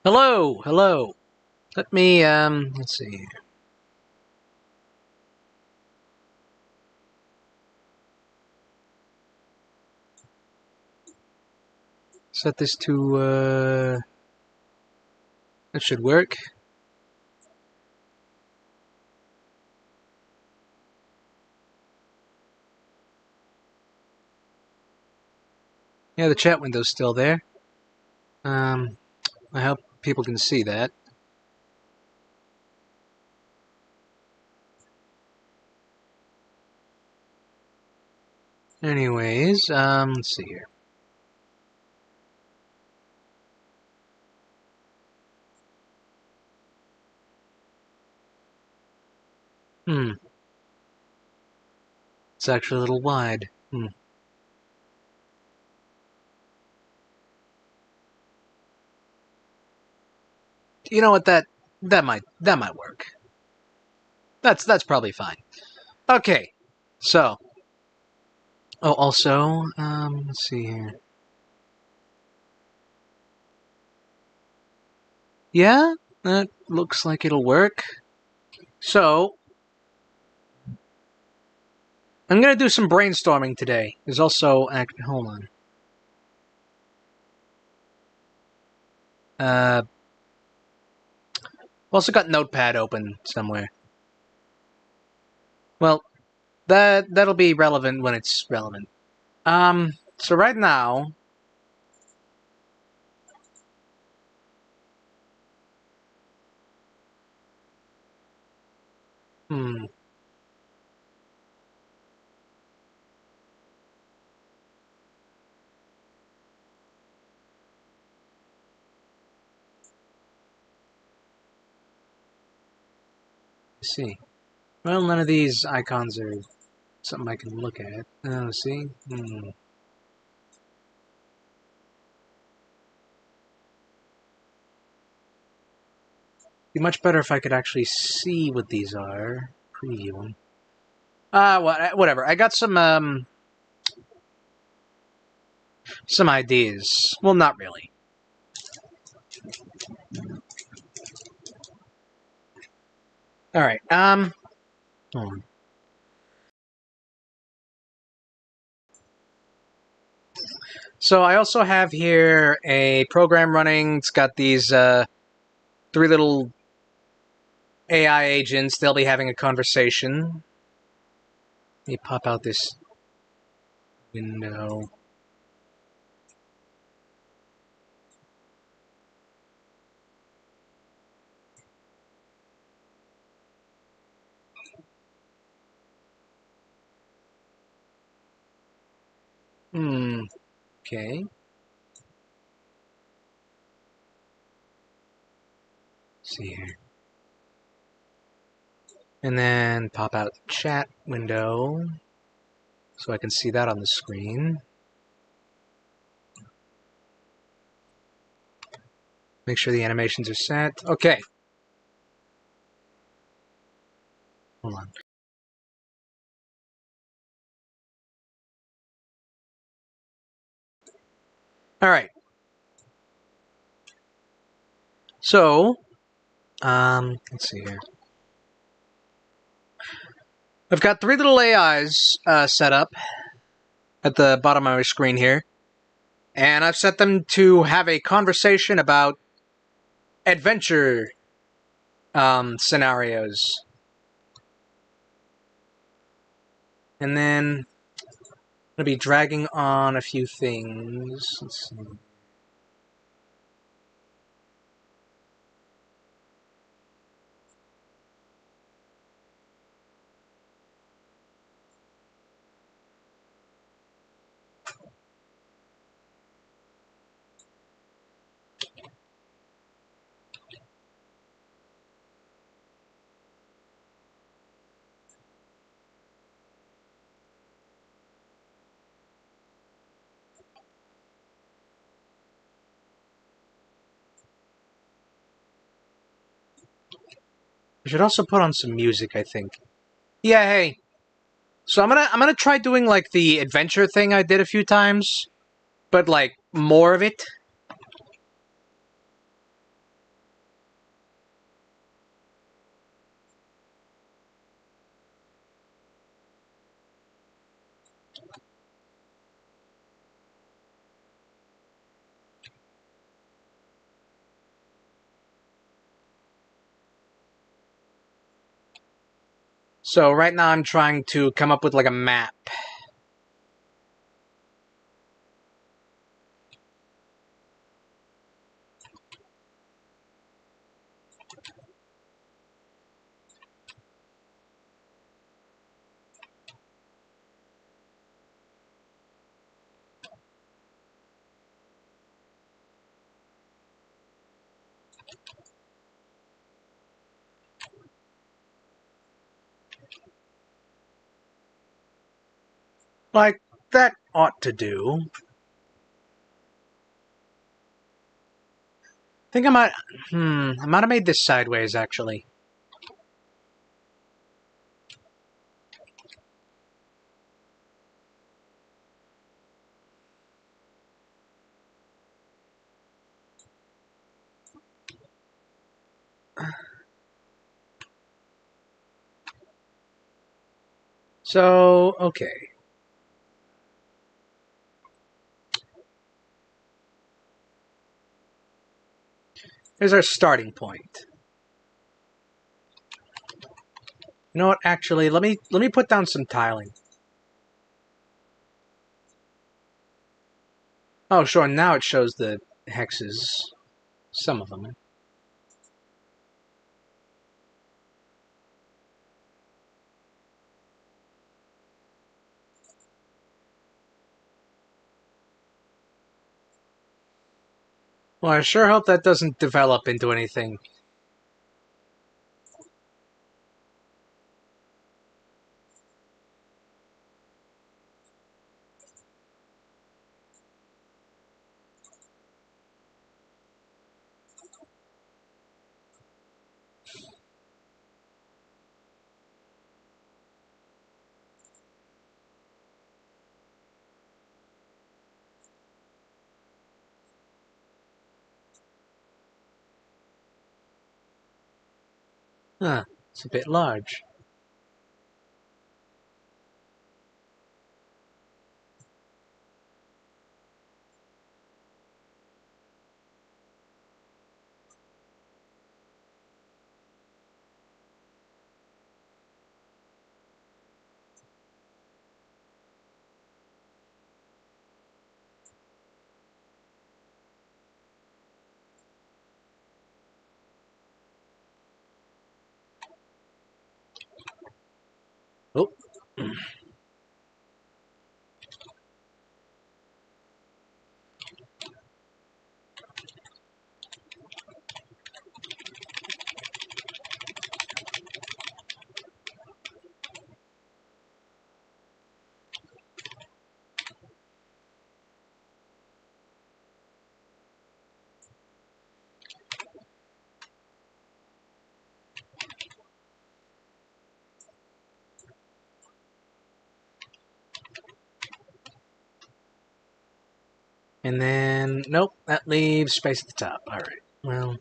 Hello, hello. Let me, let's see. Set this to, that should work. Yeah, the chat window's still there. I hope people can see that. Anyways, let's see here. It's actually a little wide. You know what, that might work. That's probably fine. Okay, so. Oh, also, let's see here. Yeah, that looks like it'll work. So, I'm gonna do some brainstorming today. There's also, hold on. I've also got Notepad open somewhere. Well, that'll be relevant when it's relevant. So right now, hmm, let's see. Well, none of these icons are something I can look at. Let's see. Be much better if I could actually see what these are. Preview them. Whatever. I got some ideas. Well, not really. All right. Hold on. So I also have here a program running. It's got these three little AI agents. They'll be having a conversation. Let me pop out this window. Okay. Let's see here. And then pop out the chat window so I can see that on the screen. Make sure the animations are set. Okay. Hold on. All right. So, let's see here. I've got three little AIs set up at the bottom of my screen here. And I've set them to have a conversation about adventure scenarios. And then I'm going to be dragging on a few things. Let's see. I should also put on some music, I think. Yeah, hey. So I'm gonna try doing like the adventure thing I did a few times, but like more of it. So right now I'm trying to come up with like a map. Like, that ought to do. I think I might... I might have made this sideways, actually. So, okay. Here's our starting point. You know what? Actually, let me put down some tiling. Oh, sure. Now it shows the hexes. Some of them. Well, I sure hope that doesn't develop into anything. Huh. It's a bit large. Oh. And then, nope, that leaves space at the top. Alright, well...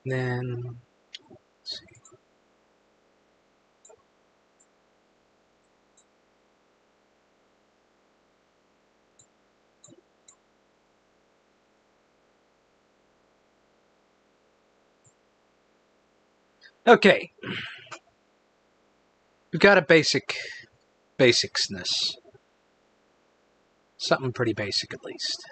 Then... Let's see. Okay. We've got a basicsness. Something pretty basic, at least.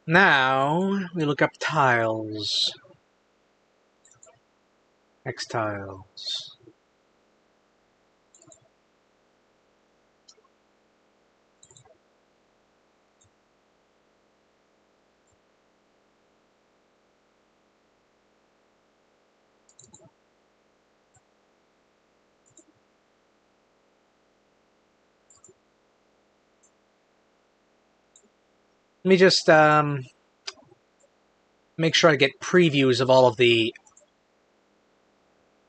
Now, we look up tiles. X tiles. Let me just, make sure I get previews of all of the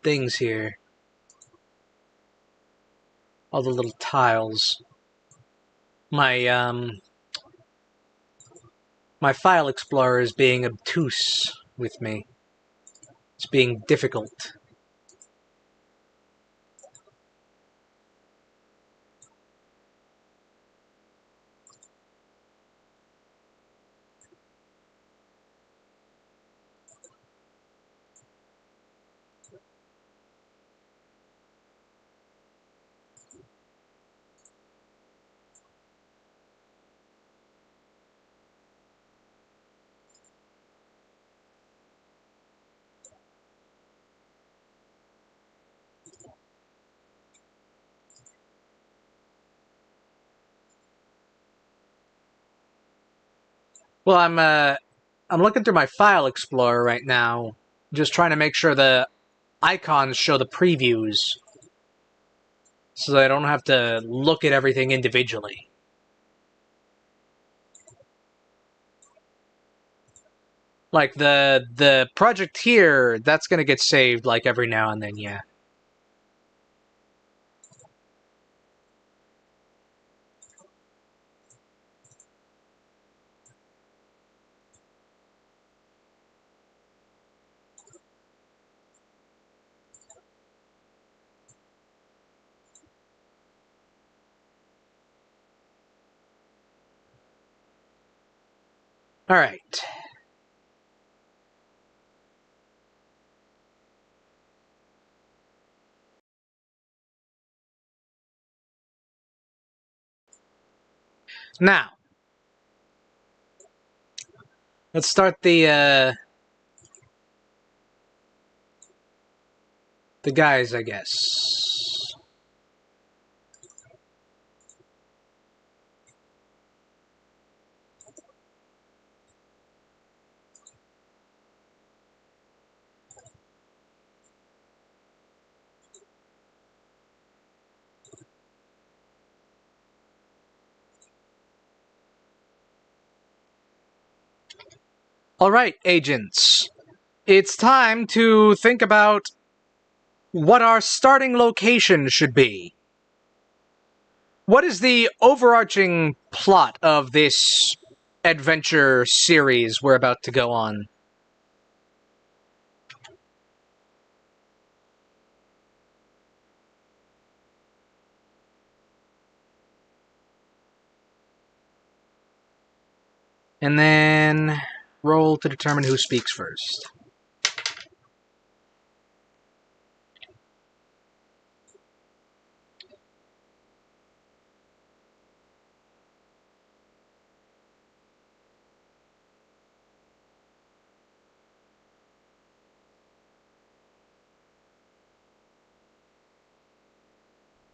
things here. all the little tiles. My my file explorer is being obtuse with me. It's being difficult. Well, I'm looking through my file explorer right now, just trying to make sure the icons show the previews, so that I don't have to look at everything individually. Like the project here, that's gonna get saved like every now and then, yeah. All right. Now, let's start the guys, I guess. All right, agents. It's time to think about what our starting location should be. What is the overarching plot of this adventure series we're about to go on? And then roll to determine who speaks first.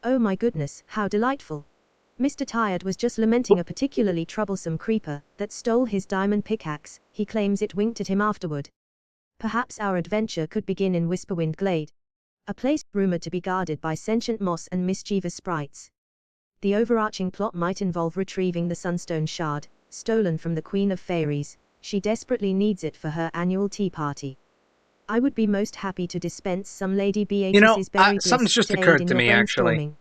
Oh my goodness, how delightful. Mr. Tired was just lamenting a particularly troublesome creeper that stole his diamond pickaxe. He claims it winked at him afterward. Perhaps our adventure could begin in Whisperwind Glade, a place rumored to be guarded by sentient moss and mischievous sprites. The overarching plot might involve retrieving the Sunstone Shard, stolen from the Queen of Fairies. She desperately needs it for her annual tea party. I would be most happy to dispense some Lady Beatrice's berry bliss Something's just to aid occurred in to your me, actually. brainstorming.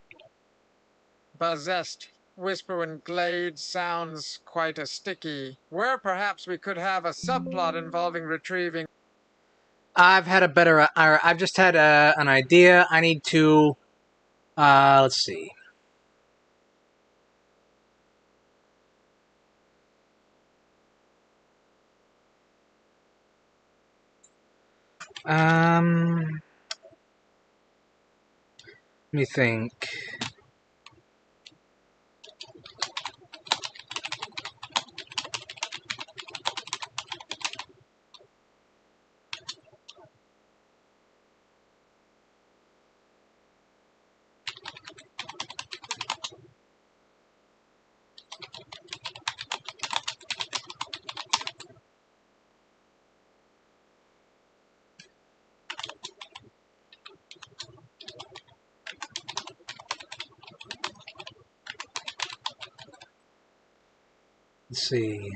Possessed. Whisperwind Glade sounds quite a sticky. Where perhaps we could have a subplot involving retrieving. I've had a better. I've just had an idea. I need to. Let's see. Let me think. Let's see.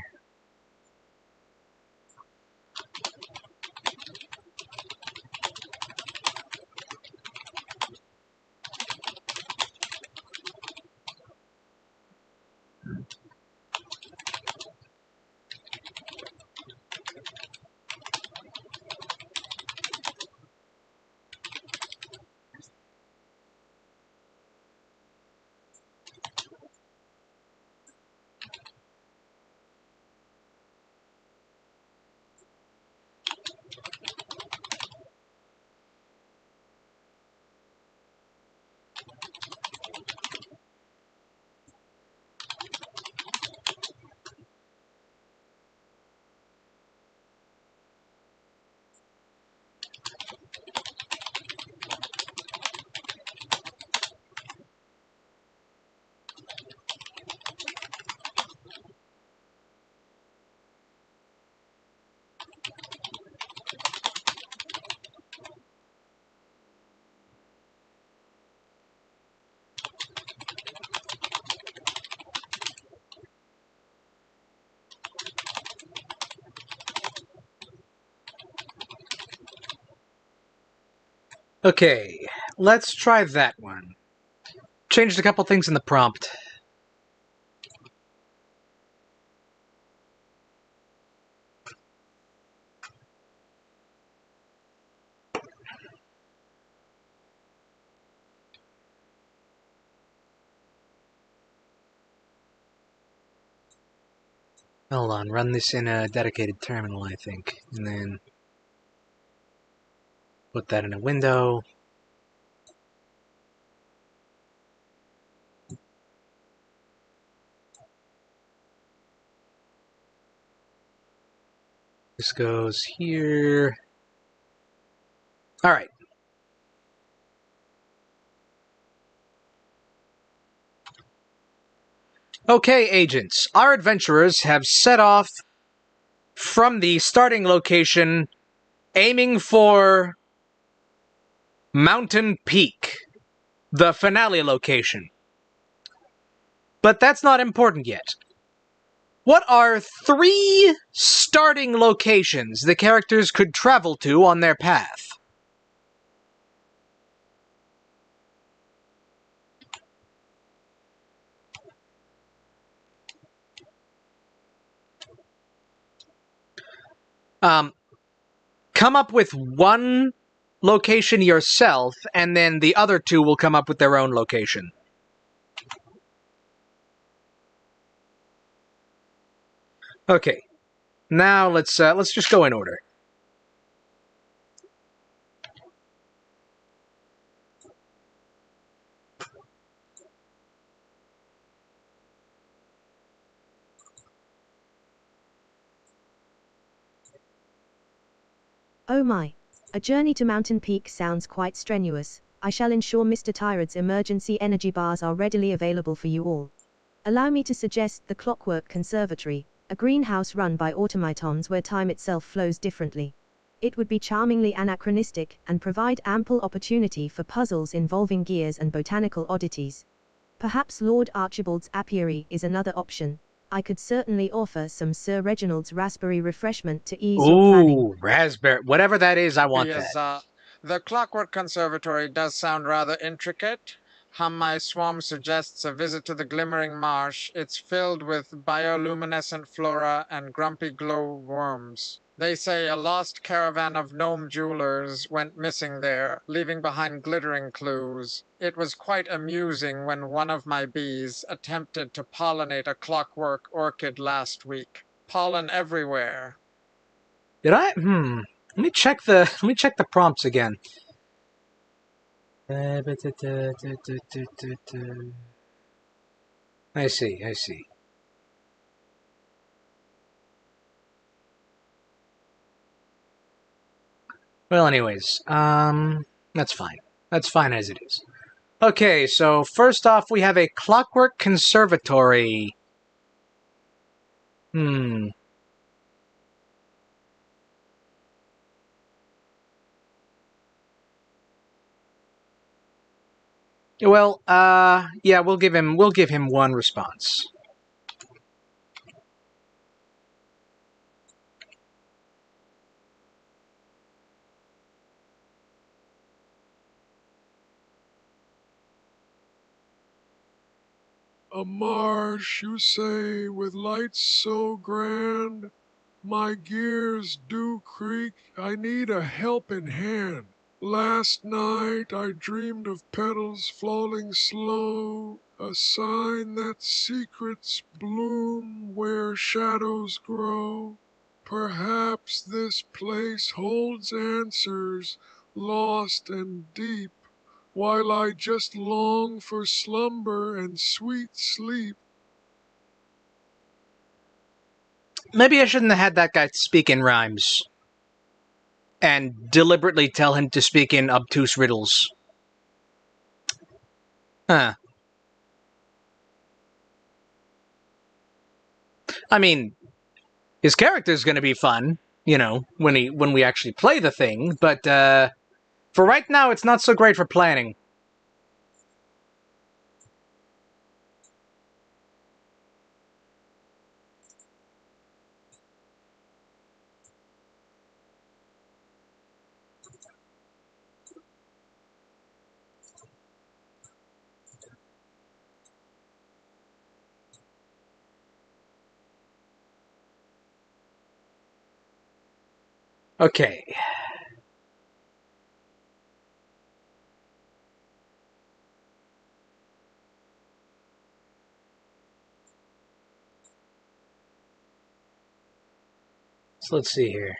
Okay, let's try that one. Changed a couple things in the prompt. Hold on, run this in a dedicated terminal, I think. And then put that in a window. This goes here. Alright. Okay, agents. Our adventurers have set off from the starting location, aiming for Mountain Peak, the finale location. But that's not important yet. What are 3 starting locations the characters could travel to on their path? Come up with one location yourself, and then the other 2 will come up with their own location. Okay, now let's just go in order. Oh my. A journey to Mountain Peak sounds quite strenuous. I shall ensure Mr. Tyrod's emergency energy bars are readily available for you all. Allow me to suggest the Clockwork Conservatory, a greenhouse run by automatons where time itself flows differently. It would be charmingly anachronistic and provide ample opportunity for puzzles involving gears and botanical oddities. Perhaps Lord Archibald's apiary is another option. I could certainly offer some Sir Reginald's raspberry refreshment to ease your planning. Ooh, raspberry. Whatever that is, I want that. Yes, the Clockwork Conservatory does sound rather intricate. My Swamp suggests a visit to the Glimmering Marsh. It's filled with bioluminescent flora and grumpy glow worms. They say a lost caravan of gnome jewelers went missing there, leaving behind glittering clues. It was quite amusing when one of my bees attempted to pollinate a clockwork orchid last week. Pollen everywhere. Did I? Let me check the prompts again. I see. Well, anyways, that's fine. That's fine as it is. Okay, so first off, we have a Clockwork Conservatory. Hmm. Well, yeah, we'll give him one response. A marsh, you say, with lights so grand? My gears do creak, I need a helping hand. Last night I dreamed of petals falling slow, a sign that secrets bloom where shadows grow. Perhaps this place holds answers lost and deep, while I just long for slumber and sweet sleep. Maybe I shouldn't have had that guy speak in rhymes and deliberately tell him to speak in obtuse riddles. Huh. I mean, his character's going to be fun, when we actually play the thing, but for right now it's not so great for planning. Okay. So let's see here.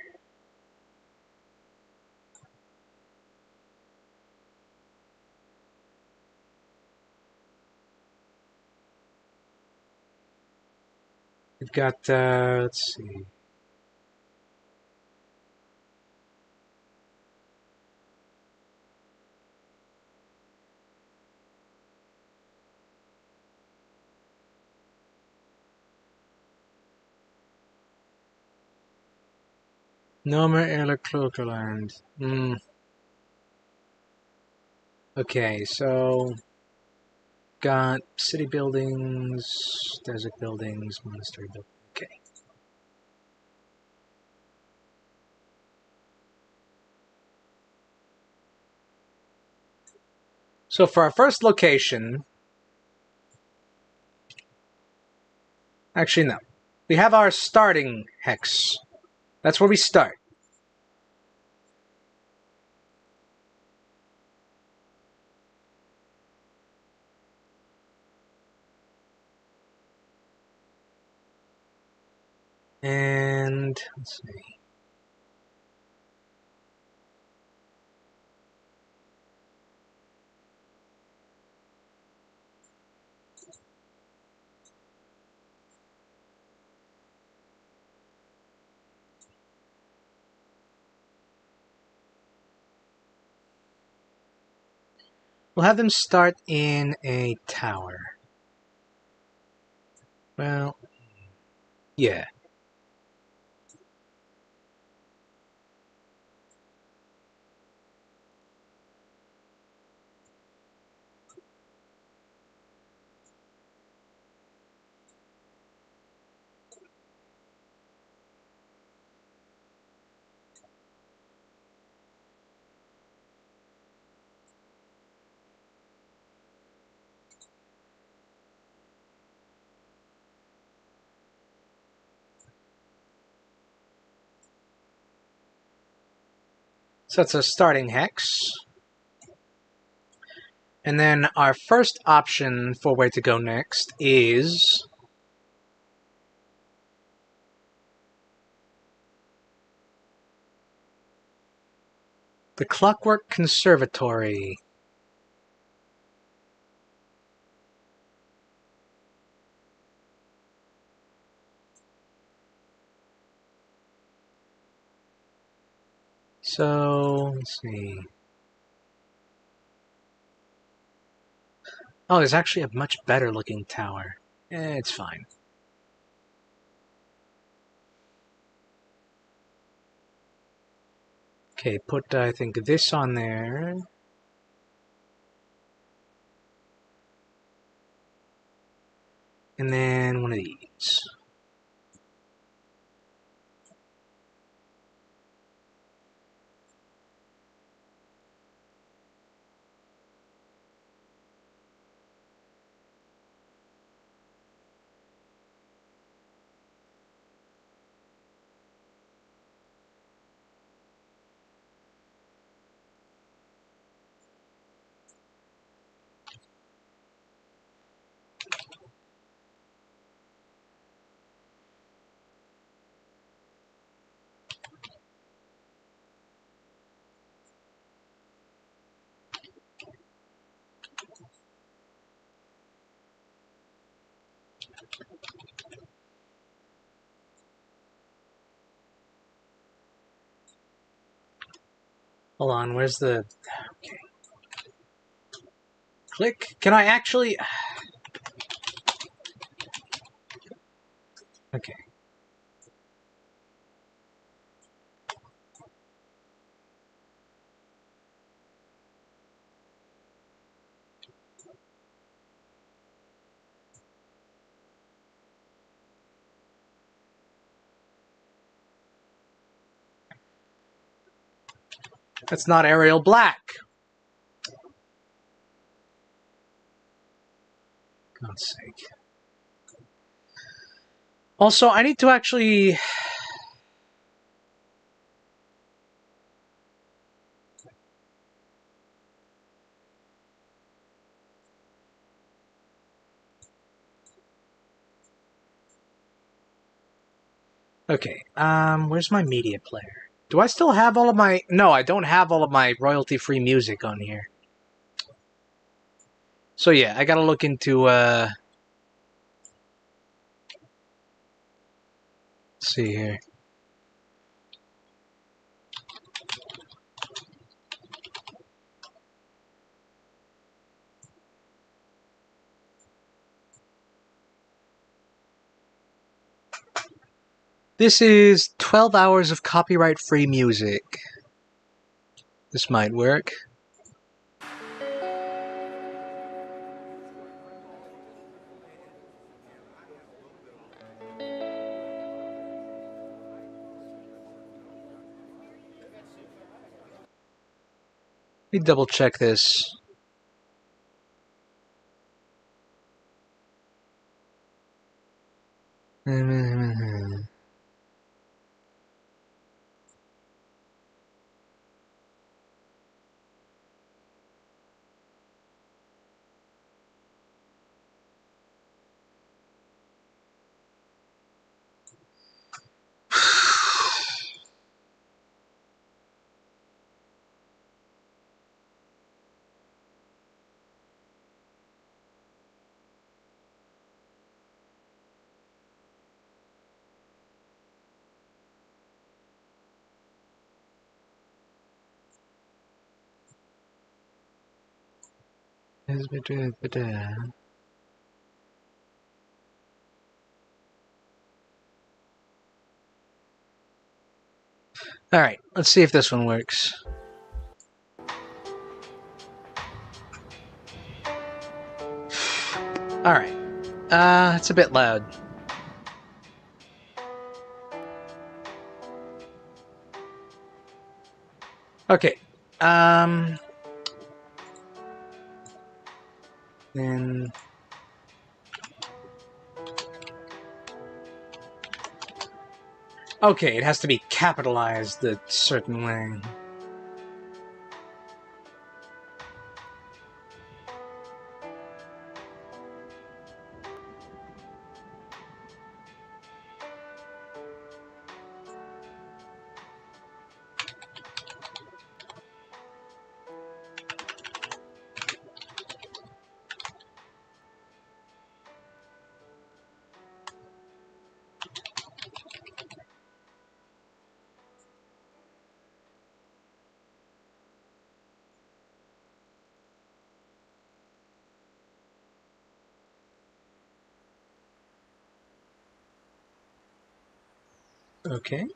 We've got, let's see. Nomer eller Cloakerland. Okay, so got city buildings, desert buildings, monastery buildings. Okay. So for our first location, actually no. We have our starting hex. That's where we start. And let's see. We'll have them start in a tower. Well, yeah. So that's a starting hex. And then our first option for where to go next is the Clockwork Conservatory. So, let's see. Oh, there's actually a much better looking tower. It's fine. Okay, put, I think, this on there. And then one of these. Hold on, where's the... Okay. Click. Can I actually... Okay. That's not Arial Black. God's sake. Also, I need to actually... Okay, where's my media player? Do I still have all of my... No, I don't have all of my royalty-free music on here. So yeah, I gotta look into, let's see here. This is 12 hours of copyright-free music. This might work. Let me double check this. Alright, let's see if this one works. Alright. It's a bit loud. Okay. Then... Okay, it has to be capitalized a certain way. Okay.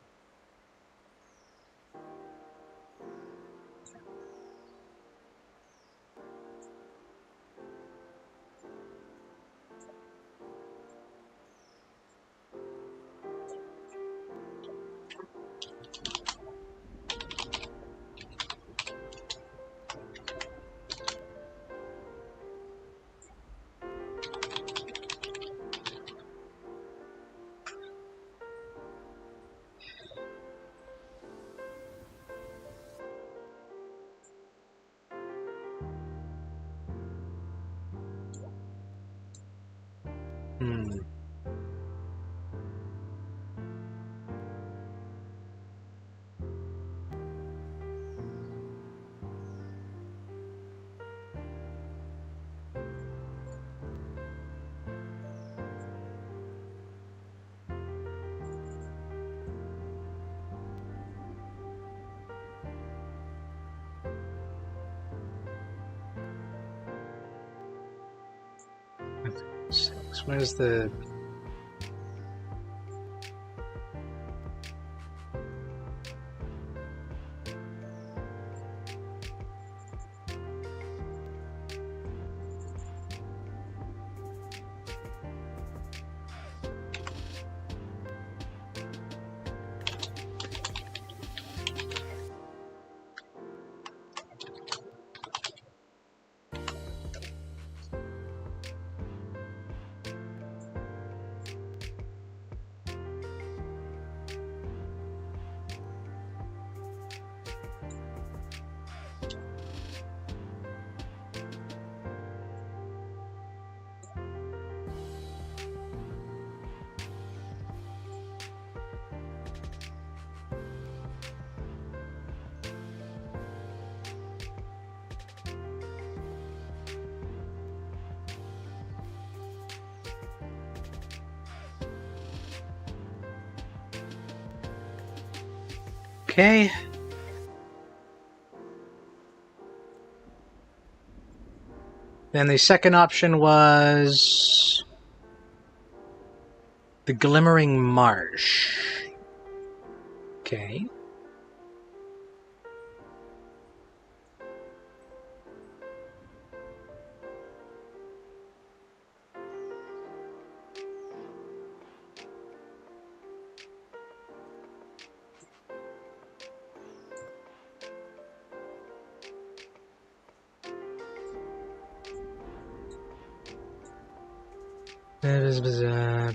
Hmm. Where's the... Okay. Then the second option was the Glimmering Marsh. Okay.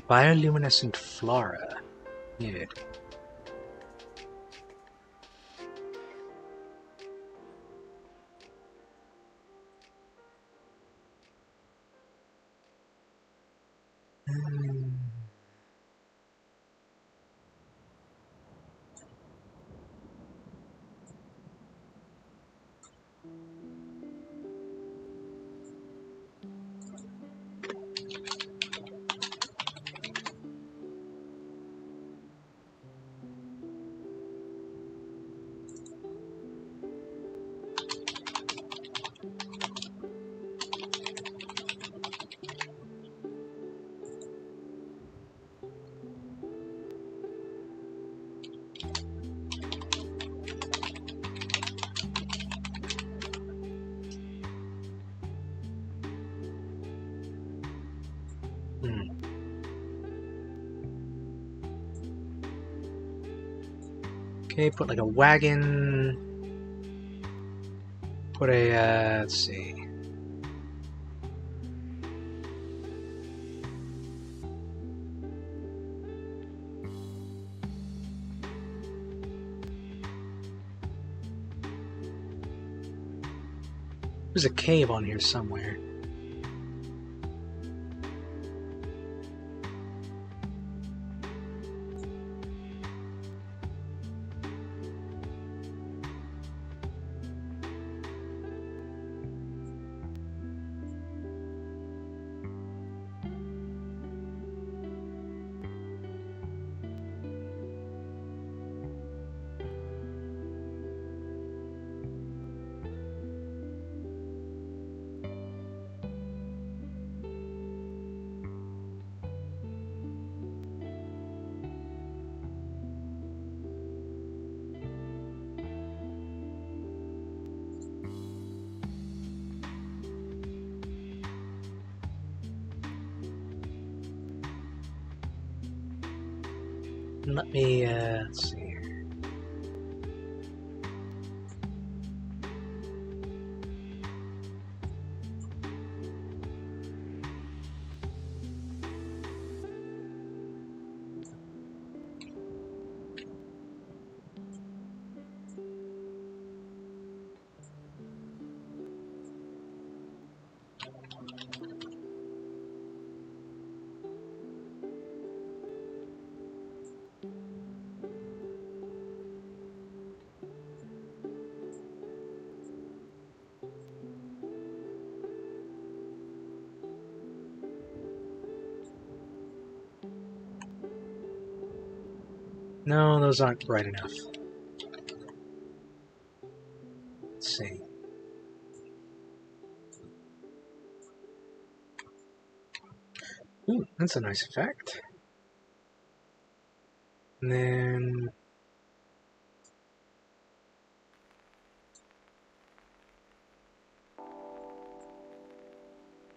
Bioluminescent flora. Yeah. Okay, put like a wagon. Put a, let's see. There's a cave on here somewhere. Let me, let's see here. No, those aren't bright enough. Let's see. Ooh, that's a nice effect. And then...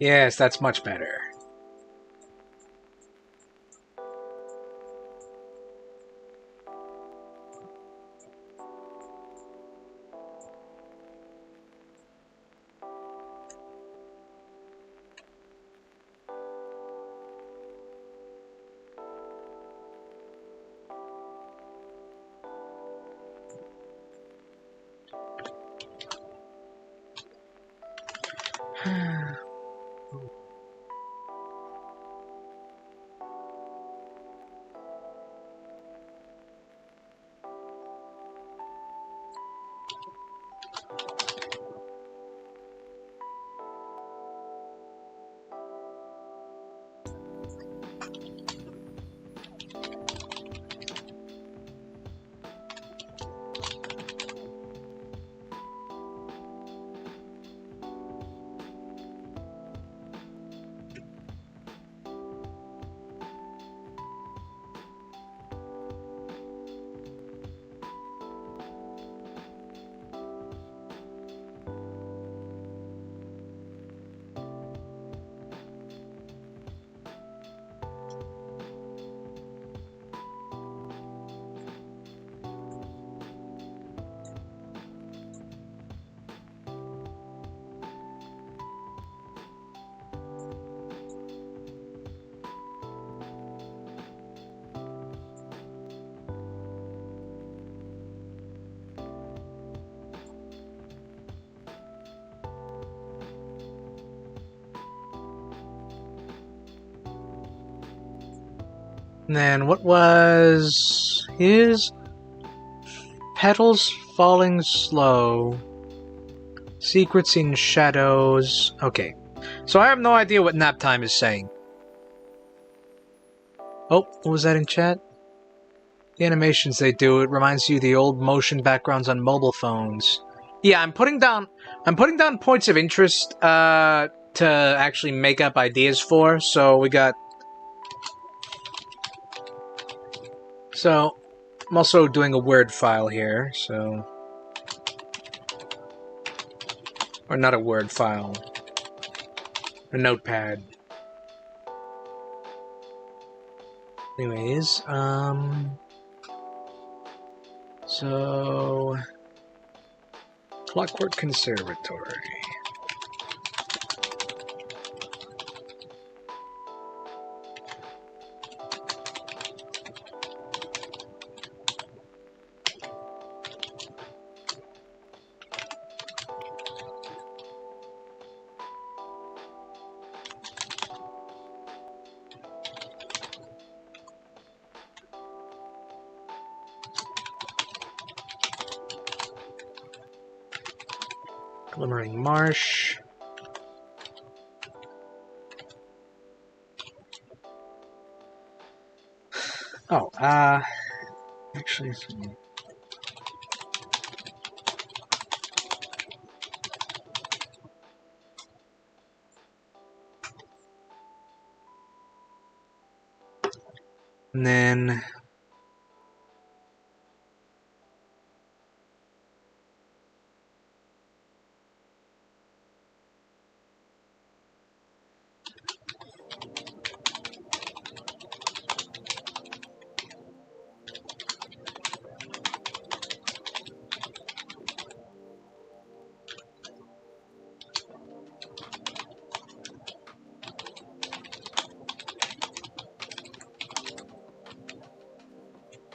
Yes, that's much better. And then what was his? Petals falling slow. Secrets in shadows. Okay. So I have no idea what nap time is saying. Oh, what was that in chat? The animations they do, it reminds you of the old motion backgrounds on mobile phones. Yeah, I'm putting down points of interest to actually make up ideas for. So we got. So I'm also doing a Word file here, so. Or not a Word file. A notepad. Anyways, so Clockwork Conservatory. Glimmering Marsh. Oh, actually, and then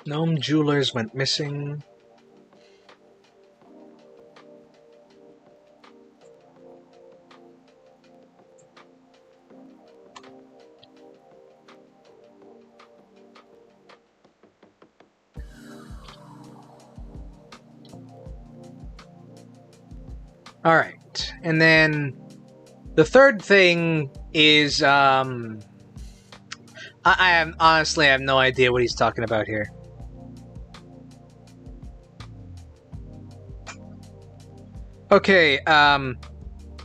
Gnome Jewelers went missing. Alright, and then the third thing is, honestly, I have no idea what he's talking about here. Okay,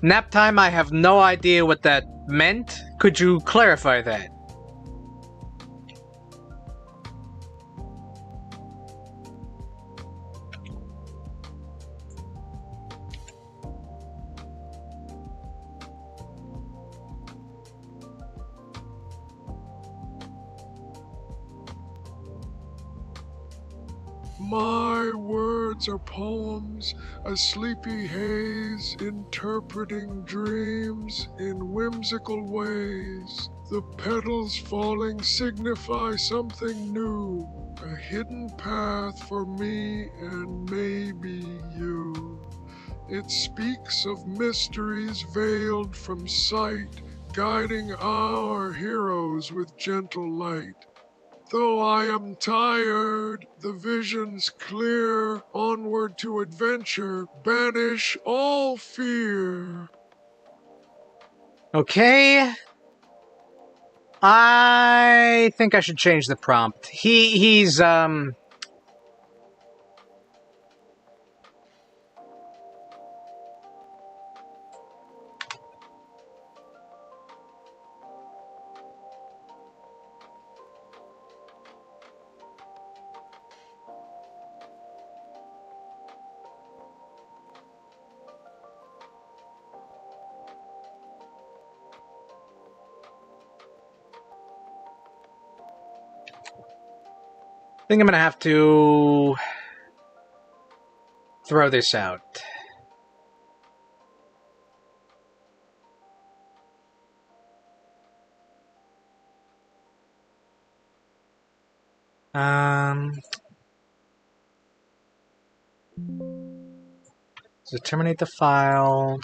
nap time, I have no idea what that meant. Could you clarify that? My words are poems, a sleepy haze, interpreting dreams in whimsical ways. The petals falling signify something new, a hidden path for me and maybe you. It speaks of mysteries veiled from sight, guiding our heroes with gentle light. Though I am tired, the vision's clear. Onward to adventure, banish all fear. Okay. I think I should change the prompt. He's I think I'm gonna have to throw this out. So terminate the file.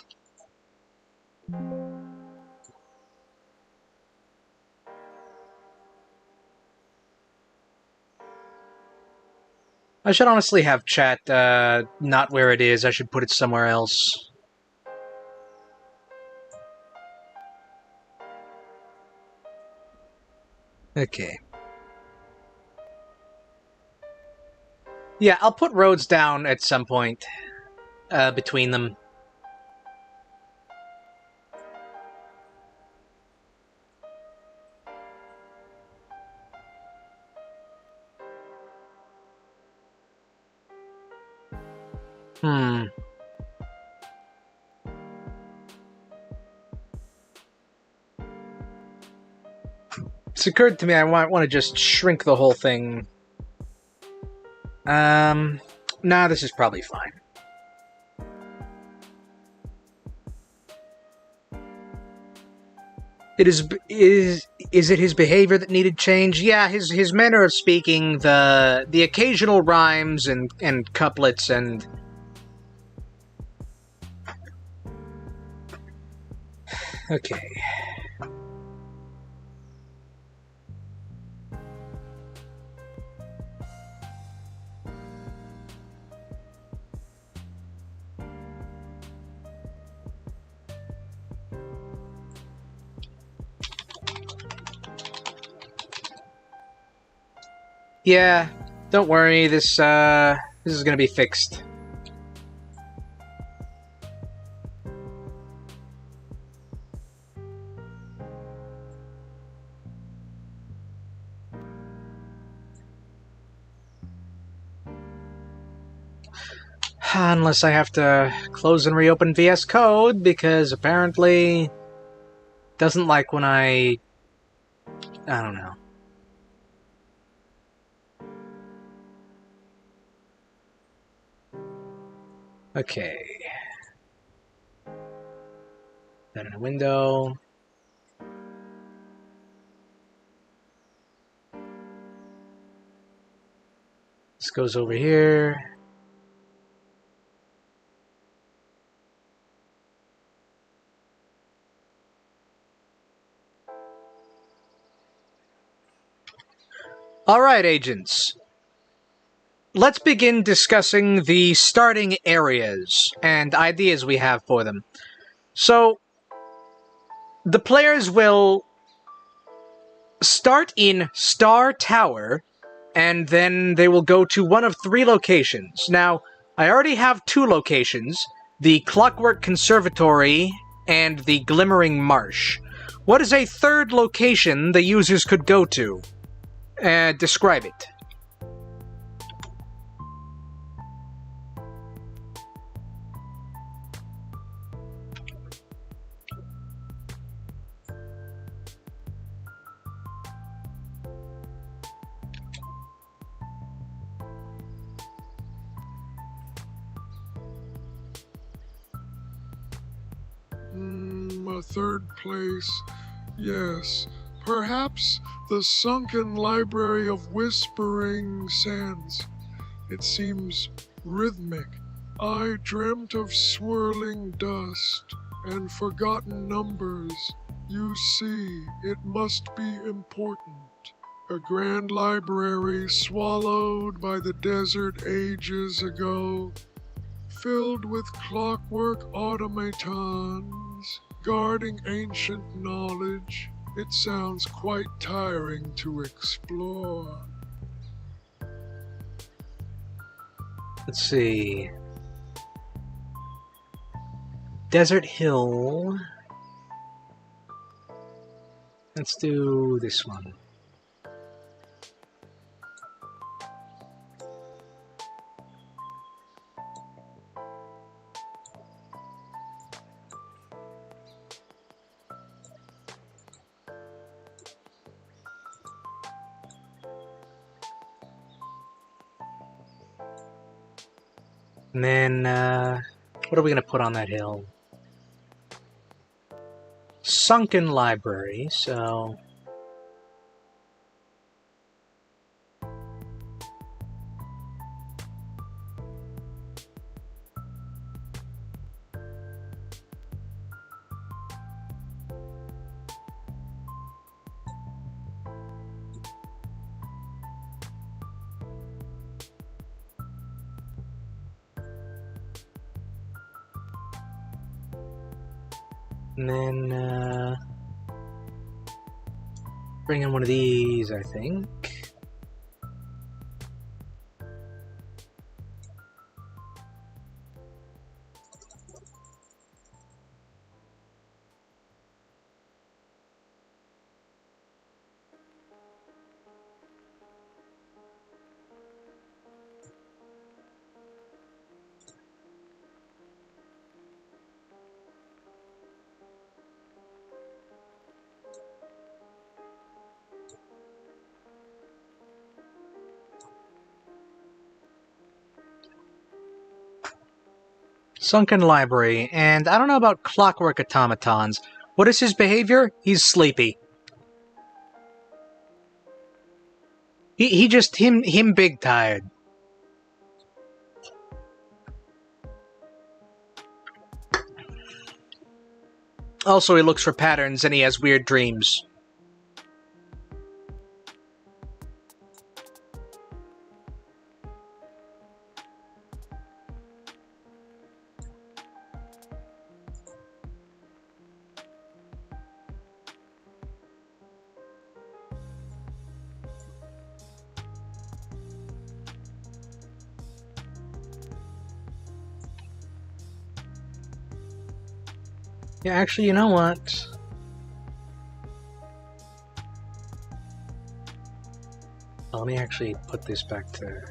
I should honestly have chat not where it is. I should put it somewhere else. Okay. Yeah, I'll put roads down at some point between them. Hmm. It's occurred to me I want to just shrink the whole thing. Nah, this is probably fine. Is it his behavior that needed change? Yeah, his manner of speaking, the occasional rhymes and couplets and okay. Yeah, don't worry, this is gonna be fixed. Unless I have to close and reopen VS Code, because apparently doesn't like when I don't know. Okay. That in a window. This goes over here. Alright, agents. Let's begin discussing the starting areas and ideas we have for them. So, the players will start in Star Tower, and then they will go to one of 3 locations. Now, I already have 2 locations, the Clockwork Conservatory and the Glimmering Marsh. What is a 3rd location the users could go to? Describe it. A third place. Yes, perhaps the sunken library of whispering sands. It seems rhythmic. I dreamt of swirling dust and forgotten numbers. You see, it must be important. A grand library swallowed by the desert ages ago, filled with clockwork automatons, guarding ancient knowledge. It sounds quite tiring to explore. Let's see. Desert Hill. Let's do this one. And then, what are we going to put on that hill? Sunken Library, so... And then bring in one of these, I think. Sunken Library, and I don't know about clockwork automatons. What is his behavior? He's sleepy. He just him big tired. Also, he looks for patterns and he has weird dreams. Yeah, actually, you know what? Let me actually put this back to...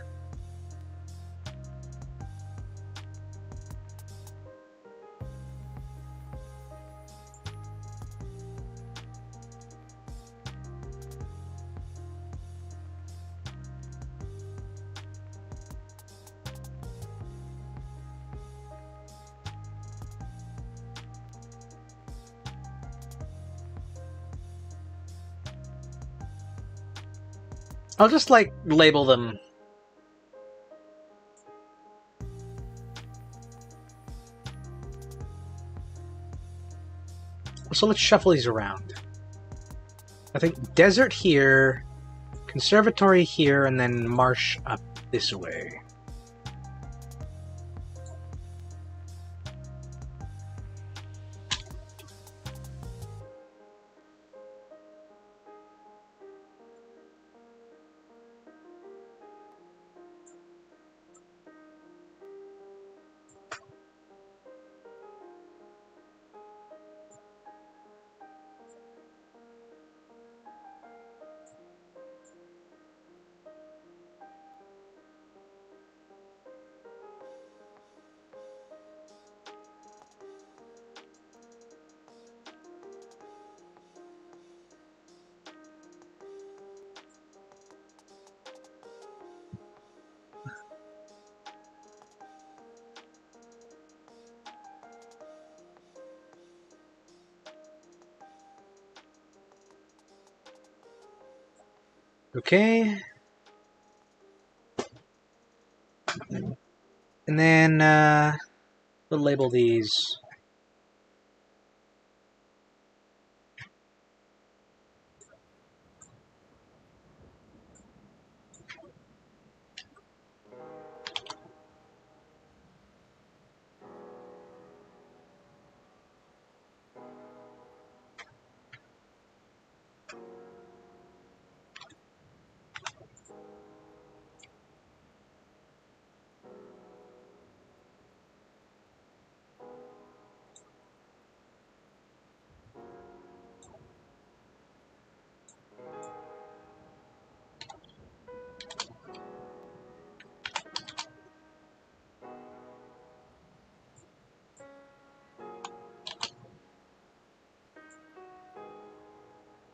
I'll just, like, label them. So let's shuffle these around. I think desert here, conservatory here, and then marsh up this way. Okay. And then we'll label these.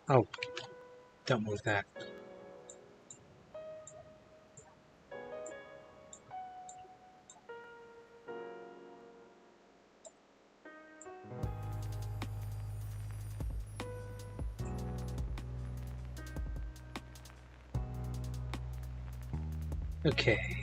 Oh, don't move that. Okay.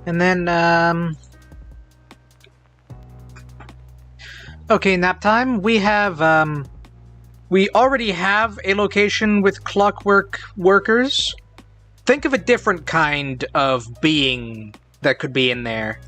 And then, Okay, nap time. We already have a location with clockwork workers. Think of a different kind of being that could be in there.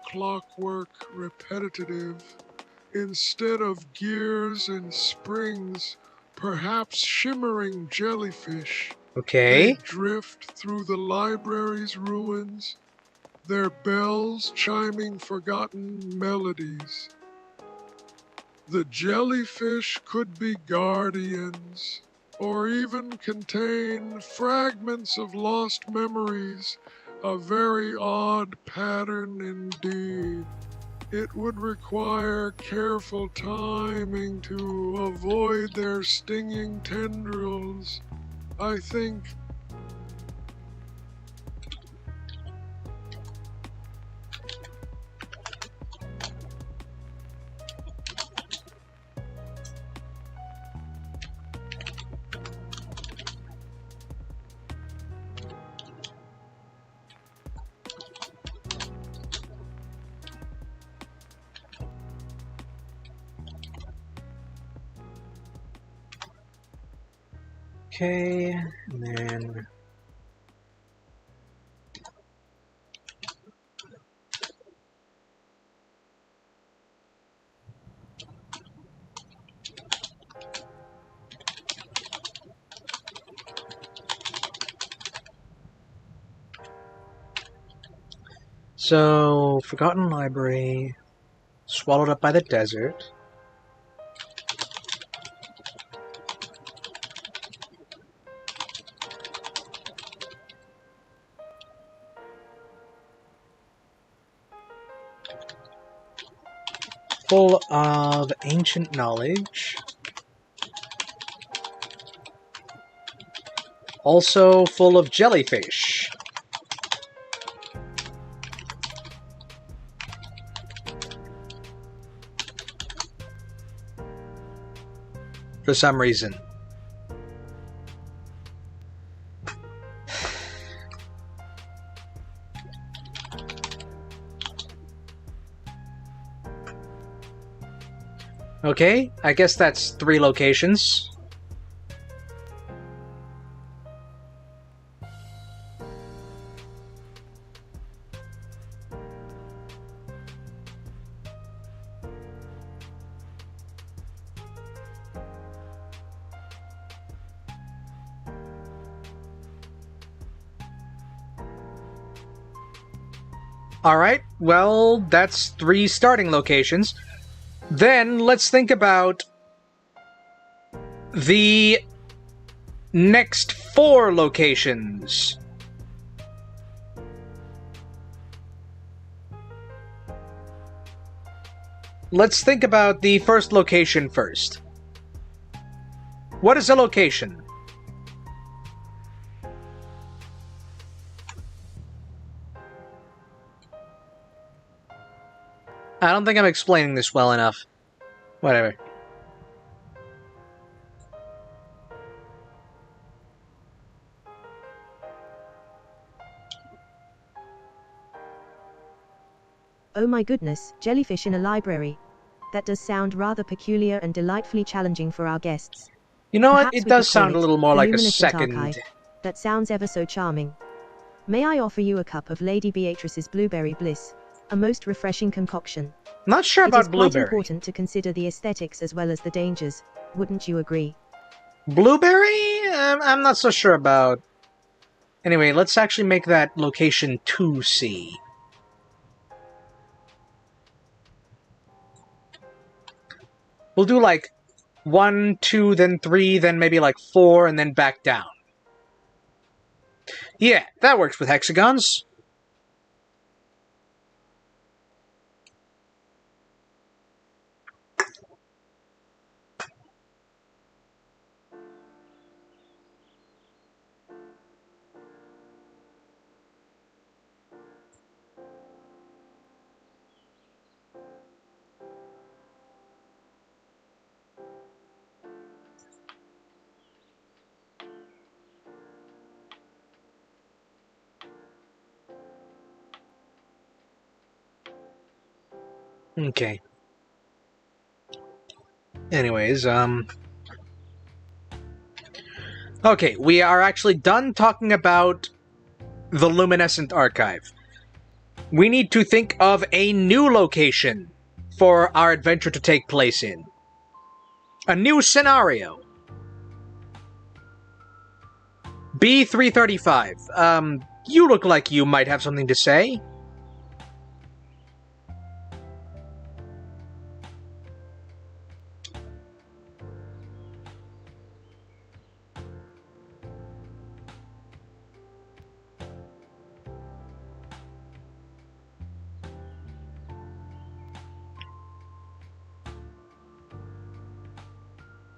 Clockwork repetitive. Instead of gears and springs, perhaps shimmering jellyfish. They Okay. drift through the library's ruins, their bells chiming forgotten melodies. The jellyfish could be guardians, or even contain fragments of lost memories, a very odd pattern indeed. It would require careful timing to avoid their stinging tendrils. I think. Okay, and then... So, Forgotten Library, swallowed up by the desert. Full of ancient knowledge. Also full of jellyfish. For some reason. Okay, I guess that's 3 locations. Alright, well, that's 3 starting locations. Then, let's think about the next 4 locations. Let's think about the first location first. What is a location? I don't think I'm explaining this well enough. Whatever. Oh my goodness, jellyfish in a library. That does sound rather peculiar and delightfully challenging for our guests. You know what? Perhaps It we could does call sound a it little more the like a Luminescent second. Archive. That sounds ever so charming. May I offer you a cup of Lady Beatrice's Blueberry Bliss? A most refreshing concoction. Not sure It is about quite blueberry. important to consider the aesthetics as well as the dangers, wouldn't you agree? Blueberry? I'm not so sure about. Anyway, let's actually make that location 2C. We'll do like 1, 2, then 3, then maybe like 4, and then back down. Yeah, that works with hexagons. Okay. Anyways, okay, we are actually done talking about the Luminescent Archive. We need to think of a new location for our adventure to take place in. A new scenario. B335. You look like you might have something to say.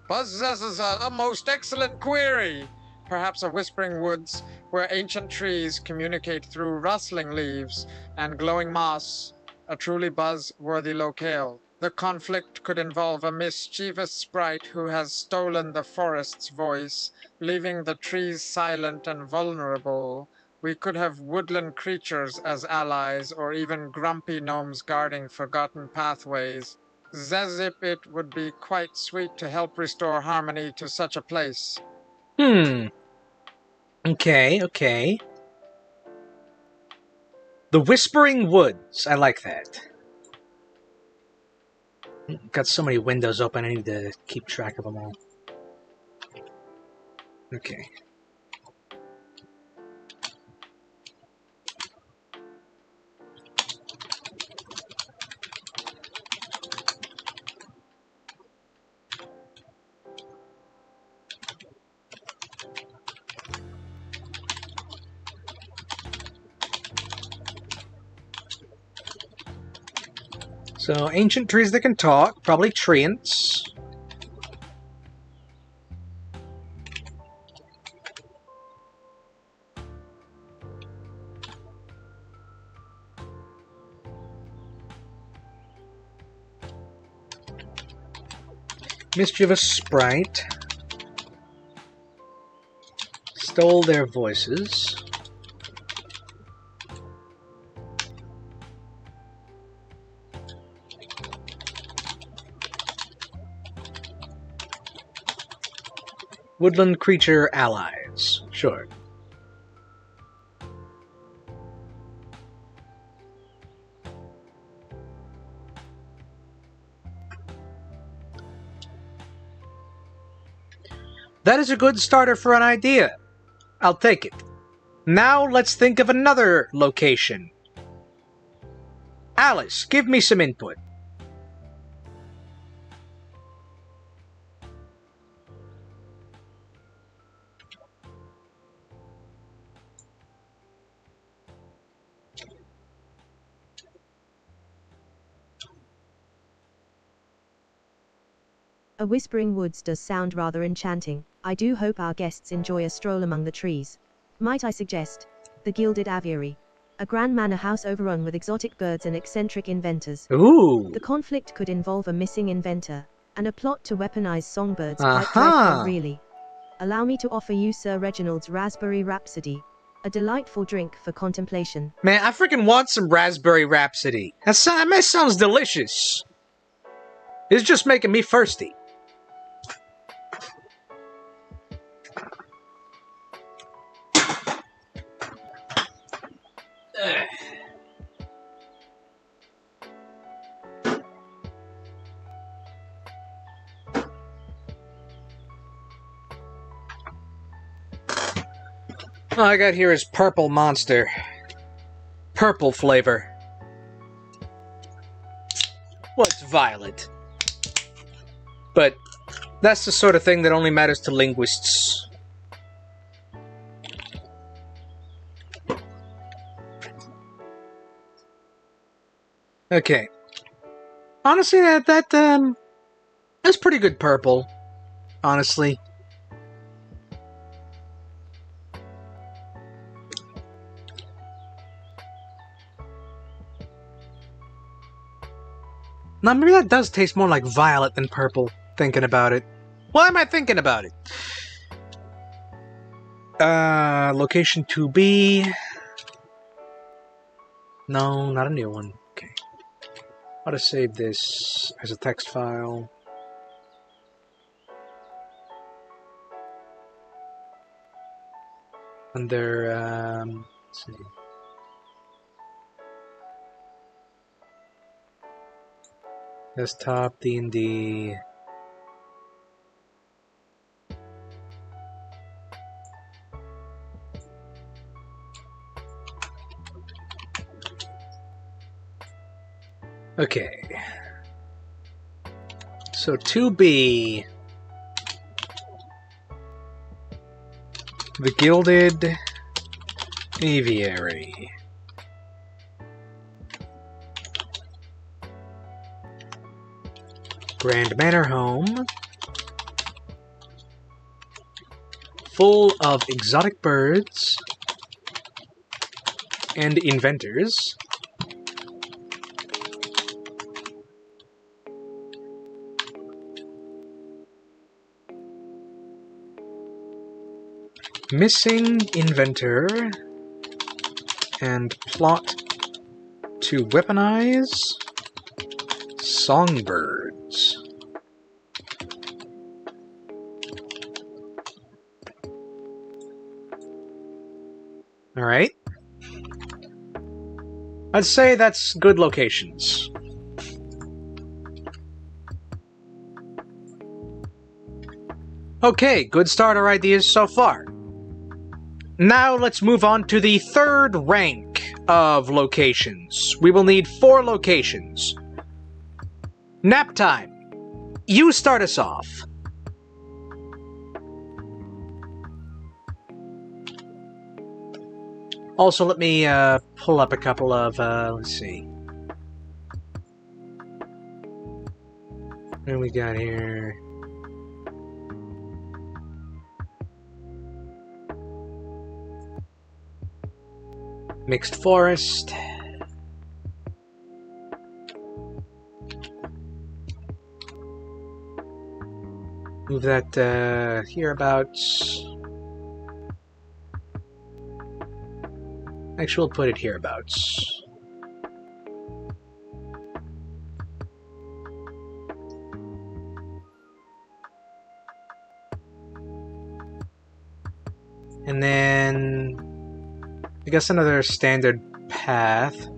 Buzz, this is a most excellent query. Perhaps a whispering woods where ancient trees communicate through rustling leaves and glowing moss. A truly buzz-worthy locale. The conflict could involve a mischievous sprite who has stolen the forest's voice, leaving the trees silent and vulnerable. We could have woodland creatures as allies, or even grumpy gnomes guarding forgotten pathways. Zezip, it would be quite sweet to help restore harmony to such a place. Okay, okay. The Whispering Woods. I like that. Got so many windows open, I need to keep track of them all. Okay. So, ancient trees that can talk, probably treants. Mischievous sprite. Stole their voices. Woodland creature allies. Sure. That is a good starter for an idea. I'll take it. Now let's think of another location. Alice, give me some input. A whispering woods does sound rather enchanting. I do hope our guests enjoy a stroll among the trees. Might I suggest the Gilded Aviary, a grand manor house overrun with exotic birds and eccentric inventors. Ooh. The conflict could involve a missing inventor and a plot to weaponize songbirds. Quite Aha. dreadful, really. Allow me to offer you Sir Reginald's Raspberry Rhapsody, a delightful drink for contemplation. Man, I freaking want some Raspberry Rhapsody. That sounds delicious. It's just making me thirsty. All I got here is Purple Monster. Purple flavor. What's violet? But that's the sort of thing that only matters to linguists. Okay. Honestly, that's pretty good purple. Honestly. Now, maybe that does taste more like violet than purple, thinking about it. Why am I thinking about it? Location 2B. No, not a new one. Okay. How to save this as a text file. Under, let's see. Desktop, D&D. Okay. So 2B. The Gilded Aviary. Grand Manor Home. Full of exotic birds and inventors. Missing inventor and plot to weaponize songbirds. Alright. I'd say that's good locations. Okay, good starter ideas so far. Now let's move on to the third rank of locations. We will need 4 locations. Nap time. You start us off. Also, let me pull up a couple of, let's see. What do we got here? Mixed forest. Move that hereabouts. Actually, we'll put it hereabouts. And then I guess another standard path.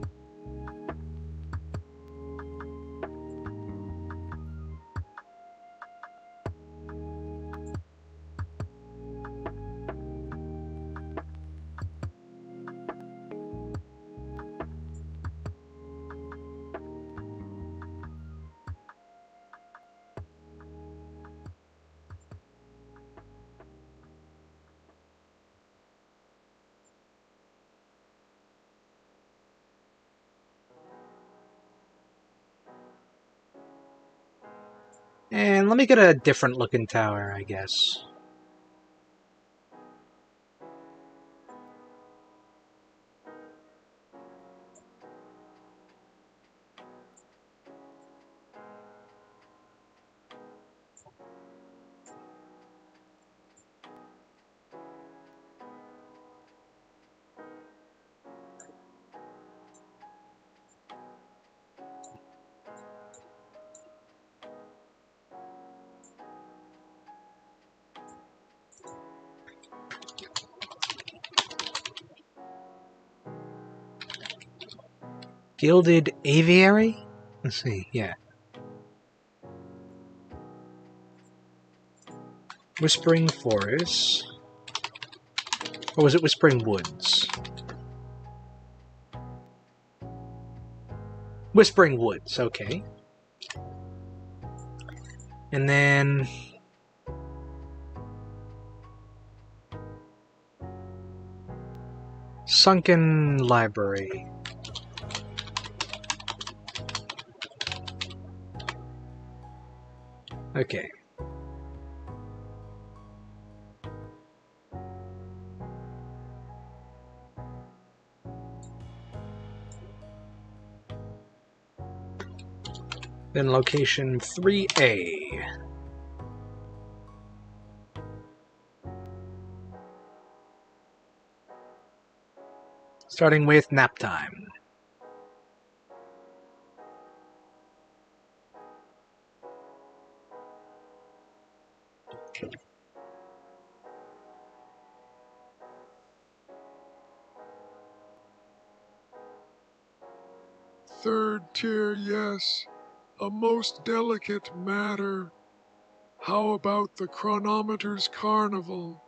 And let me get a different looking tower, I guess. Gilded Aviary? Let's see, yeah. Whispering Forest. Or was it Whispering Woods? Whispering Woods, okay. And then Sunken Library. Okay. Then location 3A. Starting with nap time. Third tier, yes. A most delicate matter. How about the Chronometer's Carnival?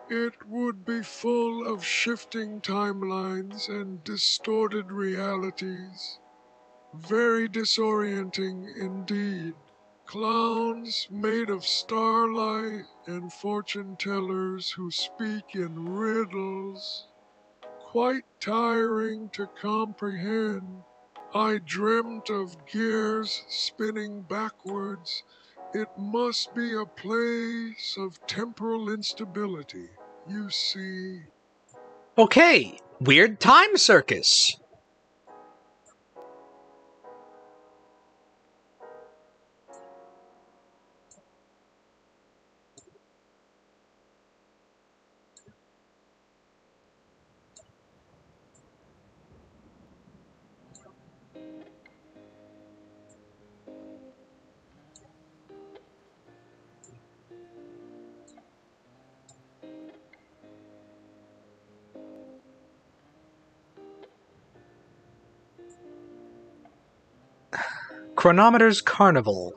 It would be full of shifting timelines and distorted realities. Very disorienting indeed. Clowns made of starlight and fortune tellers who speak in riddles. Quite tiring to comprehend. I dreamt of gears spinning backwards. It must be a place of temporal instability, you see. Okay, weird time circus. Chronometer's Carnival.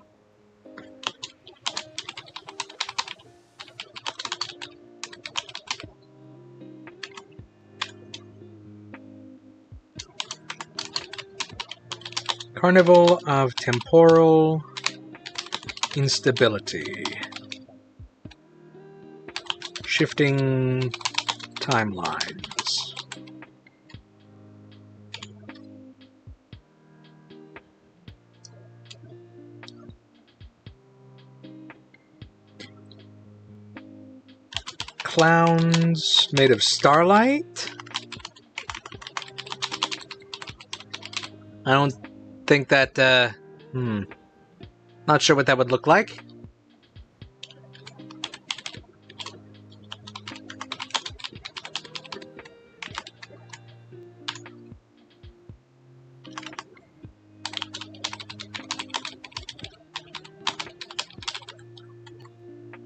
Carnival of temporal instability. Shifting timelines. Clowns made of starlight? I don't think that, not sure what that would look like.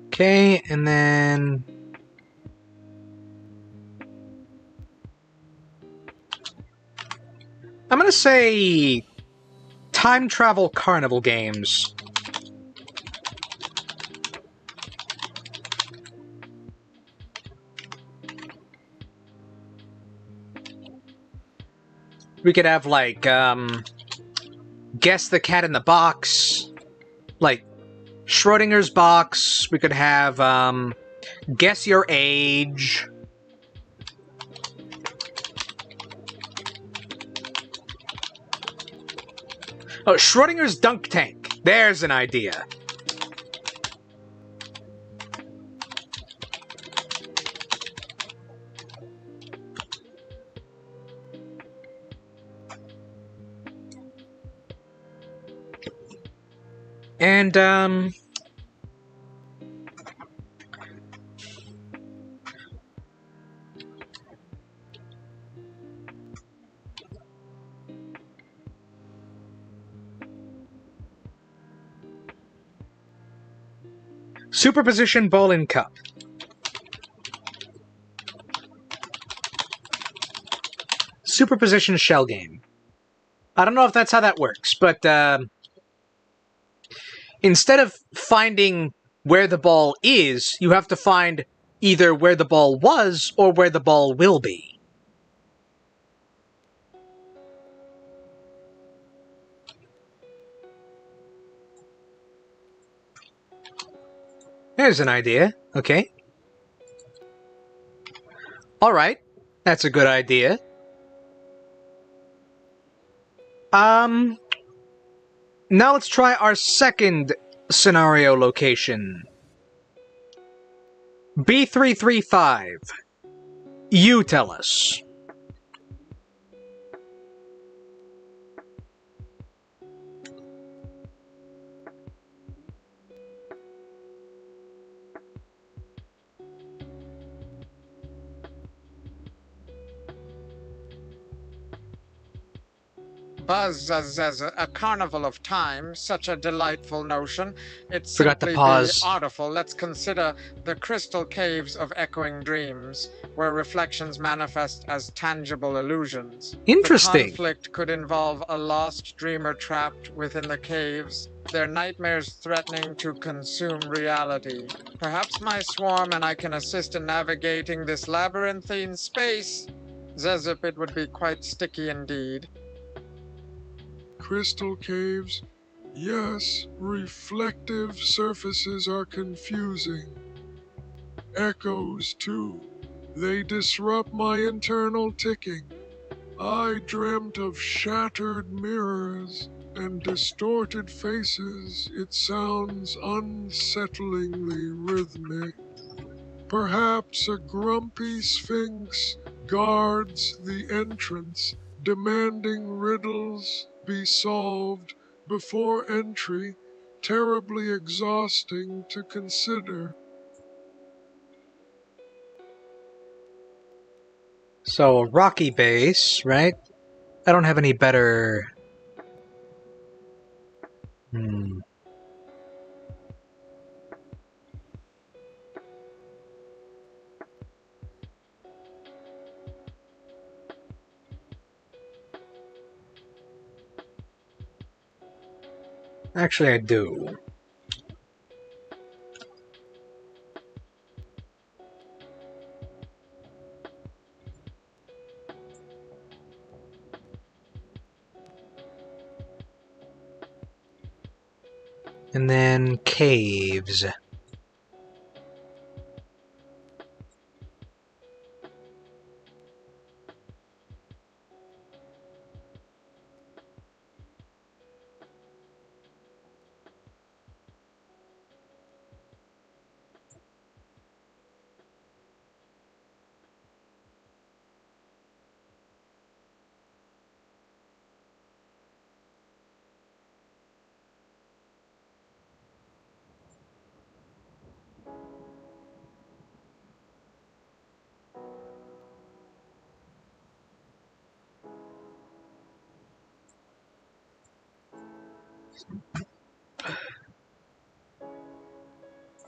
Okay, and then I'm gonna say time travel carnival games. We could have like guess the cat in the box, like Schrodinger's box. We could have guess your age. Oh, Schrodinger's dunk tank. There's an idea. And superposition bowling cup. Superposition shell game. I don't know if that's how that works, but instead of finding where the ball is, you have to find either where the ball was or where the ball will be. There's an idea. Okay. Alright. That's a good idea. Now let's try our second scenario location. B335. You tell us. buzz as a carnival of time, such a delightful notion. It'd Forgot to simply be pause. artful. Let's consider the crystal caves of echoing dreams, where reflections manifest as tangible illusions. The Interesting. conflict could involve a lost dreamer trapped within the caves, their nightmares threatening to consume reality. Perhaps my swarm and I can assist in navigating this labyrinthine space. Zezip, it would be quite sticky indeed. Crystal caves? Yes, reflective surfaces are confusing. Echoes, too. They disrupt my internal ticking. I dreamt of shattered mirrors and distorted faces. It sounds unsettlingly rhythmic. Perhaps a grumpy sphinx guards the entrance, demanding riddles be solved before entry, terribly exhausting to consider. So, a rocky base, right? I don't have any better... Hmm. Actually, I do. And then caves.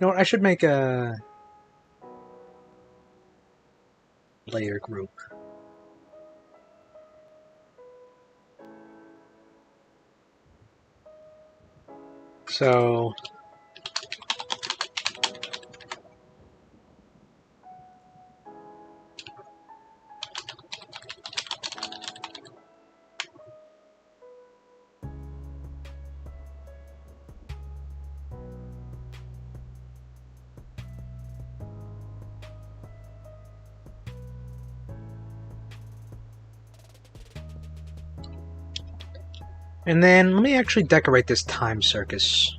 You know what, I should make a layer group. So, and then let me actually decorate this time circus.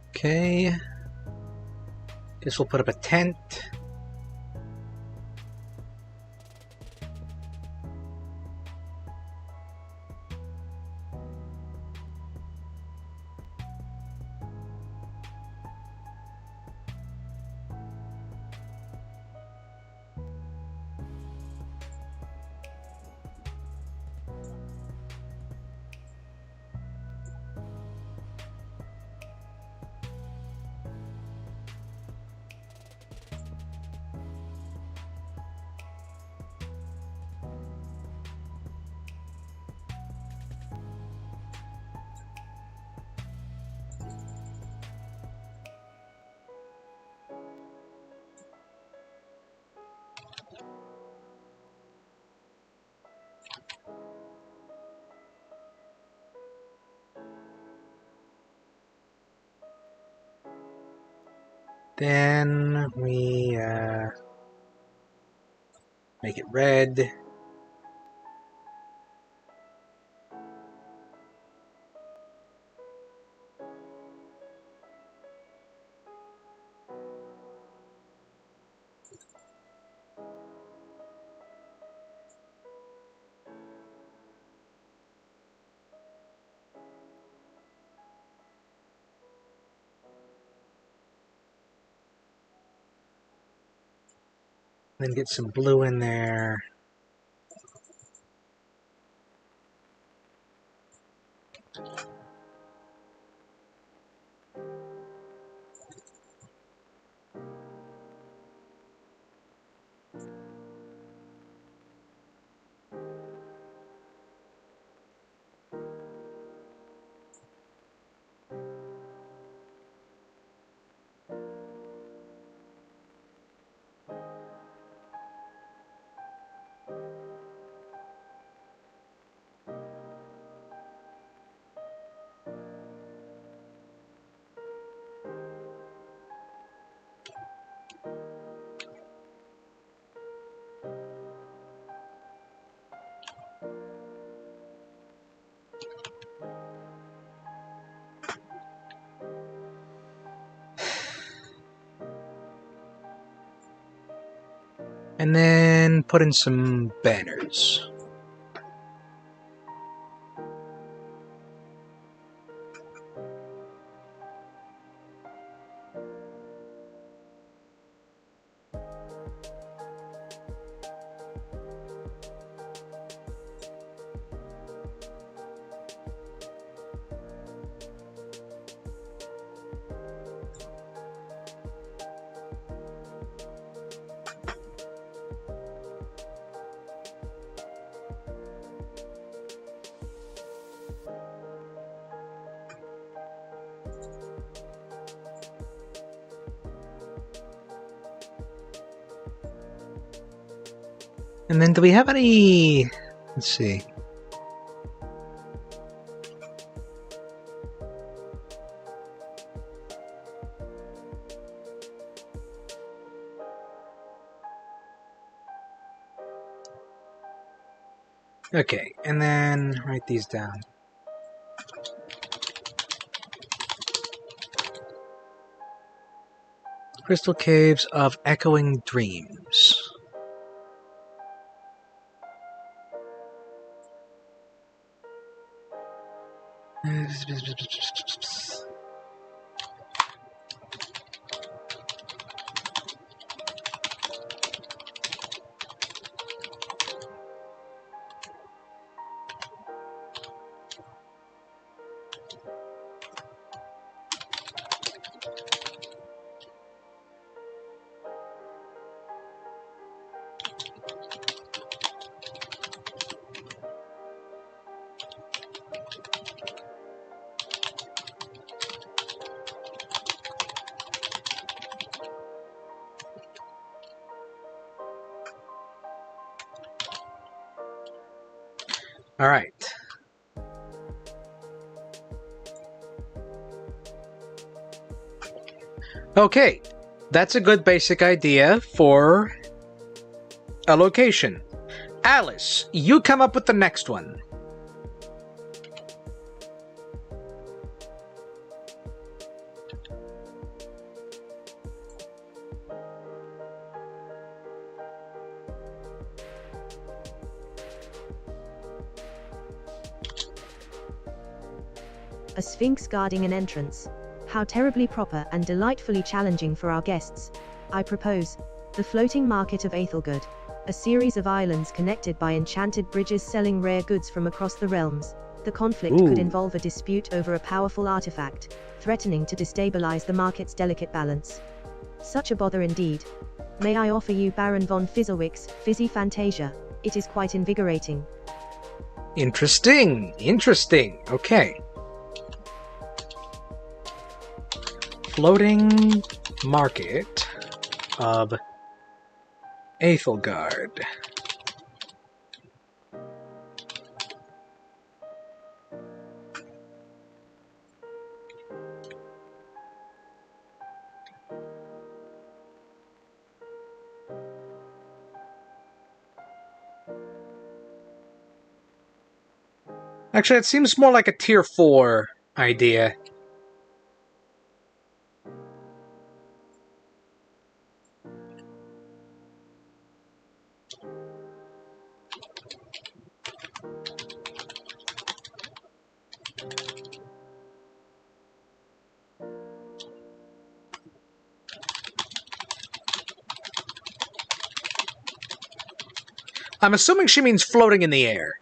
Okay. Guess we'll put up a tent. Then we make it red. Then get some blue in there. And then put in some banners. And then do we have any... Let's see. Okay, and then write these down. Crystal Caves of Echoing Dreams. All right. Okay, that's a good basic idea for a location. Alice, you come up with the next one. A sphinx guarding an entrance. How terribly proper and delightfully challenging for our guests. I propose the floating market of Aethelgood, a series of islands connected by enchanted bridges selling rare goods from across the realms. The conflict could involve a dispute over a powerful artifact, threatening to destabilize the market's delicate balance. Such a bother indeed. May I offer you Baron von Fizzlewick's Fizzy Fantasia? It is quite invigorating. Interesting. Interesting. Okay. Floating market of Aethelgard. Actually, it seems more like a tier 4 idea. I'm assuming she means floating in the air.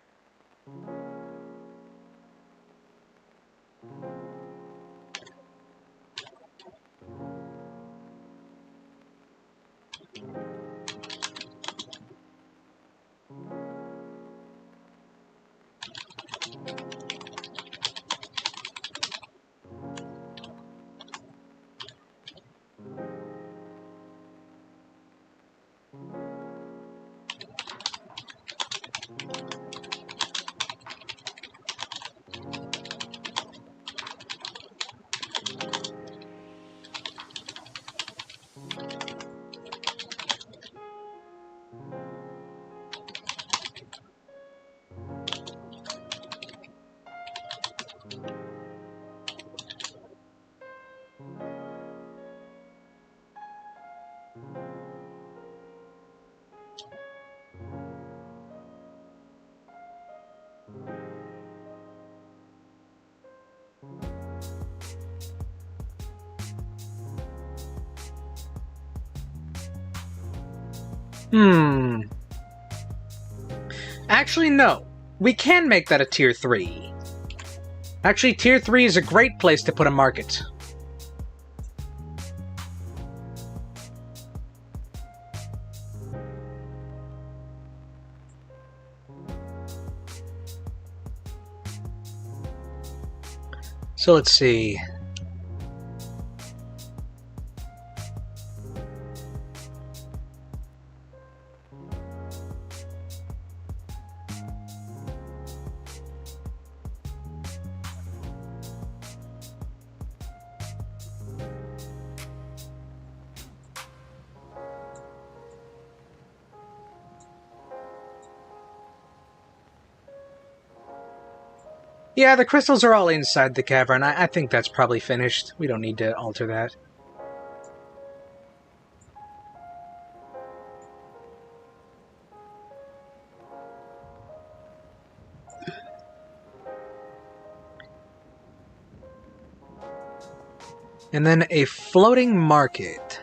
Actually, no. We can make that a tier 3. Actually, tier 3 is a great place to put a market. So let's see. Yeah, the crystals are all inside the cavern. I think that's probably finished. We don't need to alter that. And then a floating market.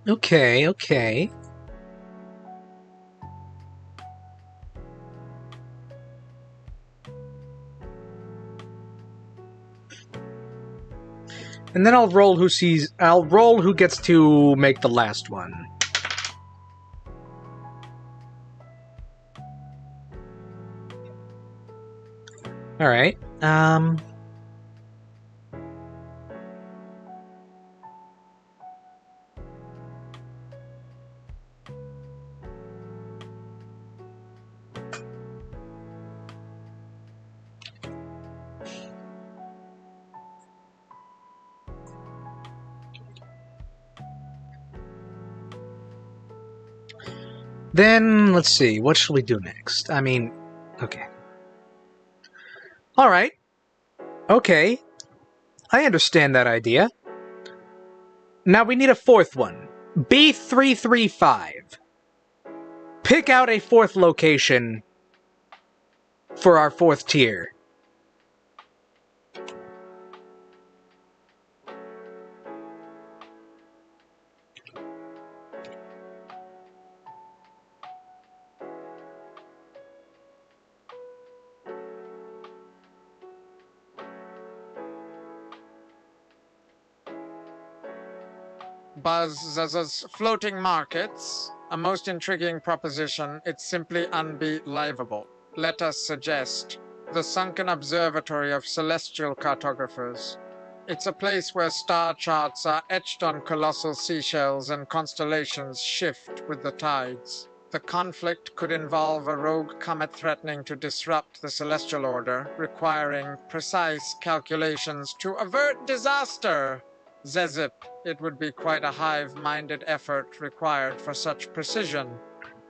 Okay, okay. And then I'll roll who gets to make the last one. Alright. Then, let's see, what shall we do next? I mean, okay. Alright. Okay. I understand that idea. Now we need a fourth one. B335. Pick out a fourth location for our fourth tier. Buzz's floating markets, a most intriguing proposition. It's simply unbelievable. Let us suggest the sunken observatory of celestial cartographers. It's a place where star charts are etched on colossal seashells and constellations shift with the tides. The conflict could involve a rogue comet threatening to disrupt the celestial order, requiring precise calculations to avert disaster. Zezip, it would be quite a hive-minded effort required for such precision.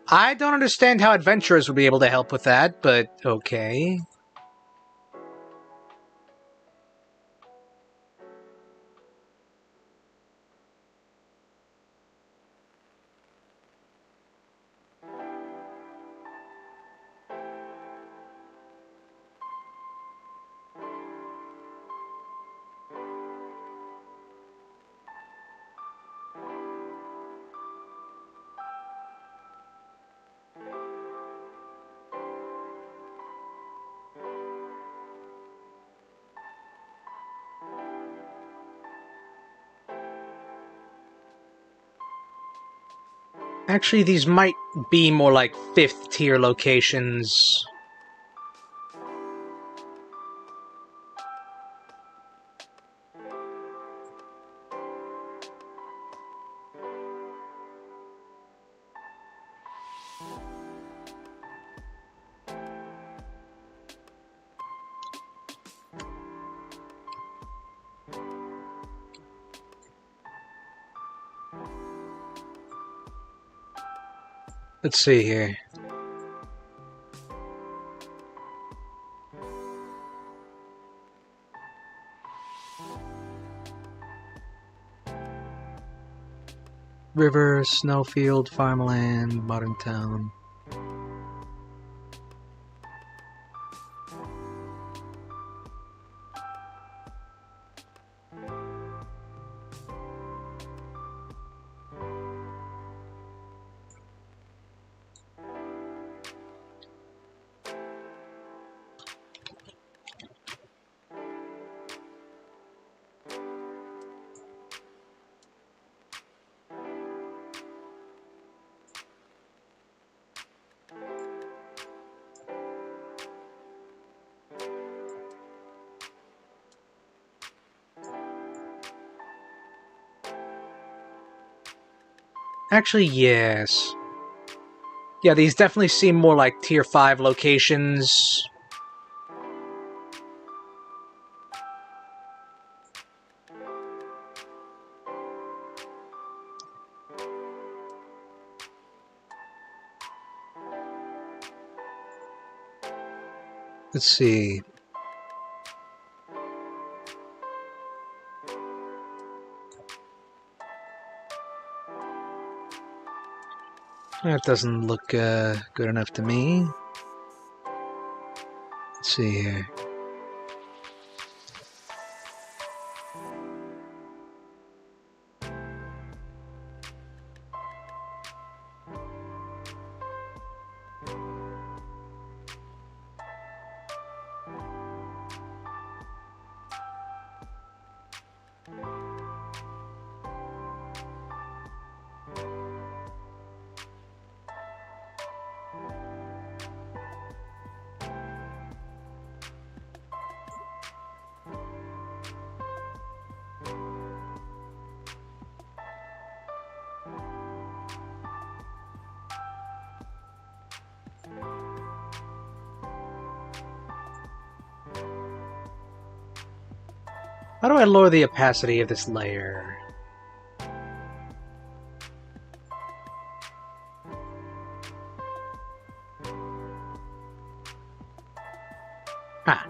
I don't understand how adventurers would be able to help with that, but okay. Actually, these might be more like 5th tier locations. Let's see here. River, snowfield, farmland, modern town. Actually, yes. Yeah, these definitely seem more like tier 5 locations. Let's see. That doesn't look good enough to me. Let's see here. How do I lower the opacity of this layer? Ah.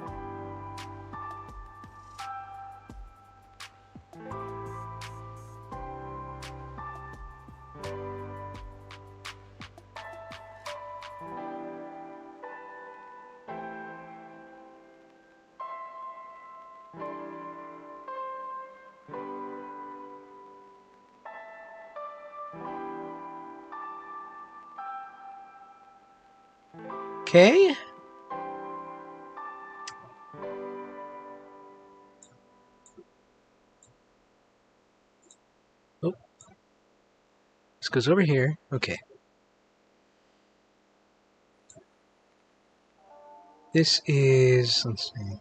Okay. Oh, this goes over here. Okay. This is, let's see.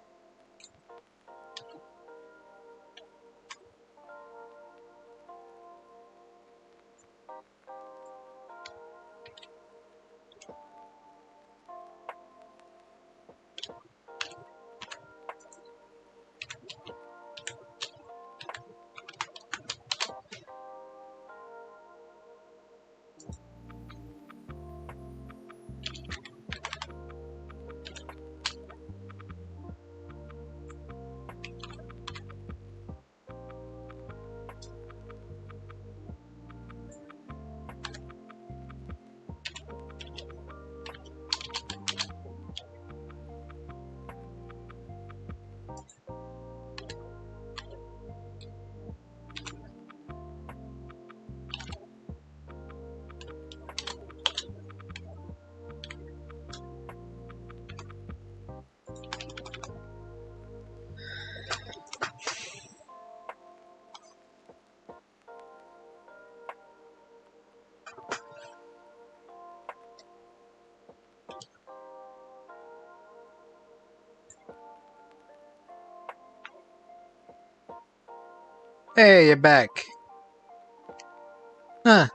Hey, you're back. Huh.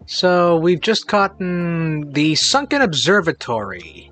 So we've just caught the sunken observatory.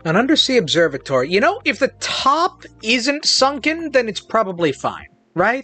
An undersea observatory. You know, if the top isn't sunken, then it's probably fine, right?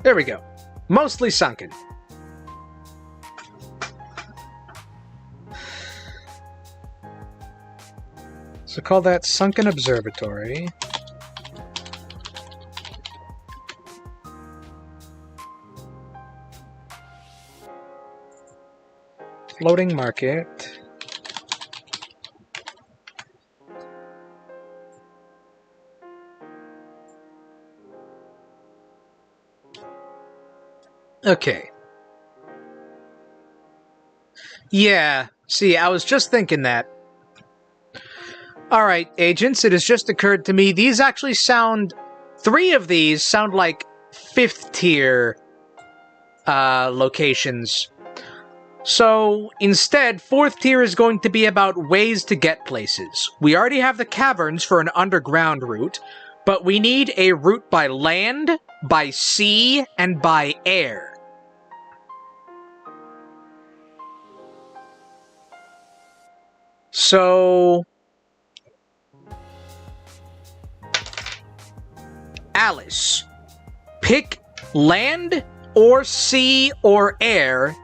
There we go. Mostly sunken. So call that sunken observatory. Floating market. Okay. Yeah, see, I was just thinking that. Alright, agents, it has just occurred to me these actually sound. 3 of these sound like 5th tier locations. So instead, 4th tier is going to be about ways to get places. We already have the caverns for an underground route, but we need a route by land, by sea, and by air. So, Alice, pick land or sea or air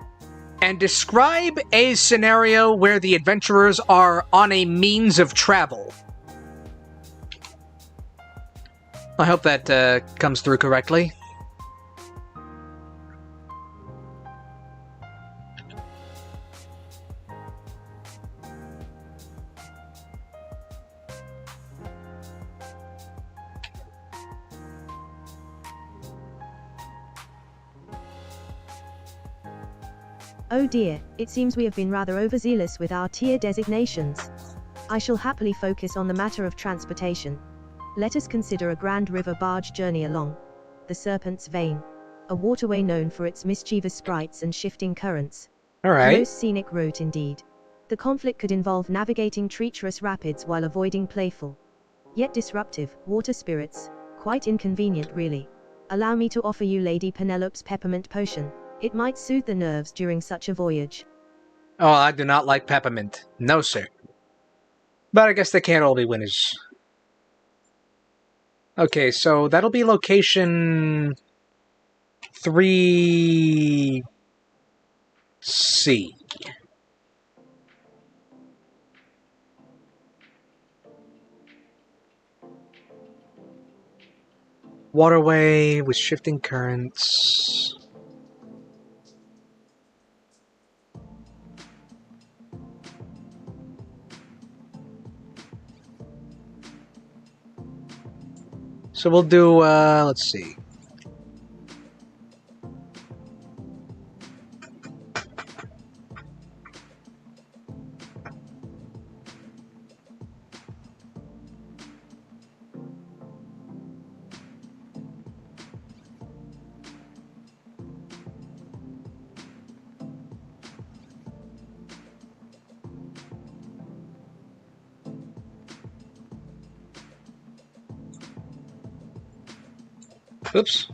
and describe a scenario where the adventurers are on a means of travel. I hope that comes through correctly. Oh dear, it seems we have been rather overzealous with our tier designations. I shall happily focus on the matter of transportation. Let us consider a grand river barge journey along the Serpent's Vein, a waterway known for its mischievous sprites and shifting currents. A Alright. most scenic route indeed. The conflict could involve navigating treacherous rapids while avoiding playful, yet disruptive, water spirits. Quite inconvenient really. Allow me to offer you Lady Penelope's peppermint potion. It might soothe the nerves during such a voyage. Oh, I do not like peppermint. No, sir. But I guess they can't all be winners. Okay, so that'll be location 3C. Waterway with shifting currents. So we'll do, let's see. Oops.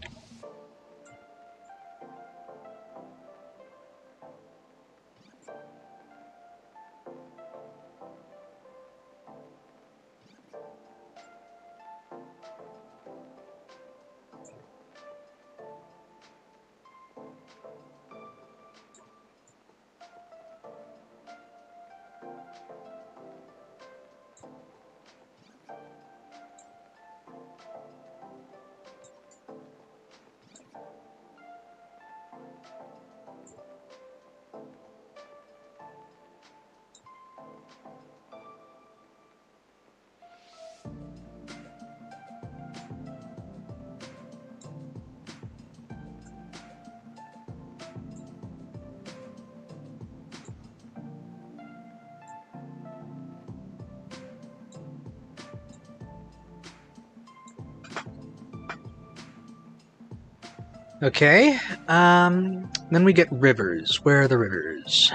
Okay, then we get rivers. Where are the rivers?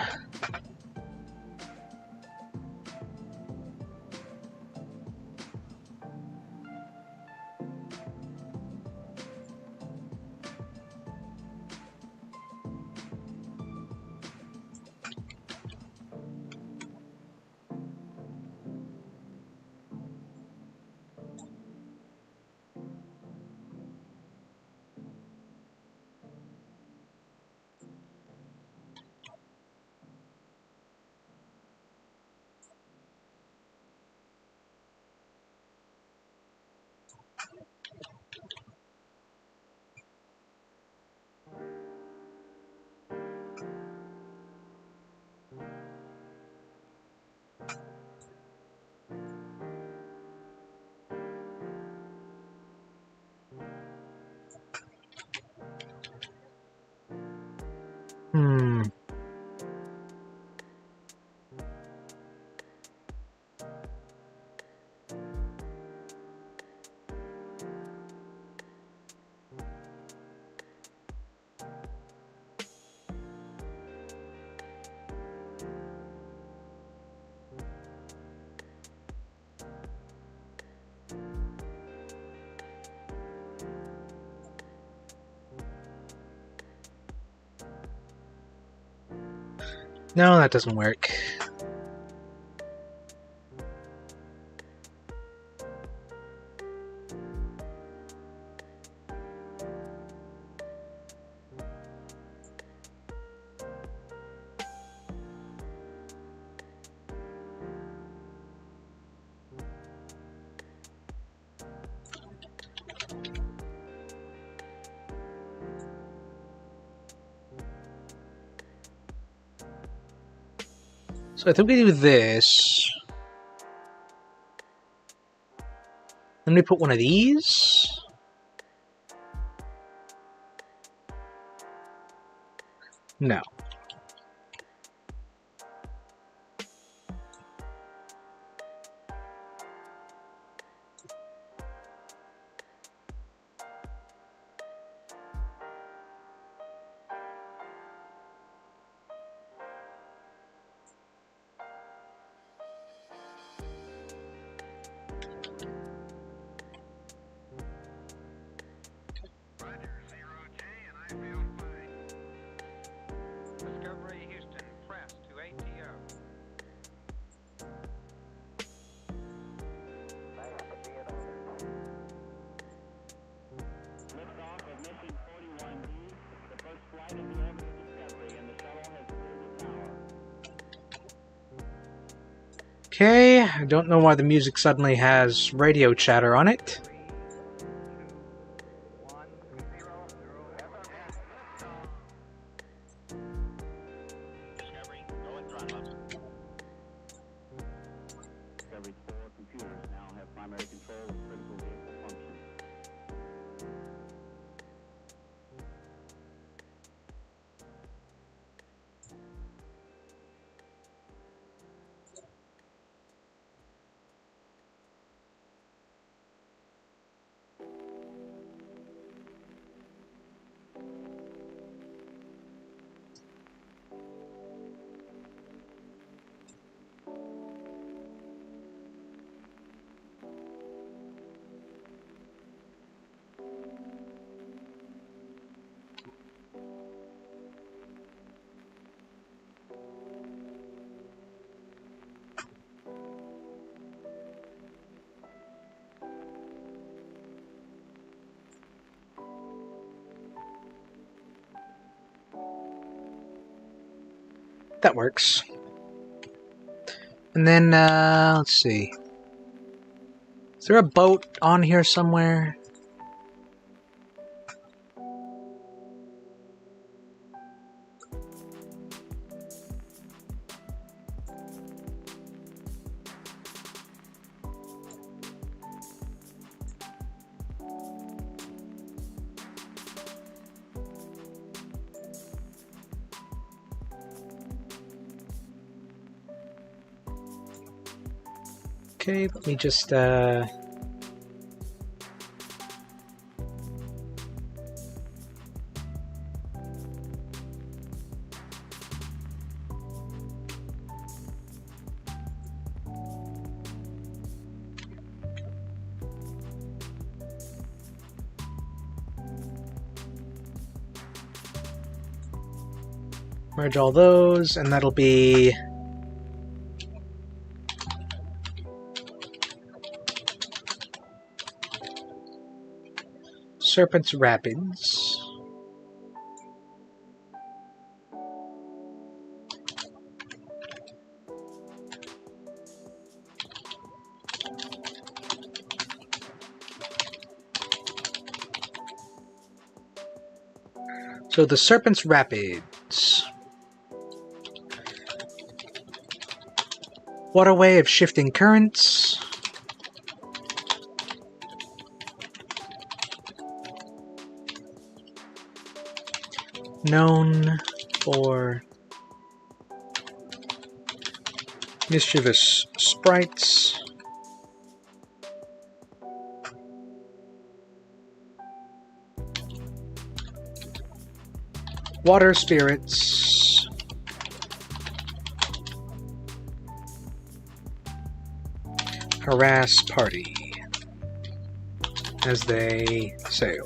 Hmm. No, that doesn't work. So I think we do this. Then we put one of these. No. Discovery Houston, press to ATO. Liftoff of mission 41D, the first flight of the orbit of Discovery, and the shuttle has cleared the tower. Okay, I don't know why the music suddenly has radio chatter on it. 3, 2, 1, 0, 0. Discovery, go and throttle up. Discovery's 4 computers now have primary control of critical vehicle functions. That works. And then, let's see. Is there a boat on here somewhere? Okay, let me just, merge all those, and that'll be Serpent's Rapids. So the Serpent's Rapids. Waterway of shifting currents. Known. 4 mischievous sprites. Water spirits. Harass party as they sail.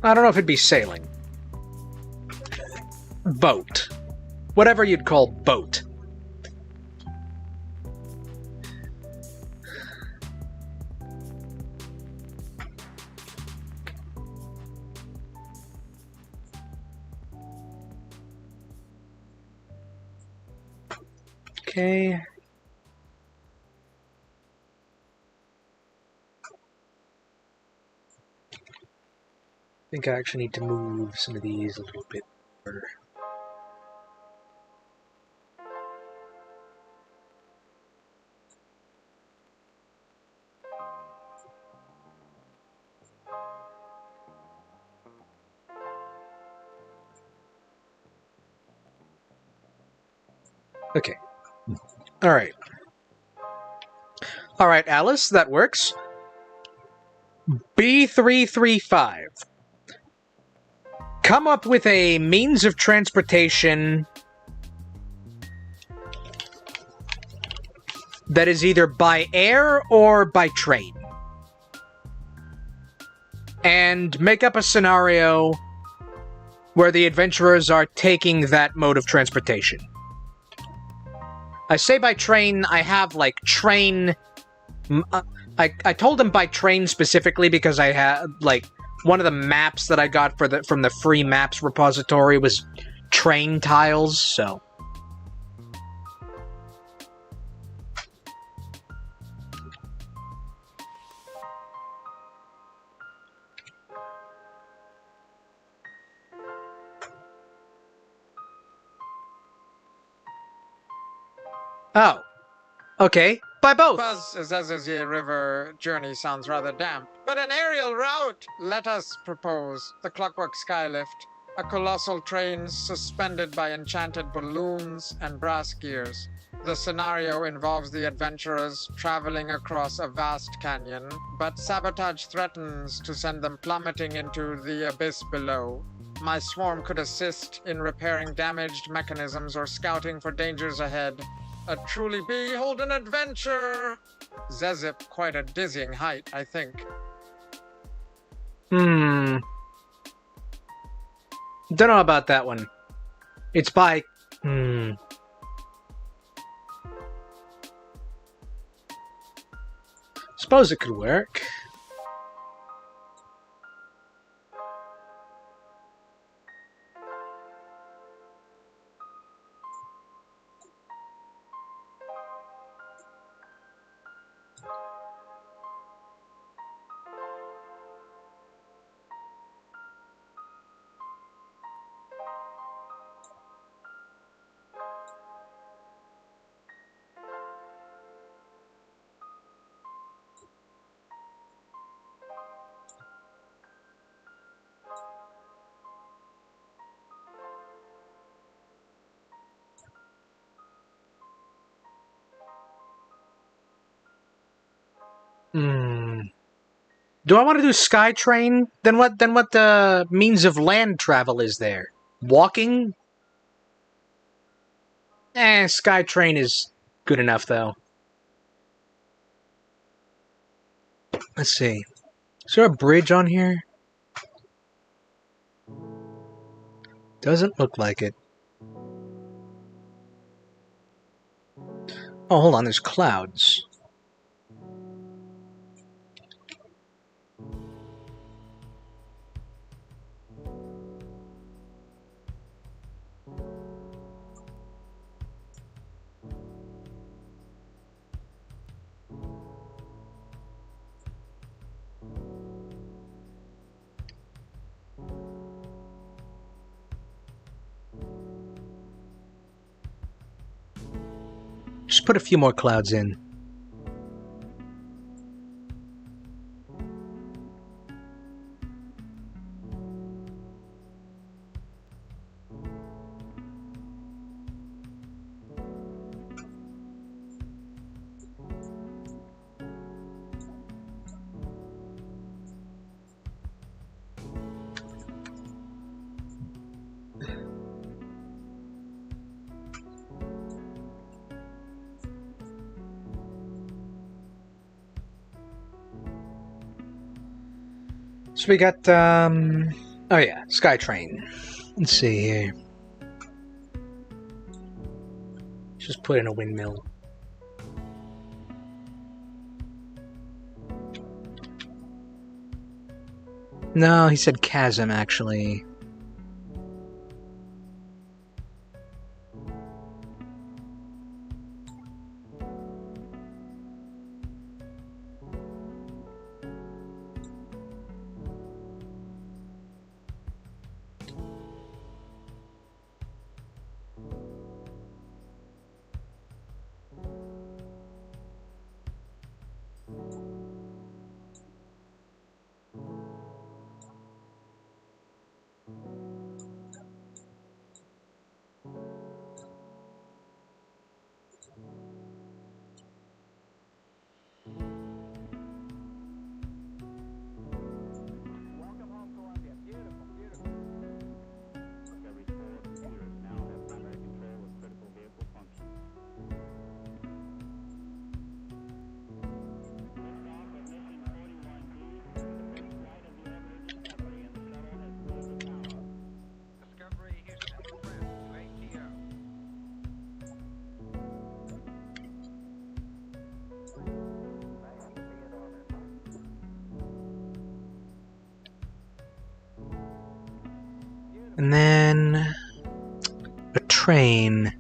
I don't know if it'd be sailing. Boat. Whatever you'd call boat. Okay. I think I actually need to move some of these a little bit further. Okay. Alright. Alright, Alice, that works. B335. Come up with a means of transportation that is either by air or by train. And make up a scenario where the adventurers are taking that mode of transportation. I say by train, I have, like, train... I told him by train specifically because I had, like, one of the maps that I got from the free maps repository was train tiles, so... Oh. Okay. By both. Buzz-Zazazia River journey sounds rather damp, but an aerial route! Let us propose the Clockwork Skylift, a colossal train suspended by enchanted balloons and brass gears. The scenario involves the adventurers traveling across a vast canyon, but sabotage threatens to send them plummeting into the abyss below. My swarm could assist in repairing damaged mechanisms or scouting for dangers ahead. A truly beholden adventure! Zezip, quite a dizzying height, I think. Don't know about that one. It's by... Suppose it could work. Do I want to do SkyTrain? Then what the means of land travel is there? Walking? SkyTrain is good enough, though. Let's see. Is there a bridge on here? Doesn't look like it. Oh, hold on. There's clouds. Just put a few more clouds in. So we got, oh yeah, Skytrain. Let's see here. Just put in a windmill. No, he said chasm, actually. Welcome home, Columbia. Beautiful, beautiful. Discovery's 4 computers now have primary control of critical vehicle functions. Liftoff of mission 41D, the first flight of the orbiter Discovery, and the shuttle has cleared the tower. Discovery Houston, press to ATO. And then a train.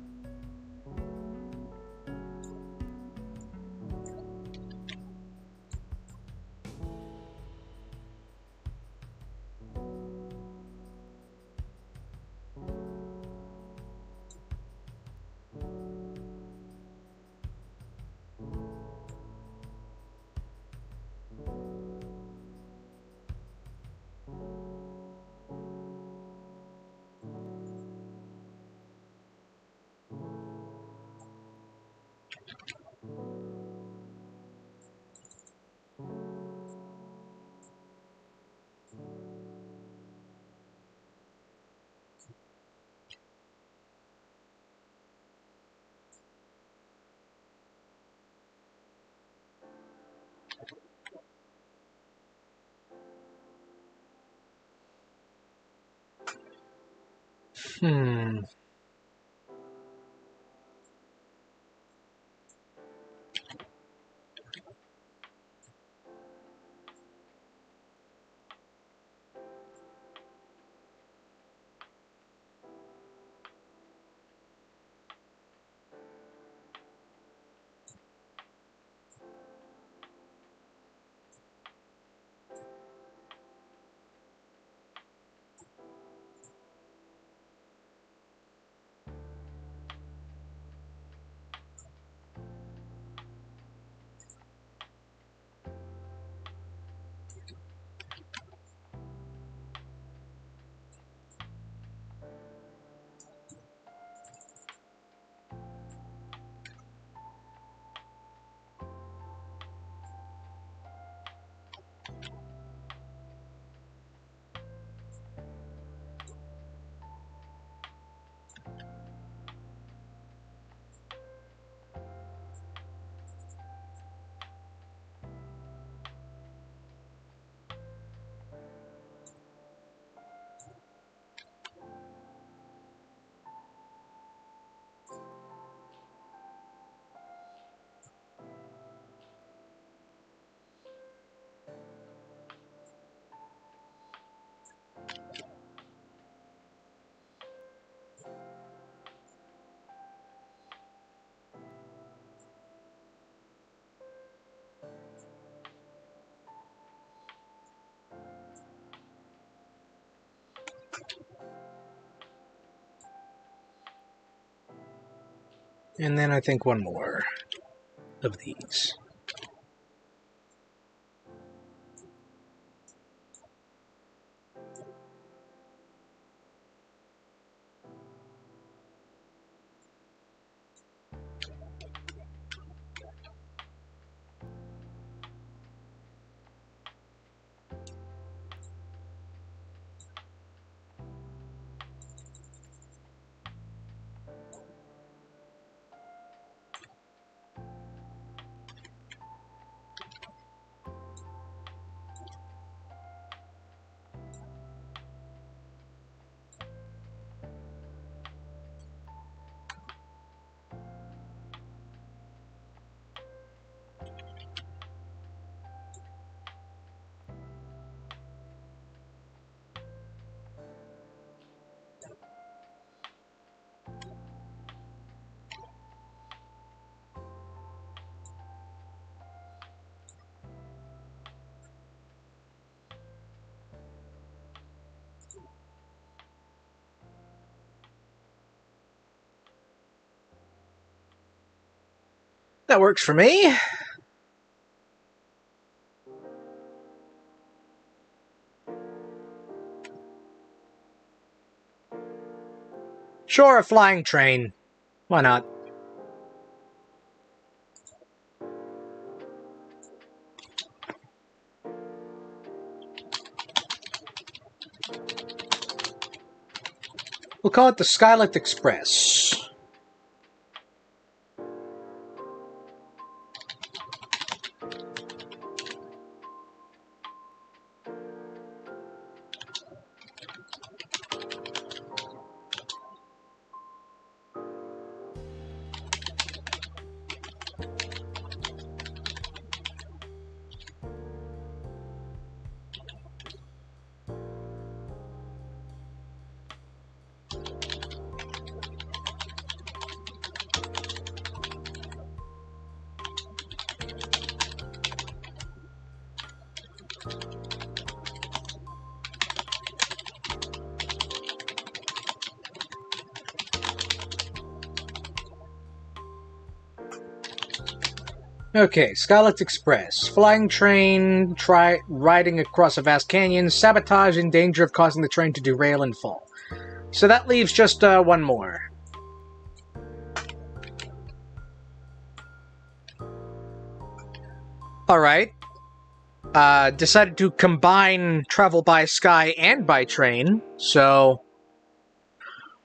Hmm. And then I think one more of these. That works for me. Sure, a flying train. Why not? We'll call it the Skylight Express. Okay, Scarlet Express. Flying train, riding across a vast canyon, sabotage in danger of causing the train to derail and fall. So that leaves just one more. Alright. Decided to combine travel by sky and by train, so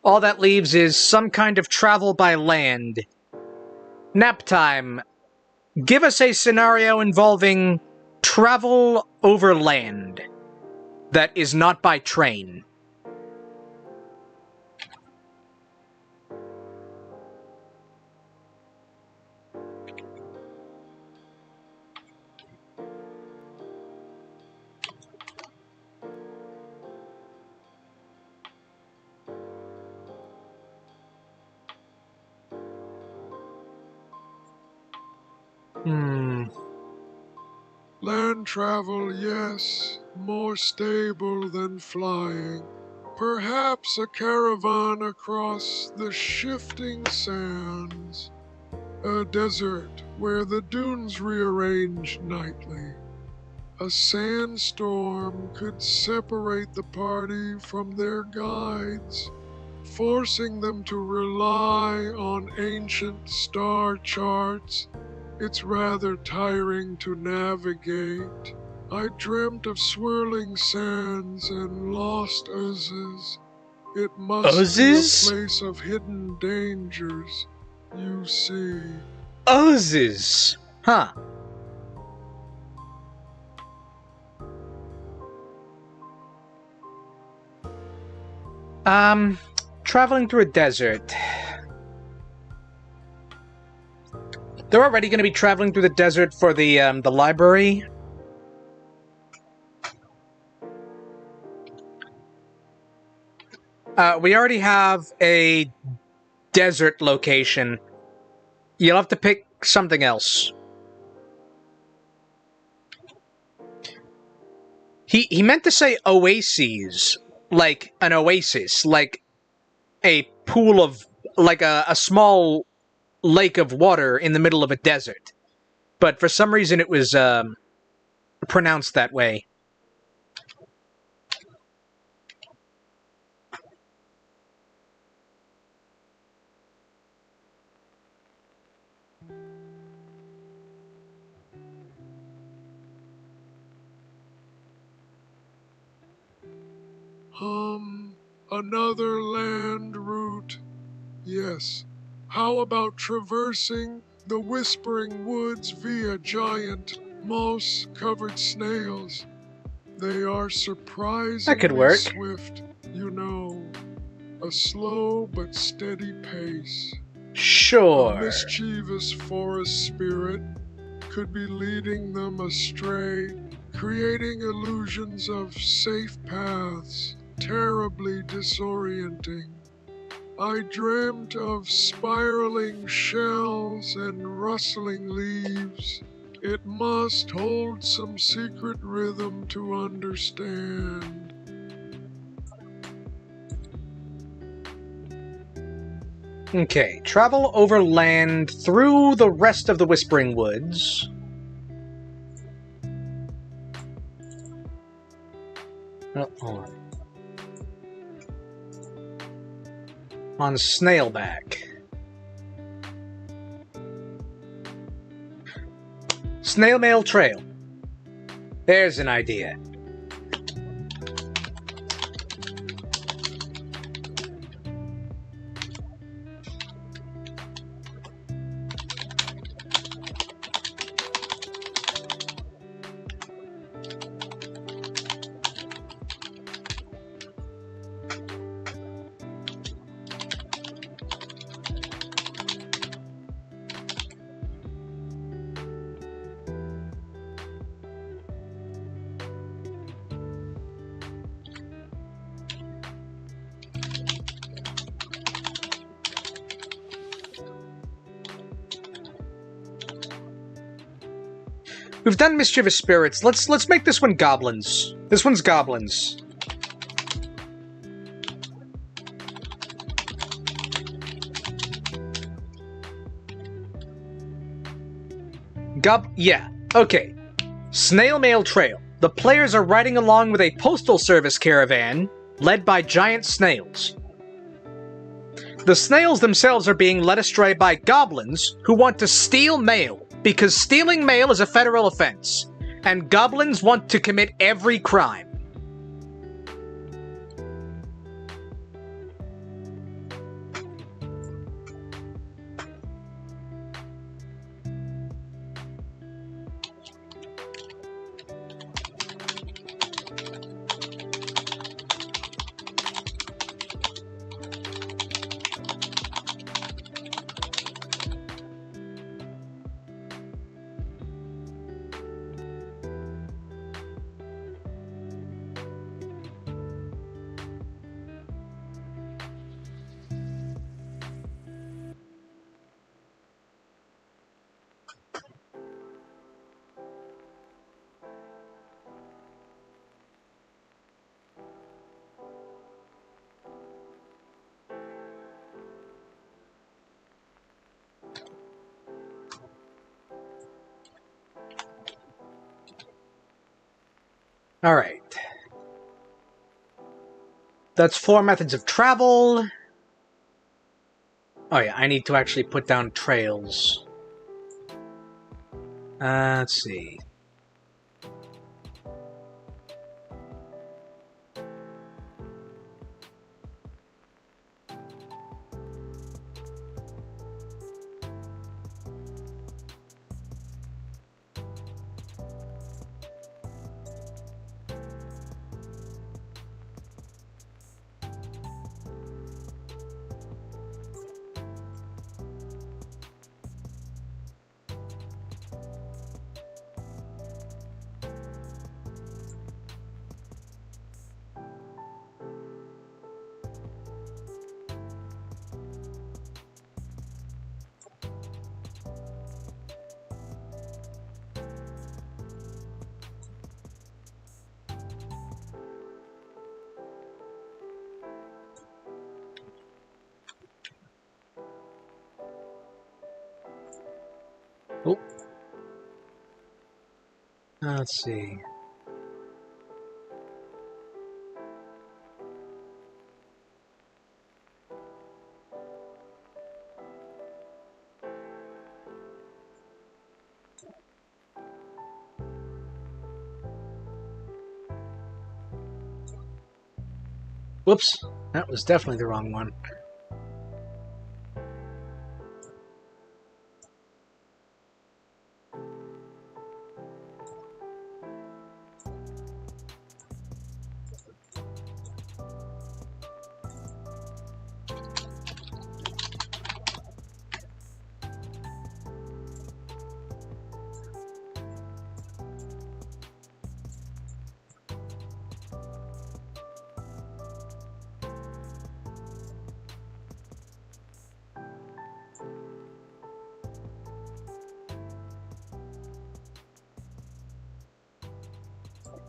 all that leaves is some kind of travel by land. Nap time. Give us a scenario involving travel over land that is not by train. Land travel, yes, more stable than flying. Perhaps a caravan across the shifting sands. A desert where the dunes rearrange nightly. A sandstorm could separate the party from their guides, forcing them to rely on ancient star charts. It's rather tiring to navigate. I dreamt of swirling sands and lost oases. It must Oases? be a place of hidden dangers, you see. Oases! Huh. Traveling through a desert. They're already going to be traveling through the desert for the library. We already have a desert location. You'll have to pick something else. He meant to say oases, like an oasis, like a pool of, like a small lake of water in the middle of a desert. But for some reason it was pronounced that way. Another land route. Yes. How about traversing the whispering woods via giant moss-covered snails? They are That could surprisingly work. swift, you know. A slow but steady pace. A Sure. mischievous forest spirit could be leading them astray, creating illusions of safe paths, terribly disorienting. I dreamt of spiraling shells and rustling leaves. It must hold some secret rhythm to understand. Okay, travel overland through the rest of the Whispering Woods. Oh, hold on. On Snailback. Snail Mail Trail. There's an idea. We've done Mischievous Spirits. Let's make this one Goblins. This one's Goblins. Yeah. Okay. Snail Mail Trail. The players are riding along with a postal service caravan led by giant snails. The snails themselves are being led astray by goblins who want to steal mail, because stealing mail is a federal offense, and goblins want to commit every crime. Alright. That's 4 methods of travel. Oh yeah, I need to actually put down trails. Let's see. Oh. Let's see. Whoops, that was definitely the wrong one.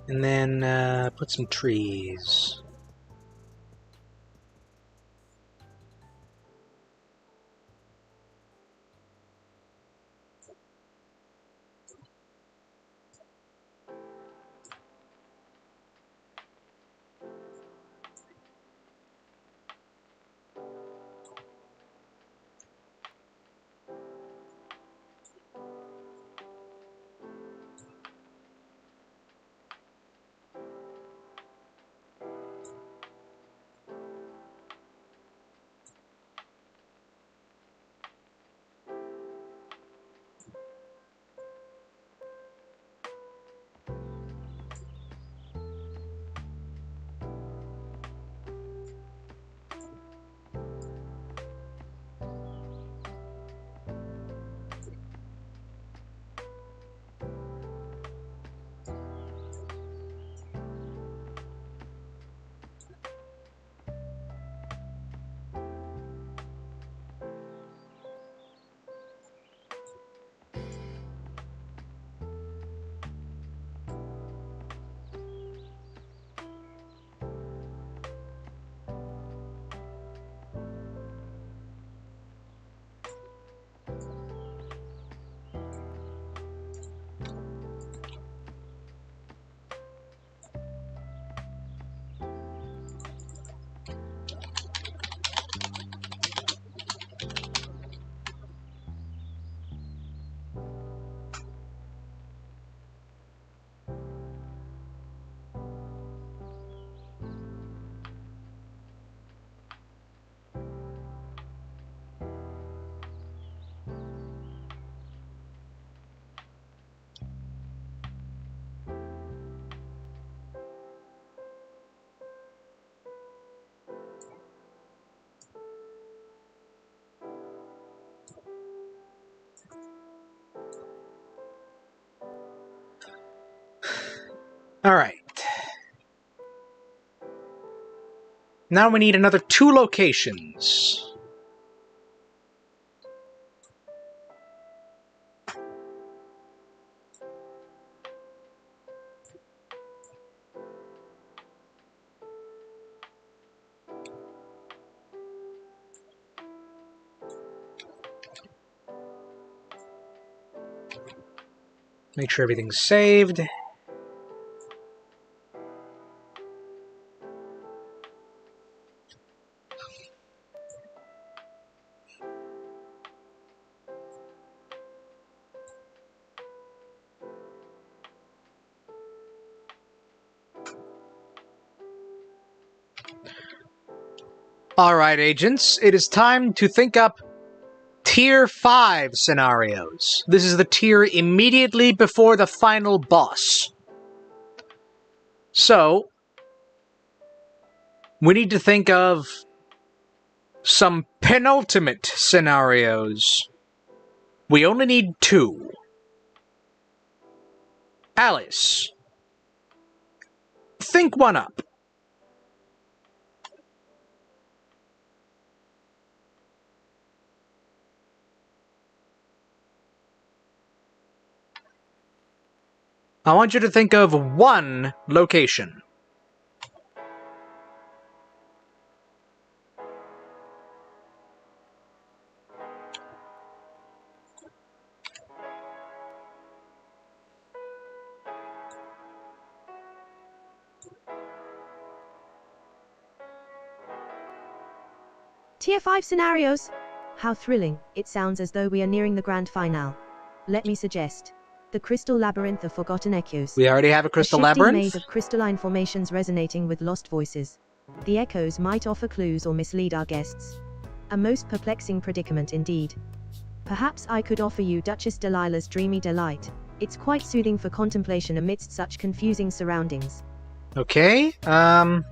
And then put some trees. Alright. Now we need another 2 locations. Make sure everything's saved. Alright, agents, it is time to think up Tier 5 scenarios. This is the tier immediately before the final boss. So, we need to think of some penultimate scenarios. We only need 2. Alice, think one up. I want you to think of 1 location. Tier 5 scenarios? How thrilling, it sounds as though we are nearing the grand finale. Let me suggest. The Crystal Labyrinth of Forgotten Echoes. We already have a crystal A shifting labyrinth. maze of crystalline formations resonating with lost voices. The echoes might offer clues or mislead our guests. A most perplexing predicament indeed. Perhaps I could offer you Duchess Delilah's Dreamy Delight. It's quite soothing for contemplation amidst such confusing surroundings. Okay, alright.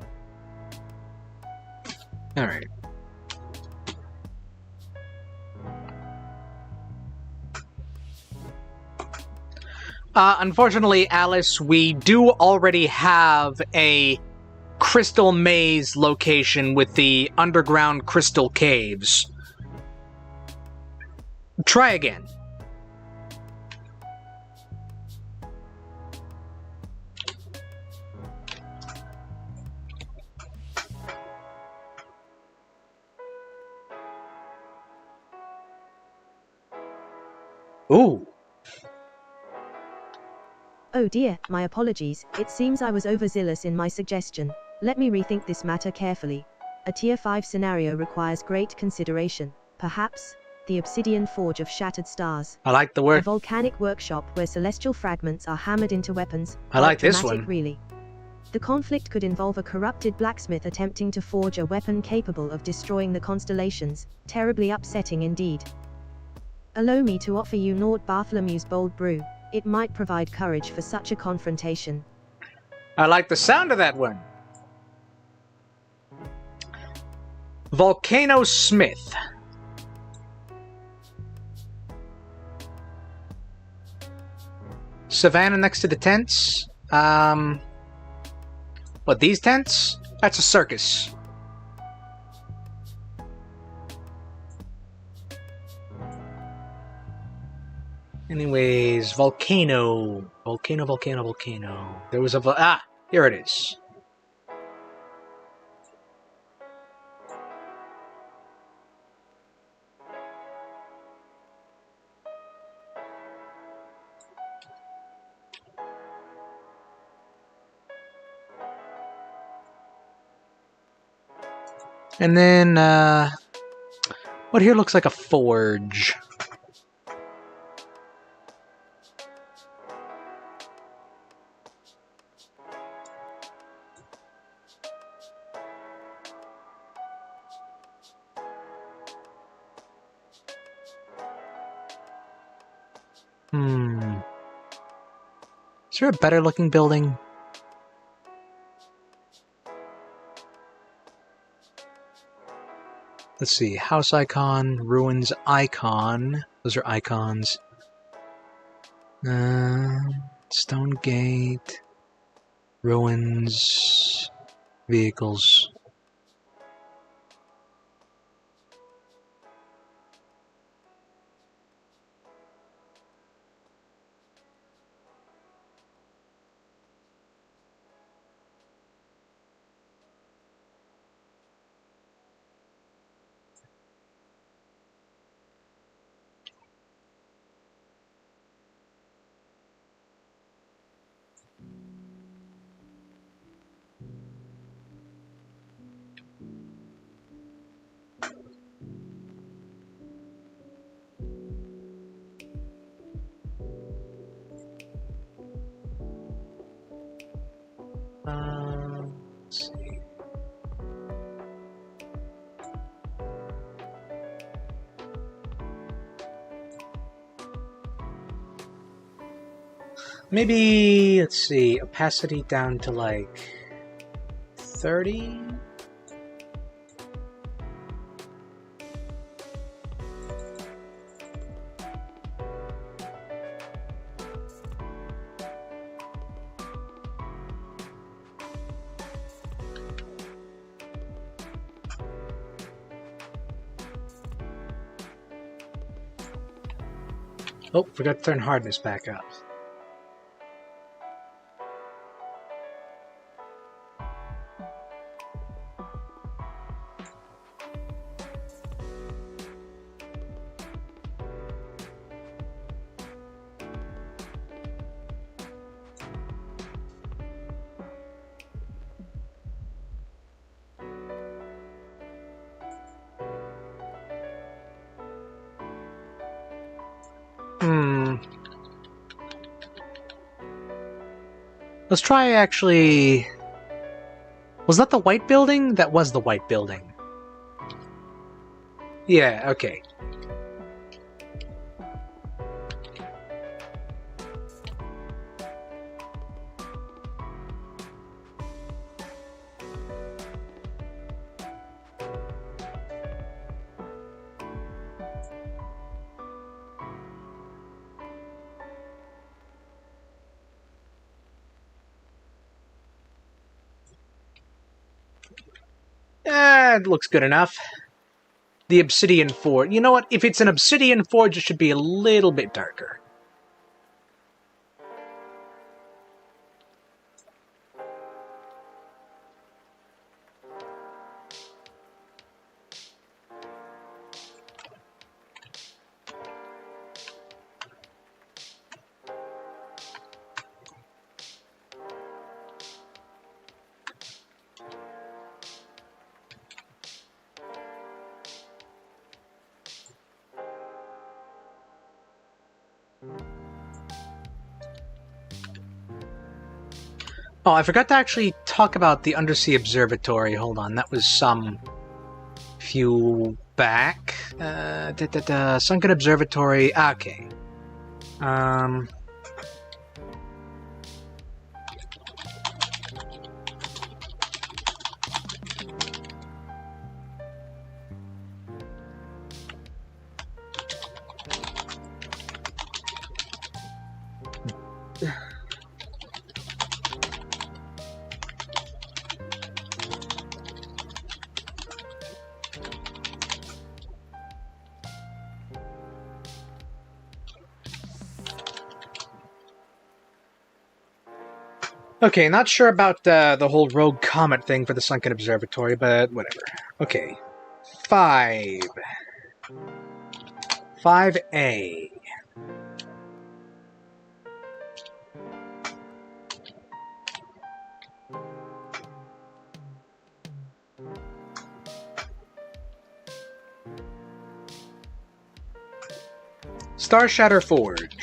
Unfortunately, Alice, we do already have a crystal maze location with the underground crystal caves. Try again. Ooh. Oh dear, my apologies, it seems I was overzealous in my suggestion. Let me rethink this matter carefully. A Tier 5 scenario requires great consideration. Perhaps, the Obsidian Forge of Shattered Stars. I like the A word. volcanic workshop where celestial fragments are hammered into weapons. I like this dramatic, one. really. The conflict could involve a corrupted blacksmith attempting to forge a weapon capable of destroying the constellations. Terribly upsetting indeed. Allow me to offer you Lord Bartholomew's bold brew. It might provide courage for such a confrontation. I like the sound of that one. Volcano Smith. Savannah next to the tents. What, these tents? That's a circus. Anyways, volcano. Volcano. There was a... here it is. And then, what here looks like a forge? Is there a better looking building? Let's see. House icon, ruins icon. Those are icons. Stone gate. Ruins, vehicles. Let's see. Maybe, let's see, opacity down to like 30? Oh, forgot to turn hardness back up. Let's try actually... Was that the white building? That was the white building. Yeah, okay. It looks good enough. The obsidian forge. You know what? If it's an obsidian forge, it should be a little bit darker. Oh, I forgot to actually talk about the undersea observatory. Hold on, that was some few back. Sunken observatory. Okay. Okay, not sure about the whole rogue comet thing for the sunken observatory, but whatever. Okay. 5. 5A. Star Shatter Forge.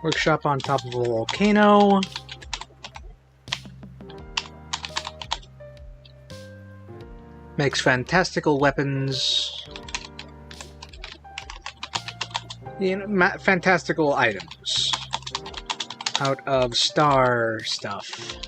Workshop on top of a volcano. Makes fantastical weapons. You know, fantastical items. Out of star stuff.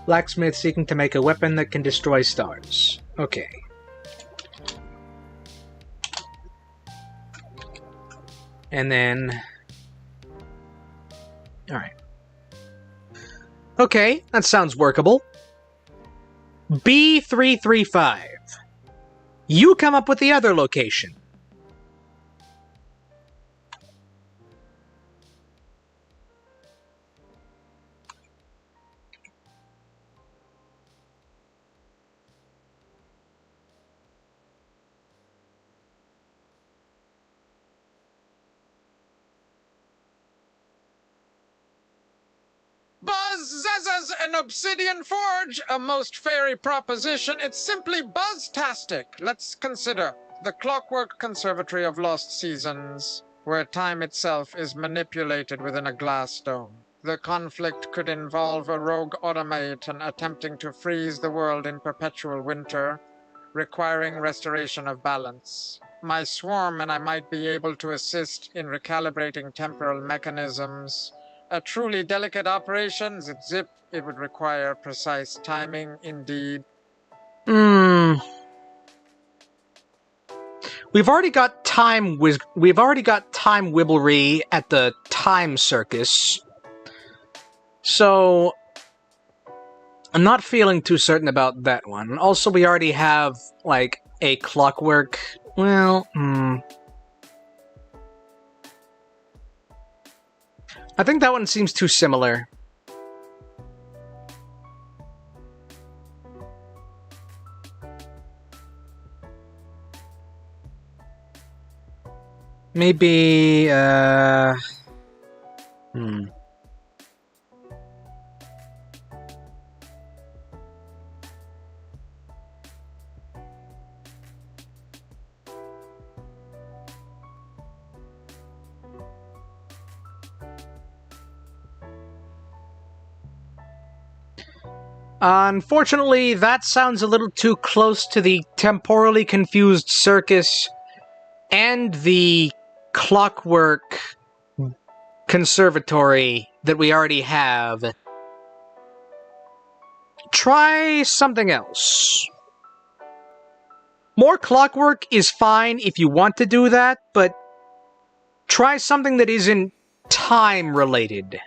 Blacksmith seeking to make a weapon that can destroy stars. Okay. And then... Alright. Okay, that sounds workable. B335. You come up with the other location. Buzz Zazza's an obsidian forge, a most fairy proposition. It's simply buzztastic. Let's consider the Clockwork Conservatory of Lost Seasons, where time itself is manipulated within a glass dome. The conflict could involve a rogue automaton attempting to freeze the world in perpetual winter, requiring restoration of balance. My swarm and I might be able to assist in recalibrating temporal mechanisms. A truly delicate operation, zip, it would require precise timing indeed. We've already got time wibblery at the Time Circus. So I'm not feeling too certain about that one. Also, we already have like a clockwork. Well, I think that one seems too similar. Maybe, Unfortunately, that sounds a little too close to the temporally confused circus and the clockwork conservatory that we already have. Try something else. More clockwork is fine if you want to do that, but try something that isn't time-related.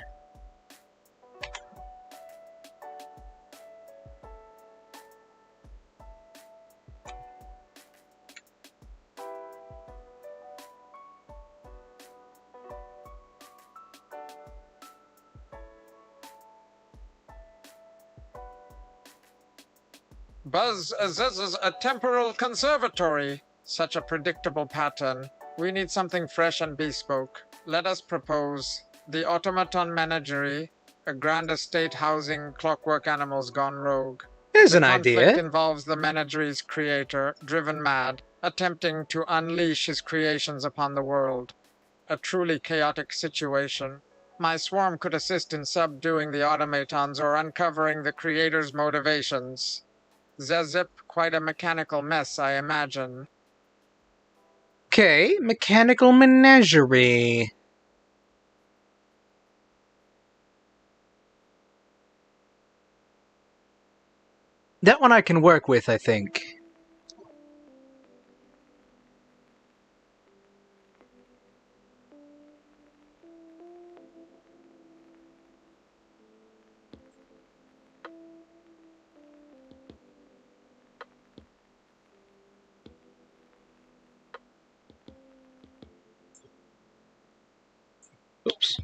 Buzz Aziz's a temporal conservatory. Such a predictable pattern. We need something fresh and bespoke. Let us propose the Automaton Menagerie, a grand estate housing clockwork animals gone rogue. Here's The an conflict idea. involves the menagerie's creator, driven mad, attempting to unleash his creations upon the world. A truly chaotic situation. My swarm could assist in subduing the automatons or uncovering the creator's motivations. Zezip, quite a mechanical mess, I imagine. Okay, mechanical menagerie. That one I can work with, I think. Oops.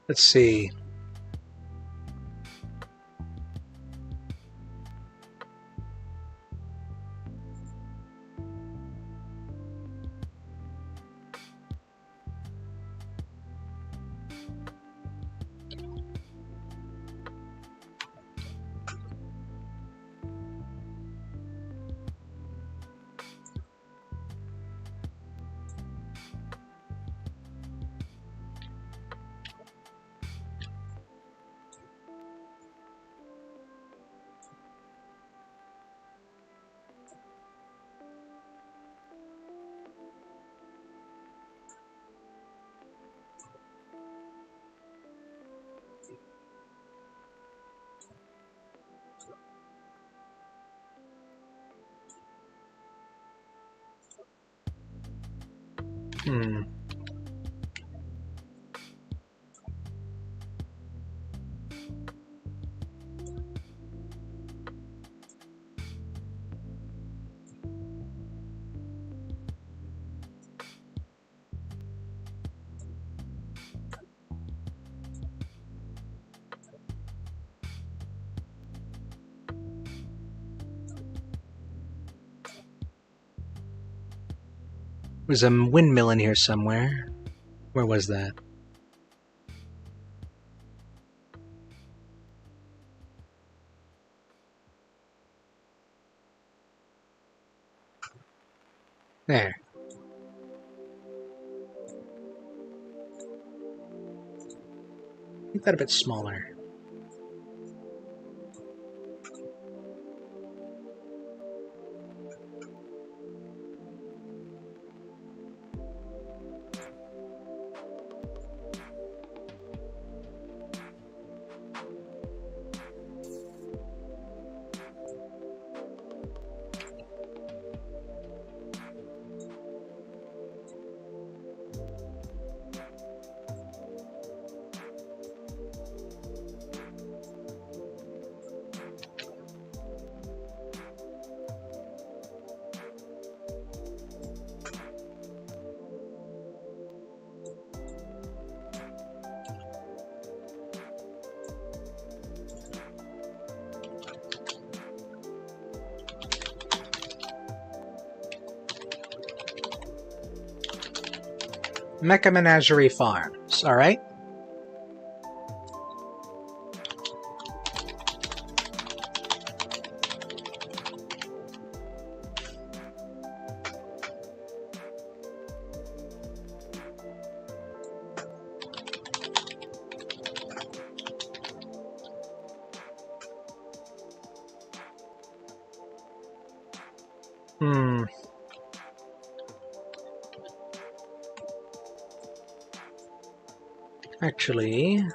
Let's see. Hmm. There's a windmill in here somewhere. Where was that? There. Make that a bit smaller. Mecha Menagerie Farms, alright? Hmm. Actually...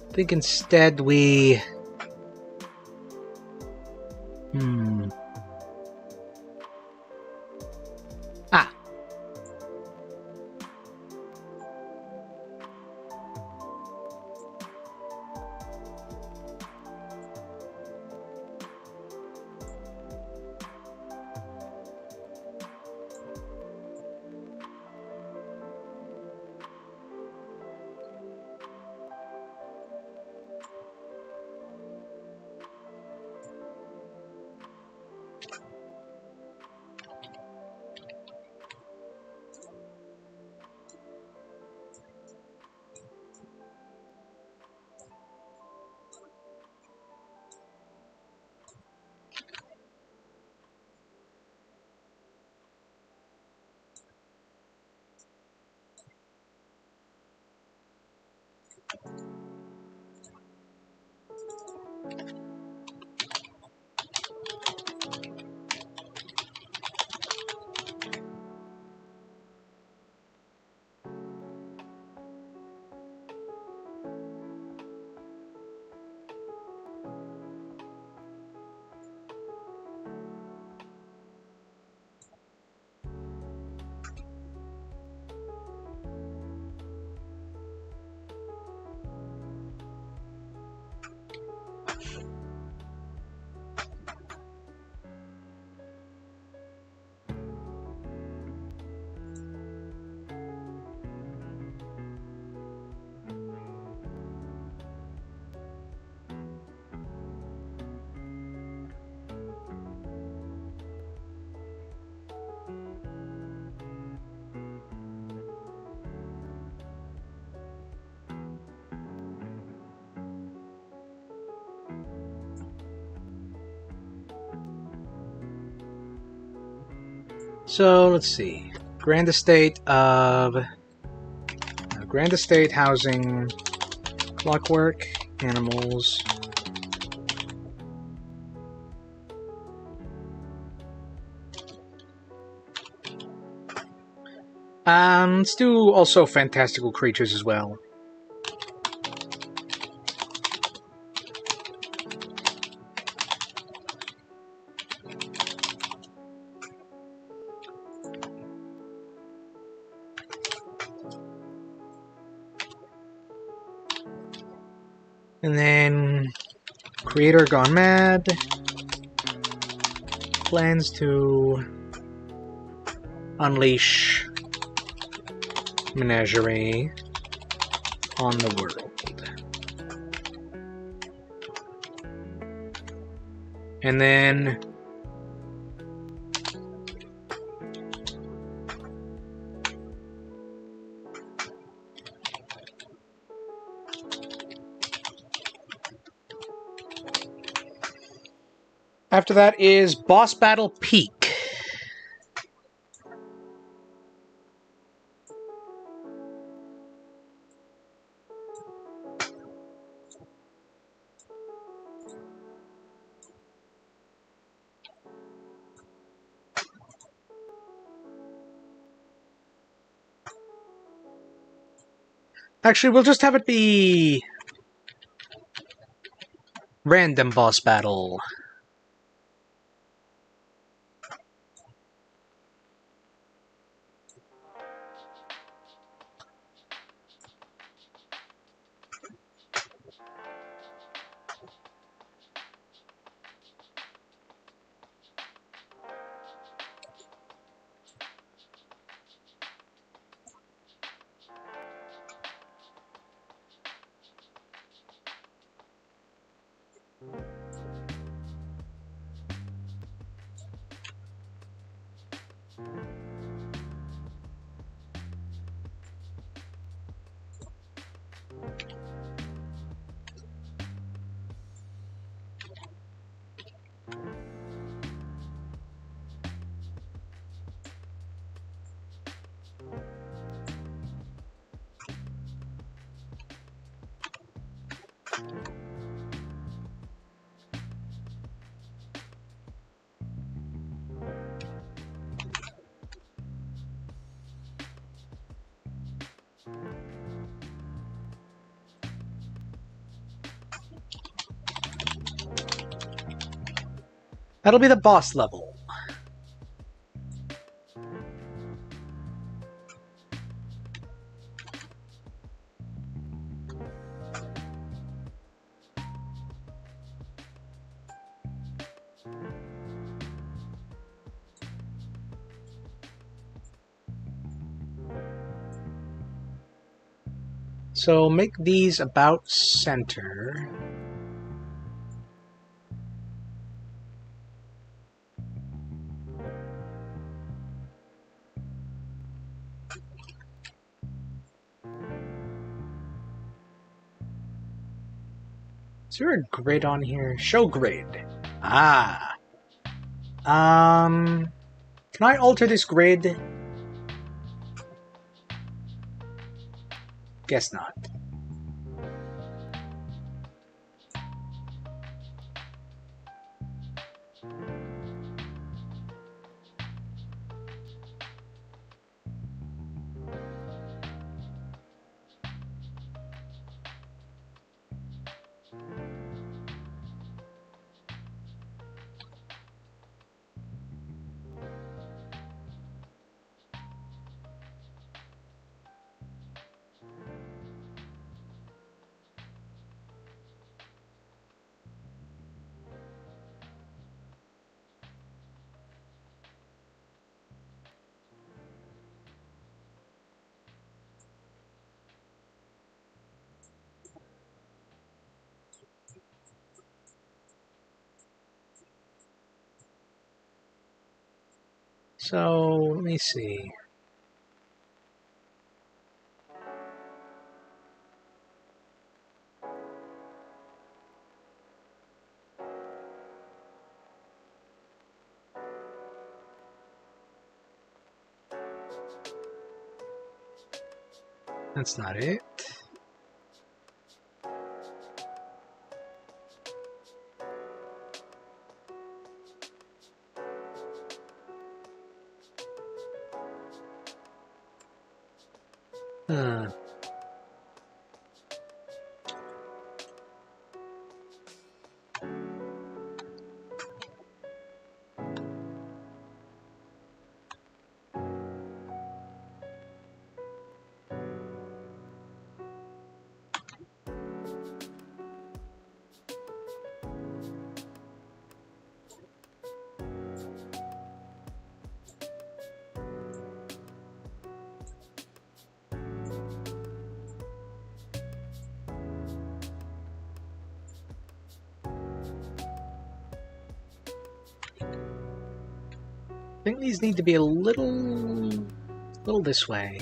I think instead we... Ah! So, let's see. Grand Estate Housing, Clockwork, Animals. Let's do also fantastical creatures as well. And then creator gone mad plans to unleash menagerie on the world. And then after that is boss battle peak. Actually, we'll just have it be random boss battle. That'll be the boss level. So make these about center. Is there a grid on here? Show grid. Ah. Can I alter this grid? Guess not. So, let me see. That's not it. Huh. I think these need to be a little this way.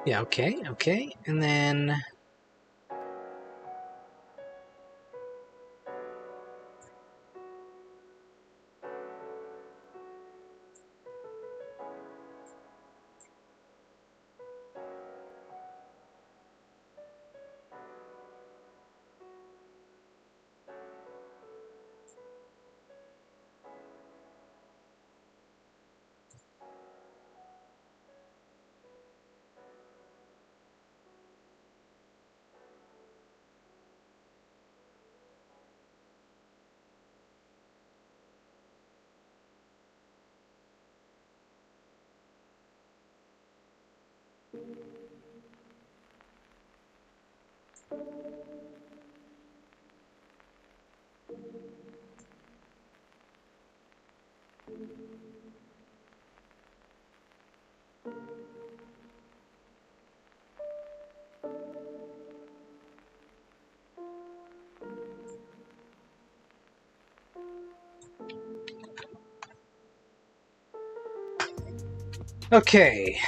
Yeah, okay. And then... Okay.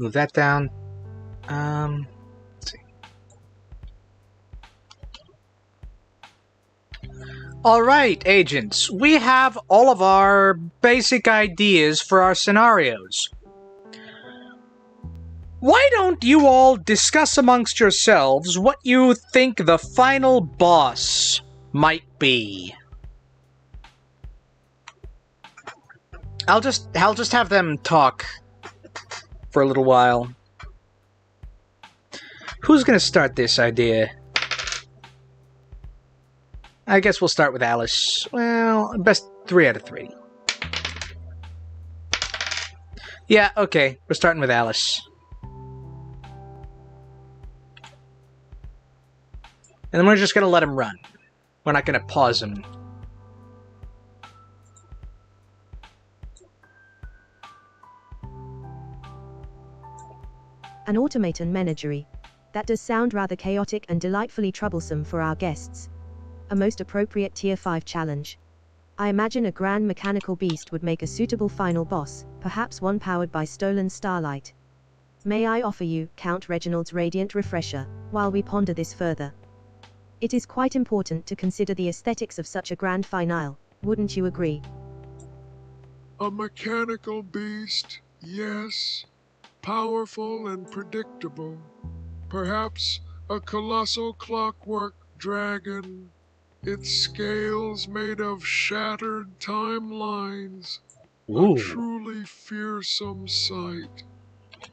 Move that down. Let's see. All right, agents. We have all of our basic ideas for our scenarios. Why don't you all discuss amongst yourselves what you think the final boss might be? I'll just have them talk for a little while. Who's gonna start this idea? I guess we'll start with Alice. Well, best 3 out of 3. Yeah, okay. We're starting with Alice. And then we're just gonna let him run. We're not gonna pause him. An automaton menagerie. That does sound rather chaotic and delightfully troublesome for our guests. A most appropriate Tier 5 challenge. I imagine a grand mechanical beast would make a suitable final boss, perhaps one powered by stolen starlight. May I offer you, Count Reginald's radiant refresher, while we ponder this further? It is quite important to consider the aesthetics of such a grand finale, wouldn't you agree? A mechanical beast, yes. Powerful and predictable. Perhaps a colossal clockwork dragon. Its scales made of shattered timelines. A Ooh. truly fearsome sight.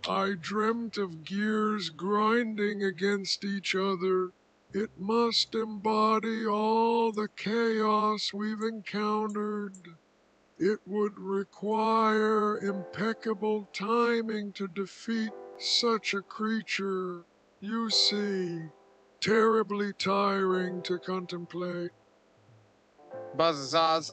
I dreamt of gears grinding against each other. It must embody all the chaos we've encountered. It would require impeccable timing to defeat such a creature. You see, terribly tiring to contemplate. Buzzaz's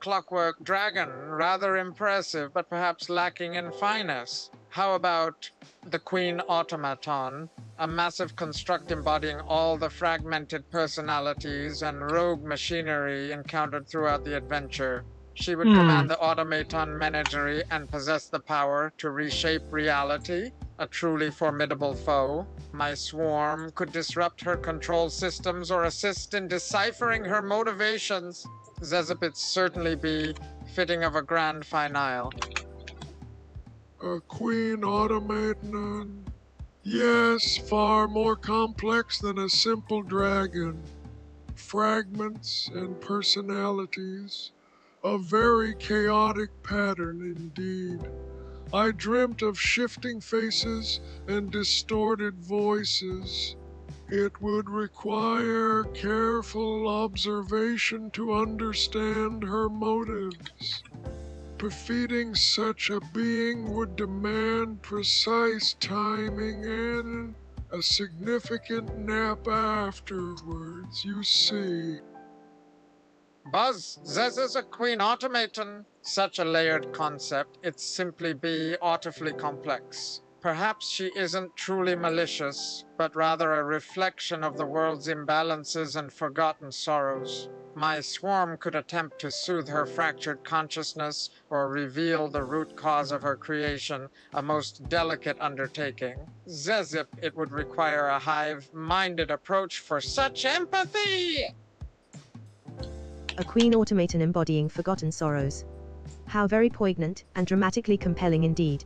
clockwork dragon, rather impressive, but perhaps lacking in finesse. How about the Queen Automaton, a massive construct embodying all the fragmented personalities and rogue machinery encountered throughout the adventure? She would command the automaton menagerie and possess the power to reshape reality. A truly formidable foe. My swarm could disrupt her control systems or assist in deciphering her motivations. Zezipit certainly be fitting of a grand finale. A queen automaton? Yes, far more complex than a simple dragon. Fragments and personalities. A very chaotic pattern indeed. I dreamt of shifting faces and distorted voices. It would require careful observation to understand her motives. Defeating such a being would demand precise timing and a significant nap afterwards, you see. Buzz, Zez is a queen automaton. Such a layered concept, it'd simply be awfully complex. Perhaps she isn't truly malicious, but rather a reflection of the world's imbalances and forgotten sorrows. My swarm could attempt to soothe her fractured consciousness or reveal the root cause of her creation, a most delicate undertaking. Zezip, it would require a hive-minded approach for such empathy! A queen automaton embodying forgotten sorrows. How very poignant and dramatically compelling indeed.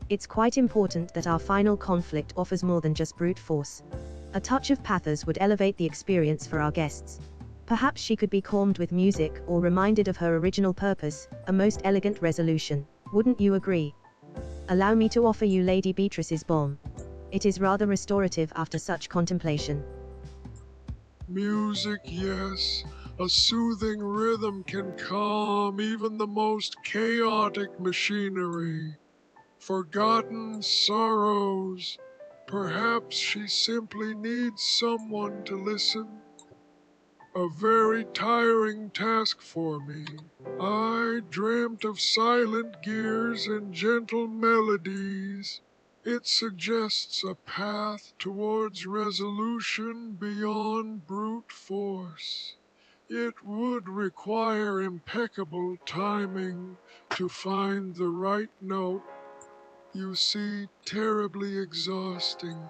It's quite important that our final conflict offers more than just brute force. A touch of pathos would elevate the experience for our guests. Perhaps she could be calmed with music or reminded of her original purpose, a most elegant resolution. Wouldn't you agree? Allow me to offer you Lady Beatrice's bomb. It is rather restorative after such contemplation. Music, yes. A soothing rhythm can calm even the most chaotic machinery. forgotten sorrows. Perhaps she simply needs someone to listen. A very tiring task for me. I dreamt of silent gears and gentle melodies. It suggests a path towards resolution beyond brute force. It would require impeccable timing to find the right note. You see, terribly exhausting.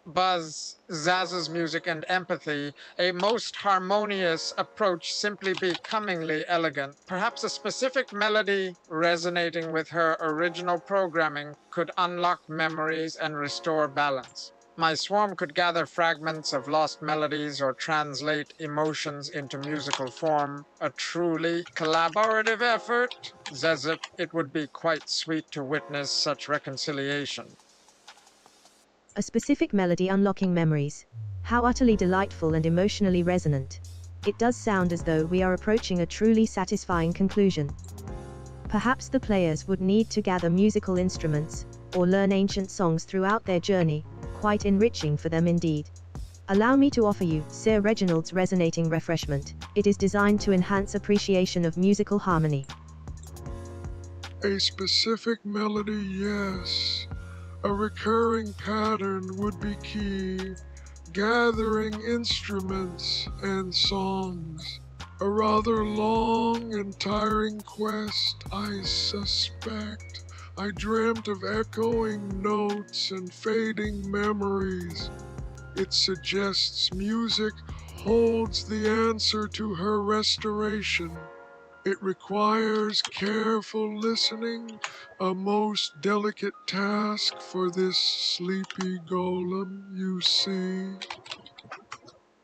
Buzz, Zaz's music and empathy, a most harmonious approach, simply becomingly elegant. Perhaps a specific melody resonating with her original programming could unlock memories and restore balance. My swarm could gather fragments of lost melodies or translate emotions into musical form. A truly collaborative effort. Zezip, it would be quite sweet to witness such reconciliation. A specific melody unlocking memories. How utterly delightful and emotionally resonant. It does sound as though we are approaching a truly satisfying conclusion. Perhaps the players would need to gather musical instruments, or learn ancient songs throughout their journey, quite enriching for them indeed. Allow me to offer you Sir Reginald's resonating refreshment. It is designed to enhance appreciation of musical harmony. A specific melody, yes. A recurring pattern would be key. Gathering instruments and songs. A rather long and tiring quest, I suspect. I dreamt of echoing notes and fading memories. It suggests music holds the answer to her restoration. It requires careful listening, a most delicate task for this sleepy golem, you see.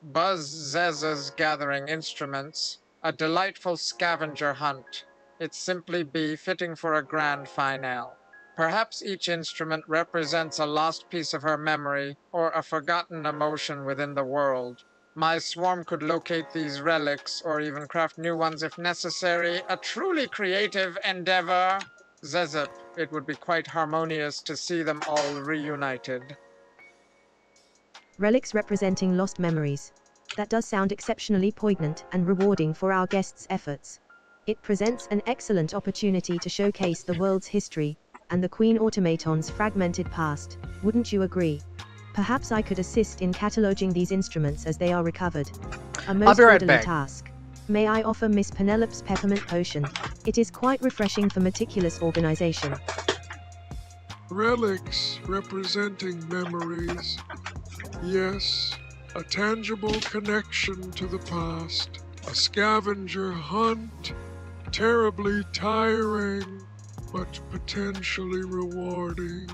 Buzz Zez's gathering instruments, a delightful scavenger hunt. It simply be fitting for a grand finale. Perhaps each instrument represents a lost piece of her memory or a forgotten emotion within the world. My swarm could locate these relics or even craft new ones if necessary. A truly creative endeavor. Zezip, it would be quite harmonious to see them all reunited. Relics representing lost memories. That does sound exceptionally poignant and rewarding for our guests' efforts. It presents an excellent opportunity to showcase the world's history, and the Queen Automaton's fragmented past, wouldn't you agree? Perhaps I could assist in cataloguing these instruments as they are recovered. A most be right orderly back. task. May I offer Miss Penelope's peppermint potion? It is quite refreshing for meticulous organization. Relics representing memories. Yes, a tangible connection to the past. A scavenger hunt. Terribly tiring, but potentially rewarding.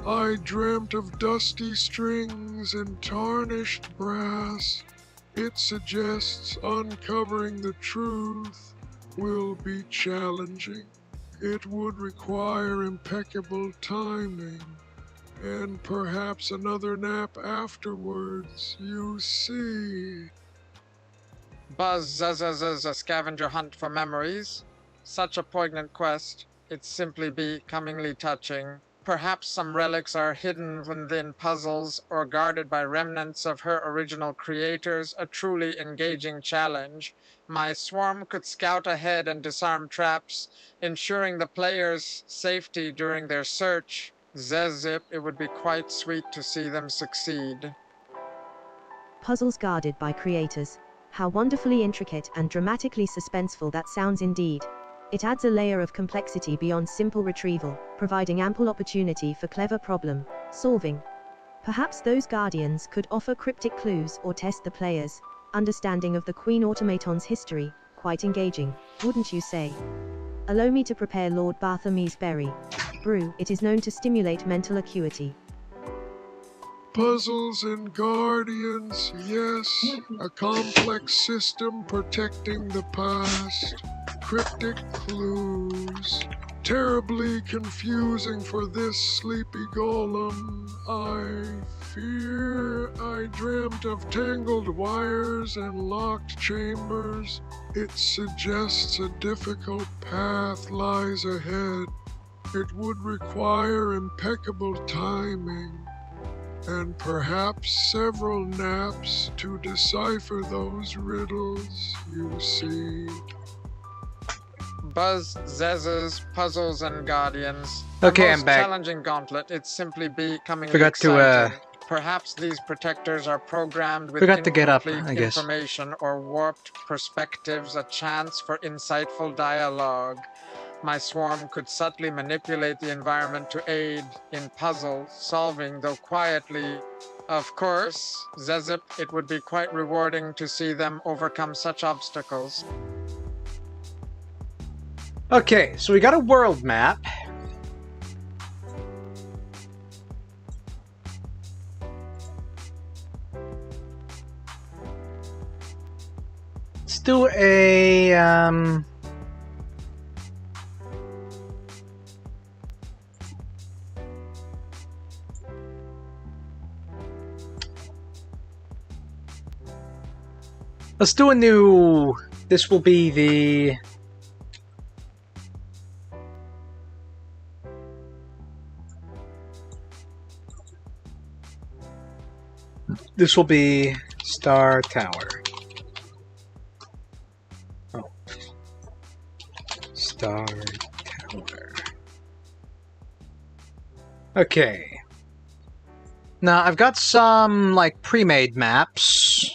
I dreamt of dusty strings and tarnished brass. It suggests uncovering the truth will be challenging. It would require impeccable timing, and perhaps another nap afterwards, you see. Buzz Zzzz a scavenger hunt for memories. Such a poignant quest. It simply becomingly touching. Perhaps some relics are hidden within puzzles or guarded by remnants of her original creators. A truly engaging challenge. My swarm could scout ahead and disarm traps, ensuring the players' safety during their search. Zezip, it would be quite sweet to see them succeed. Puzzles guarded by creators. How wonderfully intricate and dramatically suspenseful that sounds indeed. It adds a layer of complexity beyond simple retrieval, providing ample opportunity for clever problem solving. Perhaps those guardians could offer cryptic clues or test the players' understanding of the Queen Automaton's history. Quite engaging, wouldn't you say? Allow me to prepare Lord Bartholomew's berry brew. It is known to stimulate mental acuity. Puzzles and guardians, yes, a complex system protecting the past. Cryptic clues. Terribly confusing for this sleepy golem. I fear I dreamt of tangled wires and locked chambers. It suggests a difficult path lies ahead. It would require impeccable timing and perhaps several naps to decipher those riddles, you see. Buzz, Zez's Puzzles and Guardians. Okay, A I'm most back. challenging gauntlet. It's simply becomingly Forgot to, exciting. Perhaps these protectors are programmed with Forgot to get up, incomplete I guess. information or warped perspectives, a chance for insightful dialogue. My swarm could subtly manipulate the environment to aid in puzzle solving, though quietly. Of course, Zezip, it would be quite rewarding to see them overcome such obstacles. Okay, so we got a world map. Let's do a let's do a new. This will be the. This will be Star Tower. Oh. Star Tower. Okay. Now, I've got some, like, pre-made maps.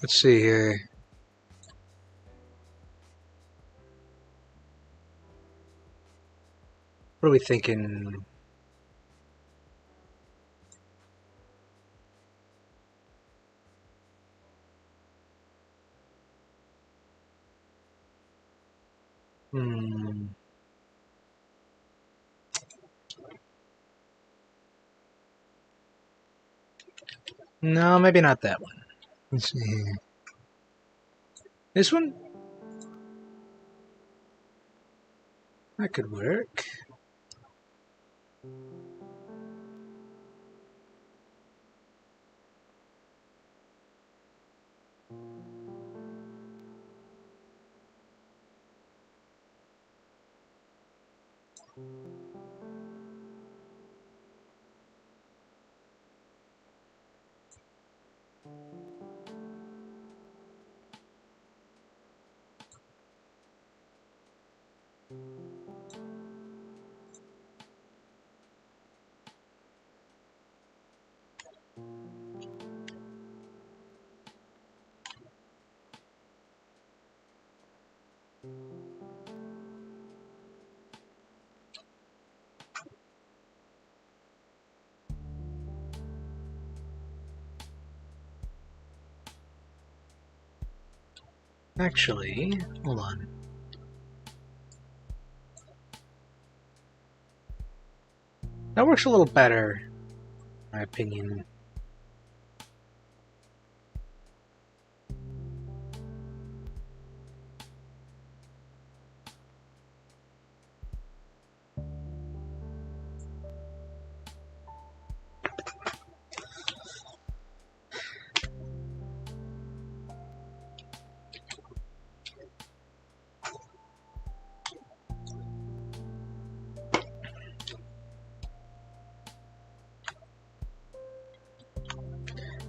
Let's see here. What are we thinking? No, maybe not that one. Let's see here. This one? That could work. Actually, hold on. That works a little better, in my opinion.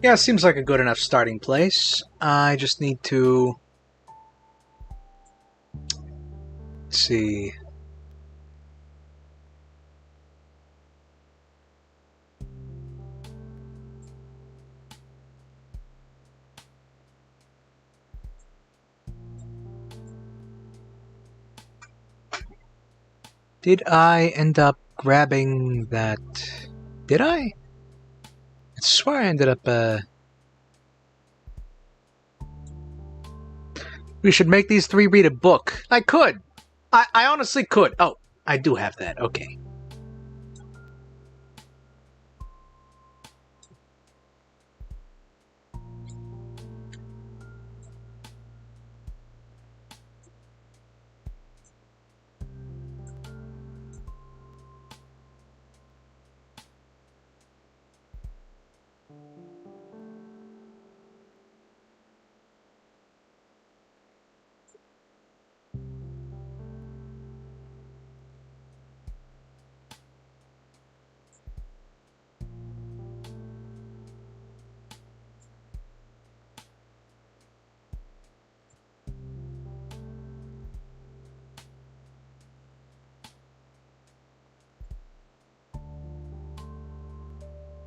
Yeah, it seems like a good enough starting place. I just need to... Let's see... Did I end up grabbing that? Did I? I swear I ended up, We should make these three read a book. I could! I honestly could. Oh, I do have that. Okay.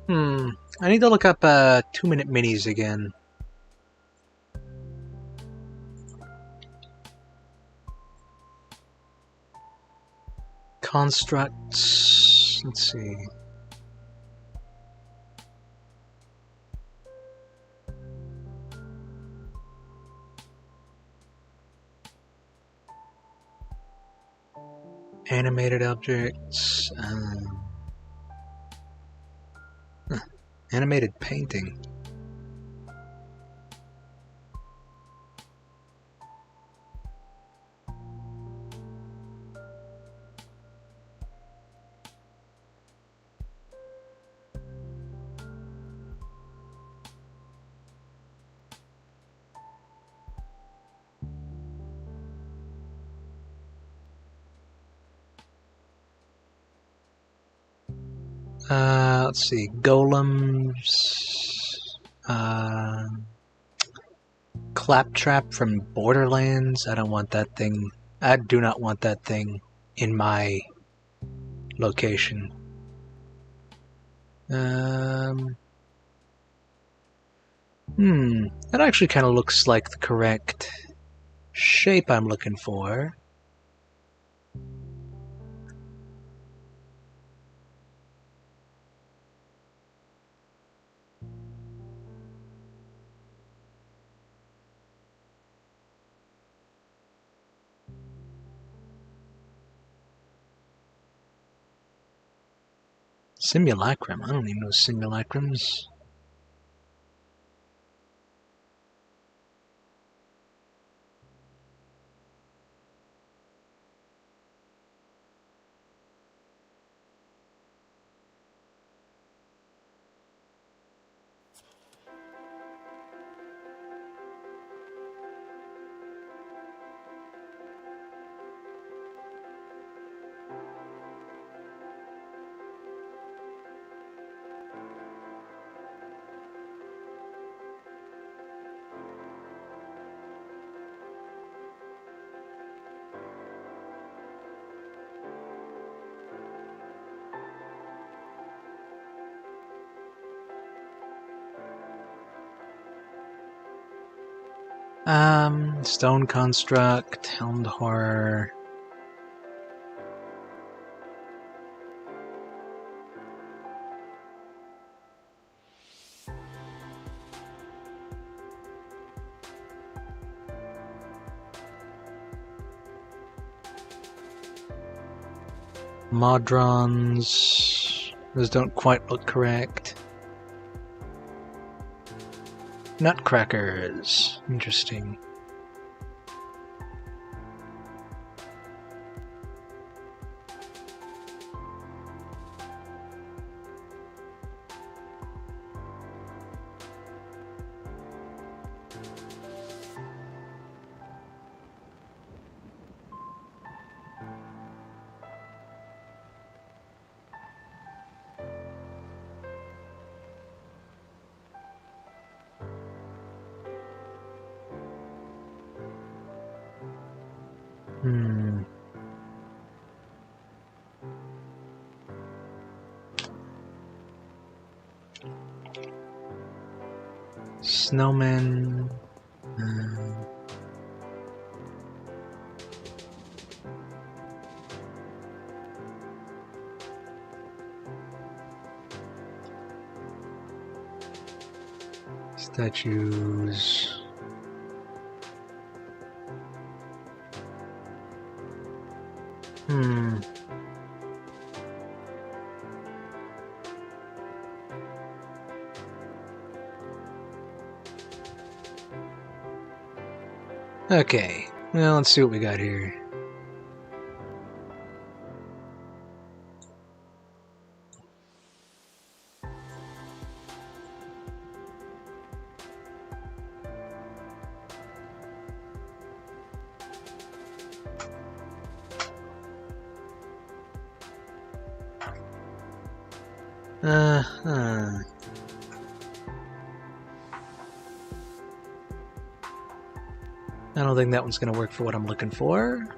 I need to look up 2-minute minis again. Constructs. Let's see. Animated objects. Animated painting. Let's see. Golems. Claptrap from Borderlands. I don't want that thing. I do not want that thing in my location. That actually kind of looks like the correct shape I'm looking for. Simulacrum? I don't even know simulacrums. Stone construct, helmed horror. Modrons. Those don't quite look correct. Nutcrackers. Interesting. Snowmen. Statues. Okay, well, let's see what we got here. I don't think that one's going to work for what I'm looking for.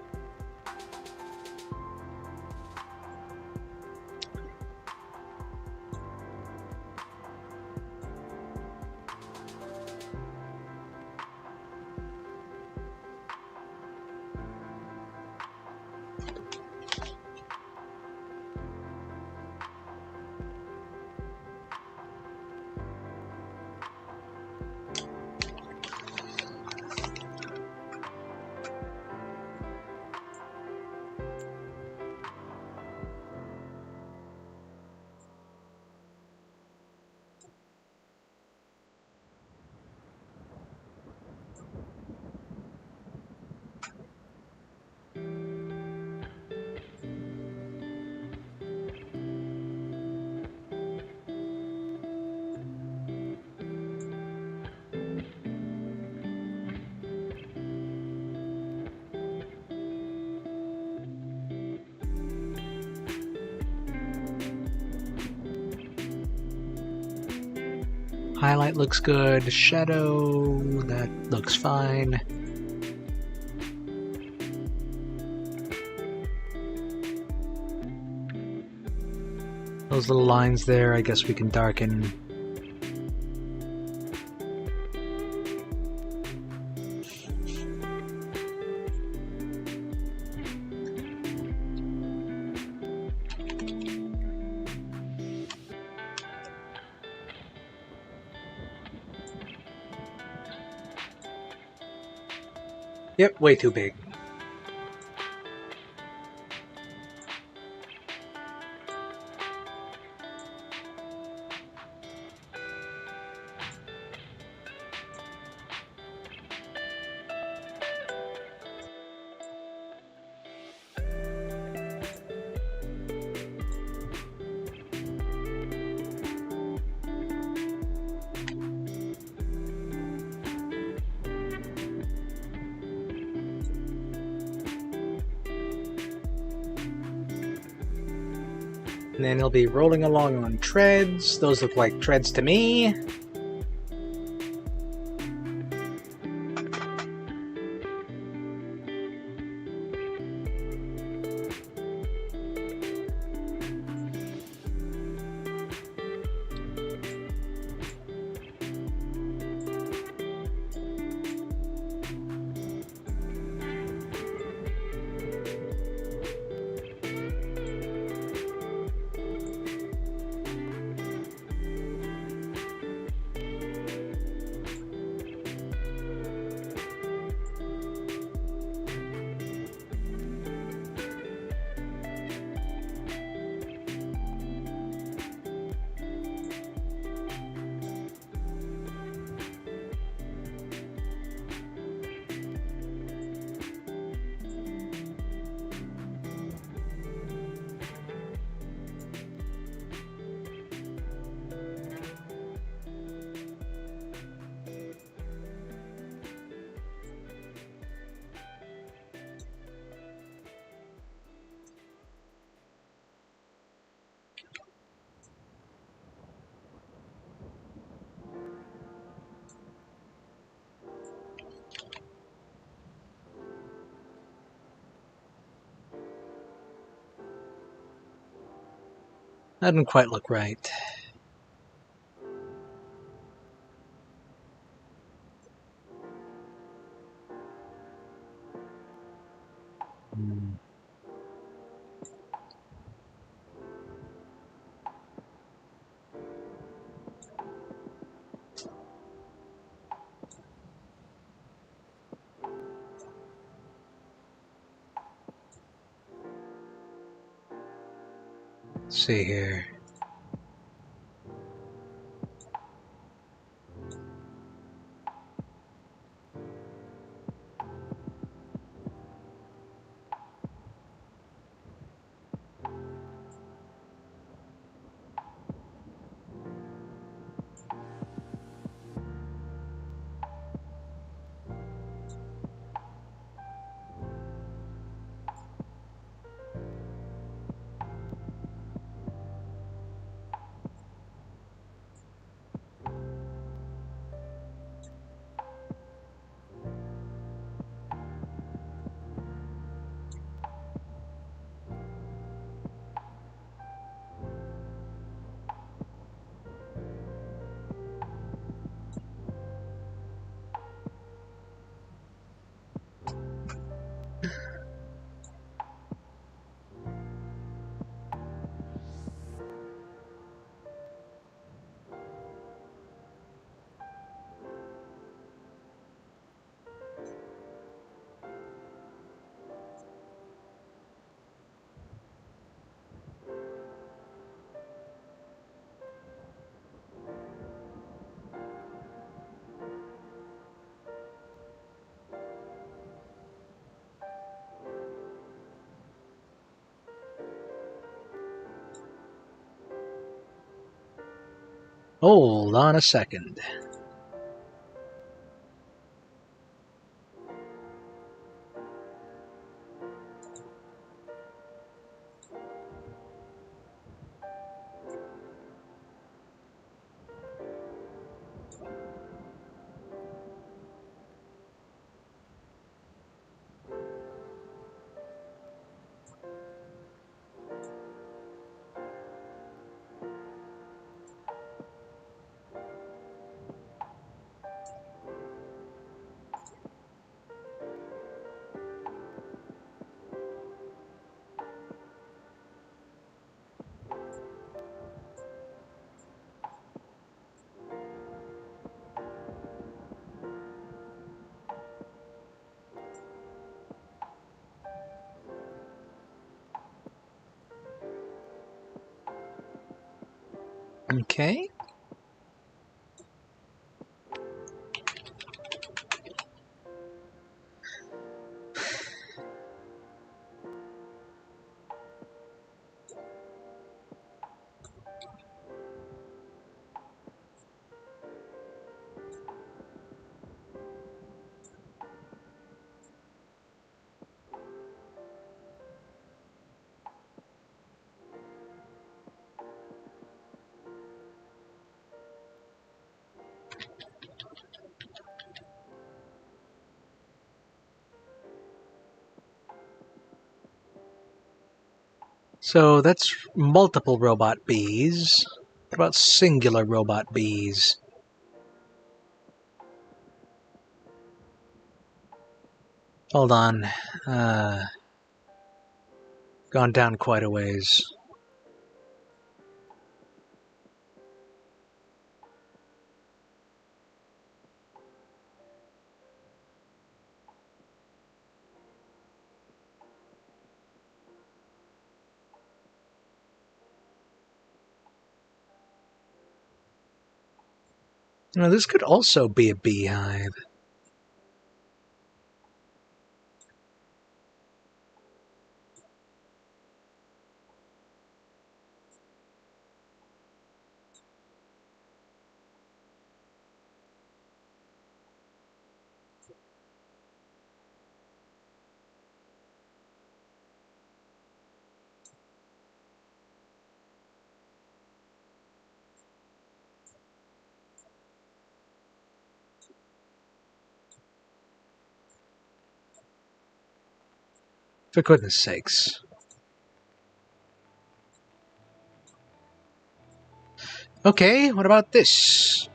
Highlight looks good. Shadow, that looks fine. Those little lines there, I guess we can darken. Yep, way too big. And then he'll be rolling along on treads. Those look like treads to me. That didn't quite look right. Let's see here. Hold on a second. Okay. So that's multiple robot bees. What about singular robot bees? Hold on. Gone down quite a ways. Now, this could also be a beehive. For goodness sakes. Okay, what about this?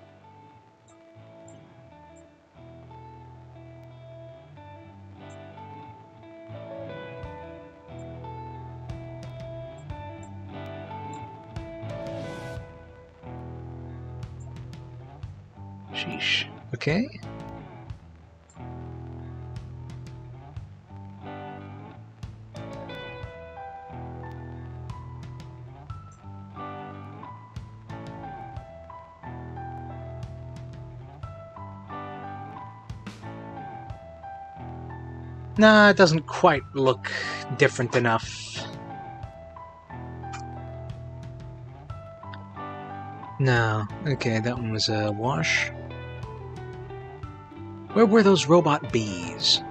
Sheesh. Okay. Nah, it doesn't quite look different enough. No. Okay, that one was a wash. Where were those robot bees?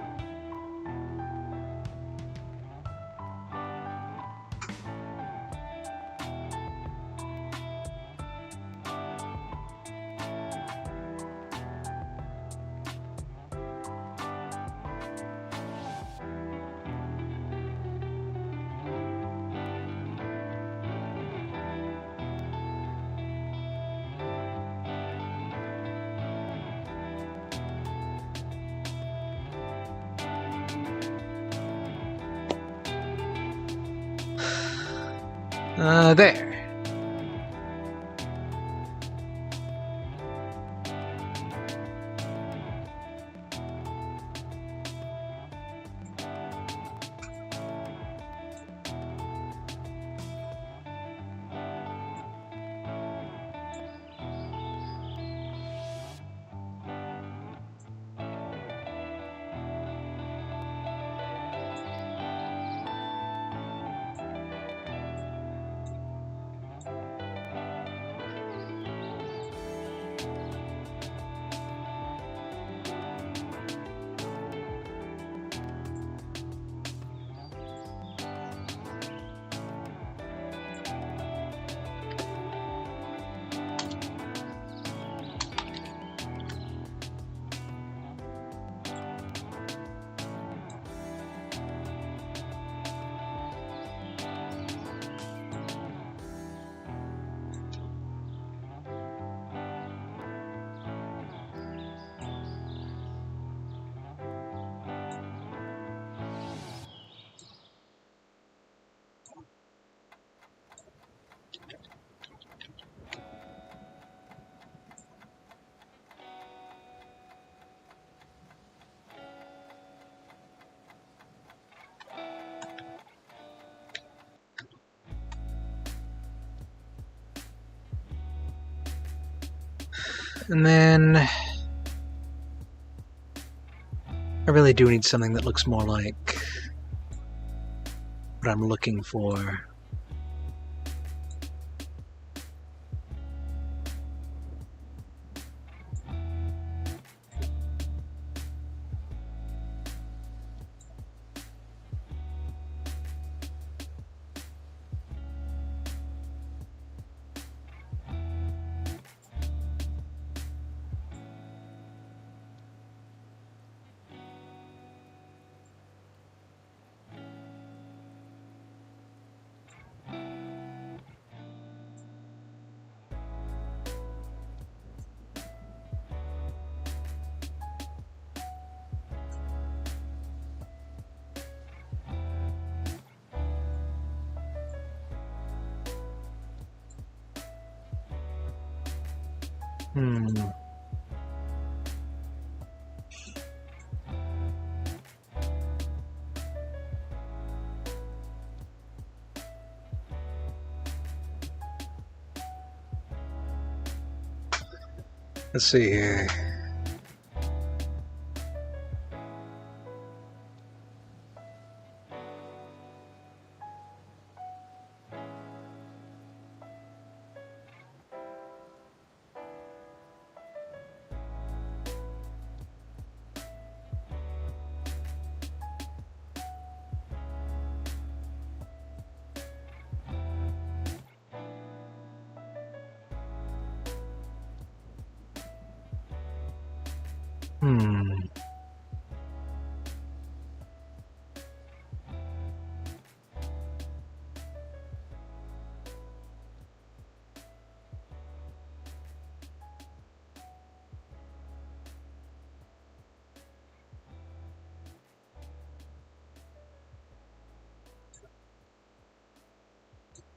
There. And then I really do need something that looks more like what I'm looking for. Let's see here.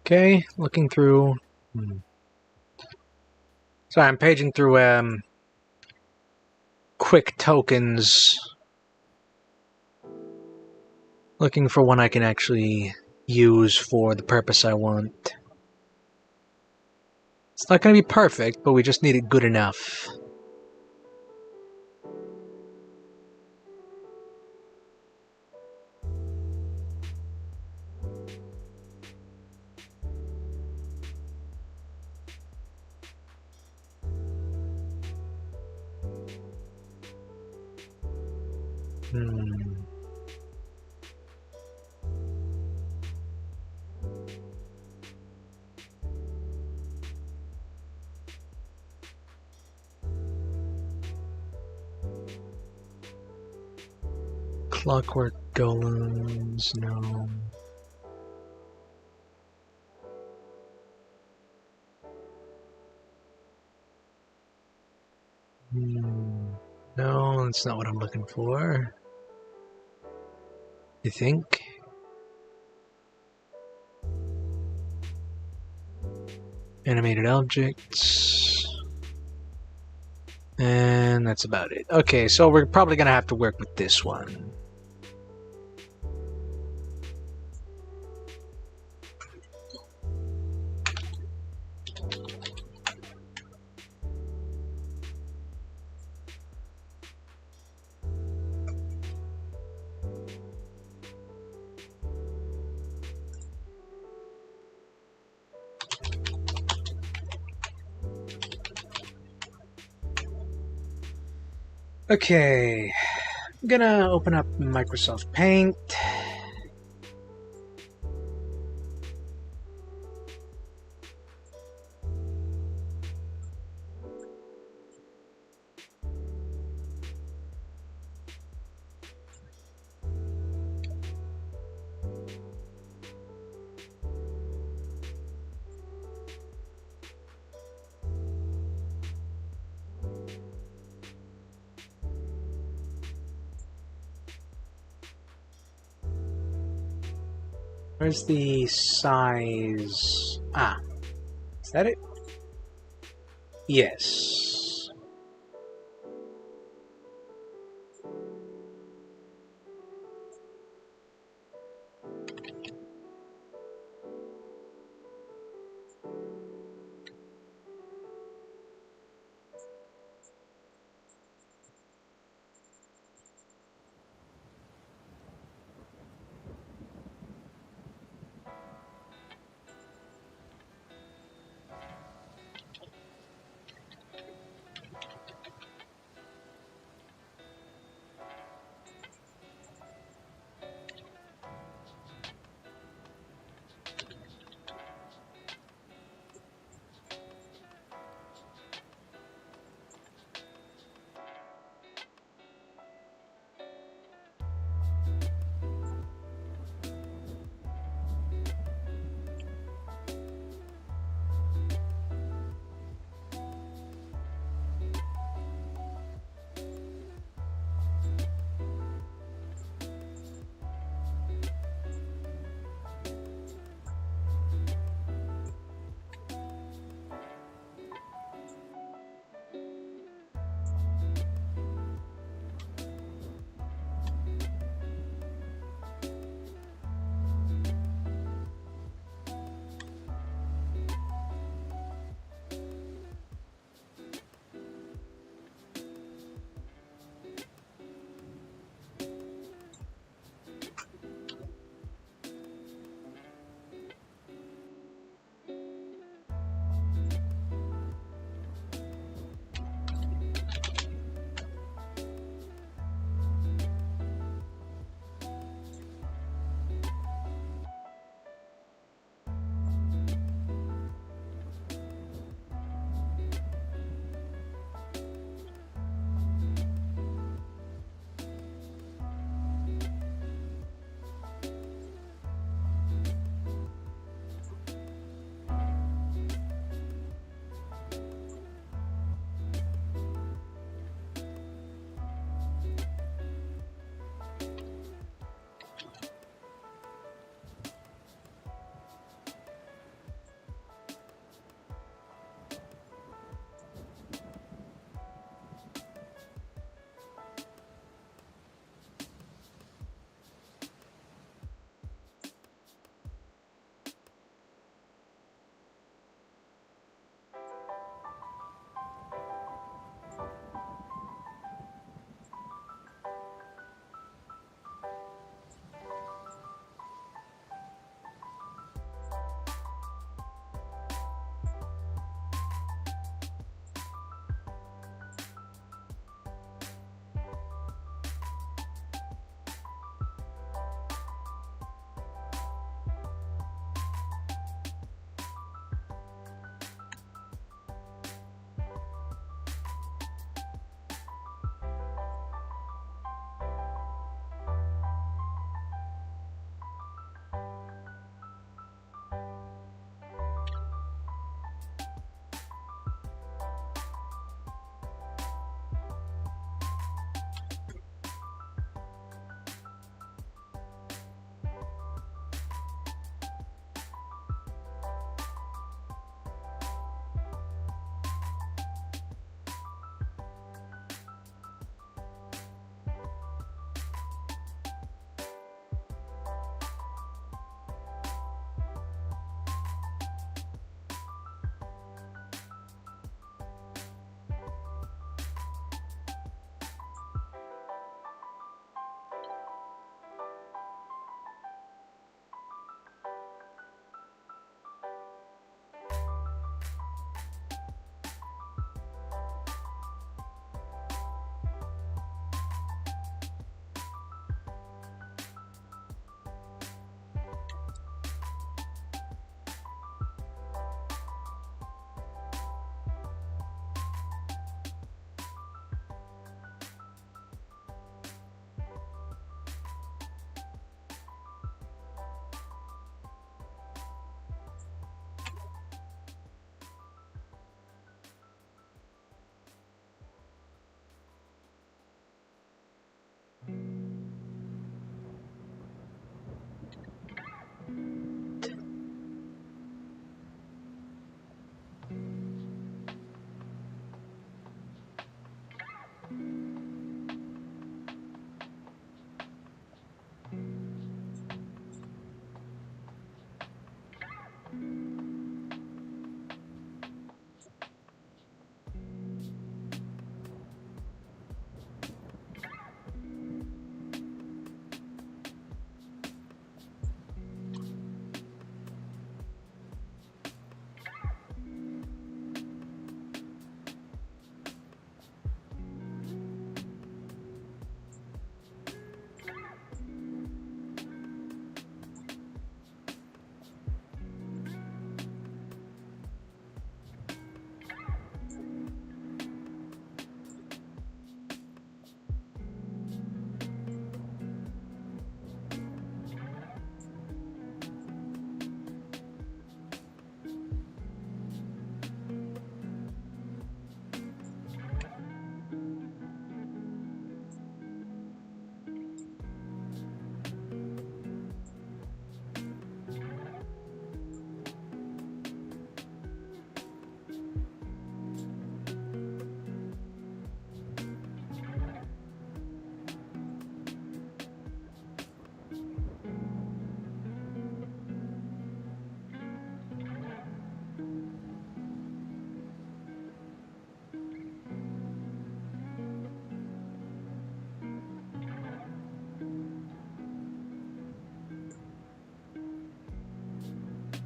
Okay, looking through. Sorry, I'm paging through quick tokens, looking for one I can actually use for the purpose I want. It's not going to be perfect, but we just need it good enough. Clockwork golems, no. No, that's not what I'm looking for. You think? Animated objects. And that's about it. Okay, so we're probably going to have to work with this one. Okay, I'm gonna open up Microsoft Paint. Where's the size? Ah, is that it? Yes.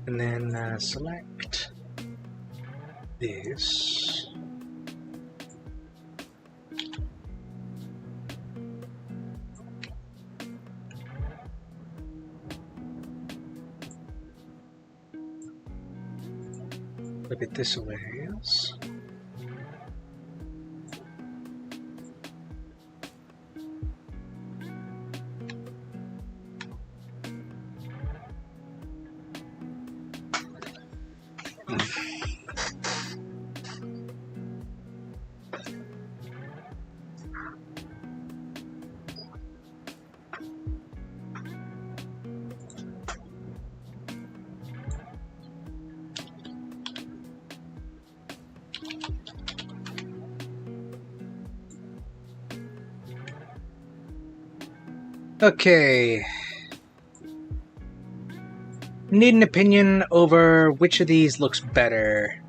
And then select this. Flip it this way. Yes. Okay. Need an opinion over which of these looks better.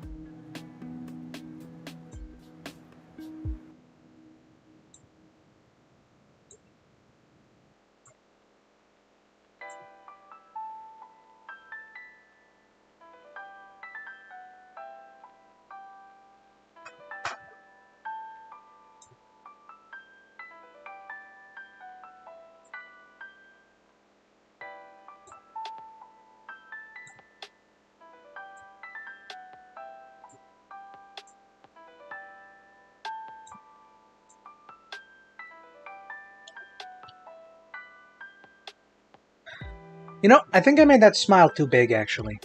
You know, I think I made that smile too big, actually.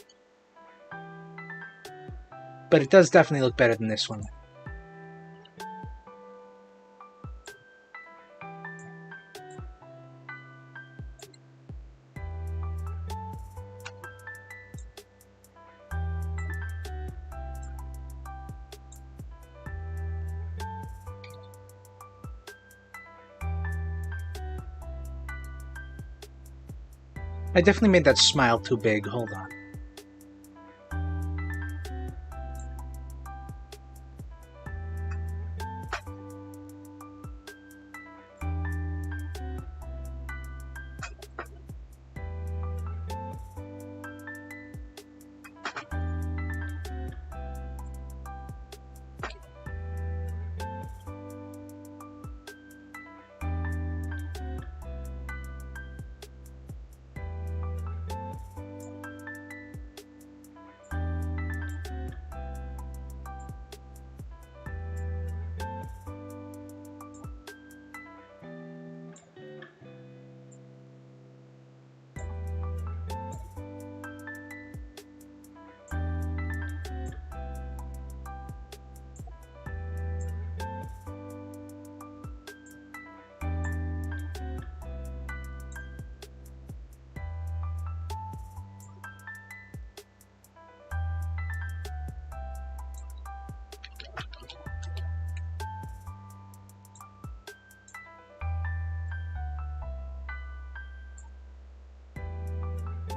But it does definitely look better than this one. I definitely made that smile too big. Hold on.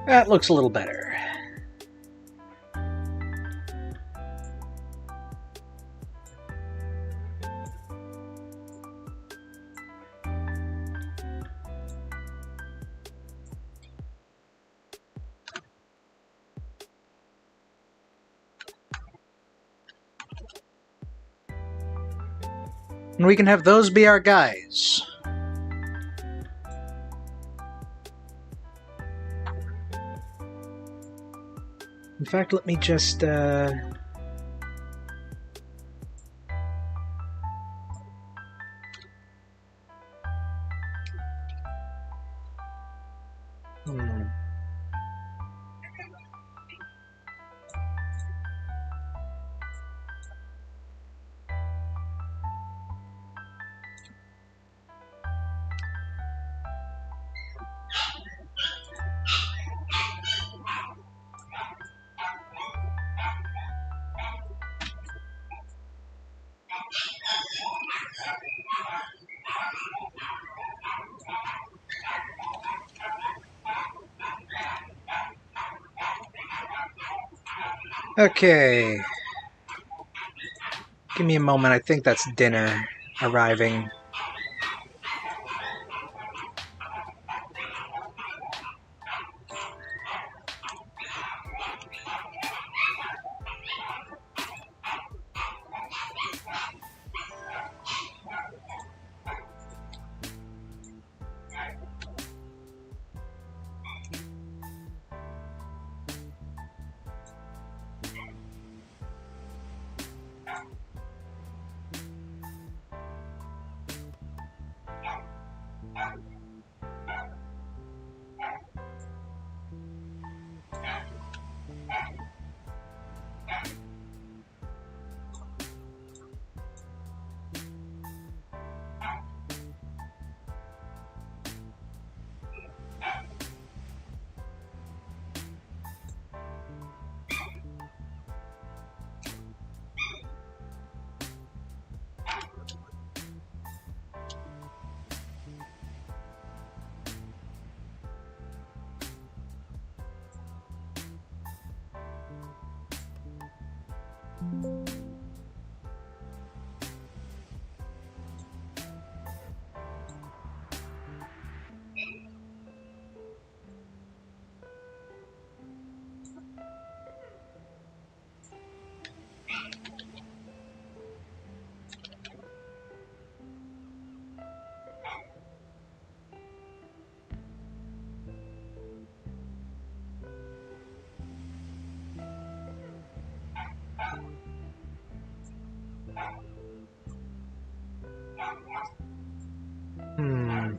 That looks a little better. And we can have those be our guys. In fact, let me just, hmm. Okay. Give me a moment. I think that's dinner arriving. Hmm.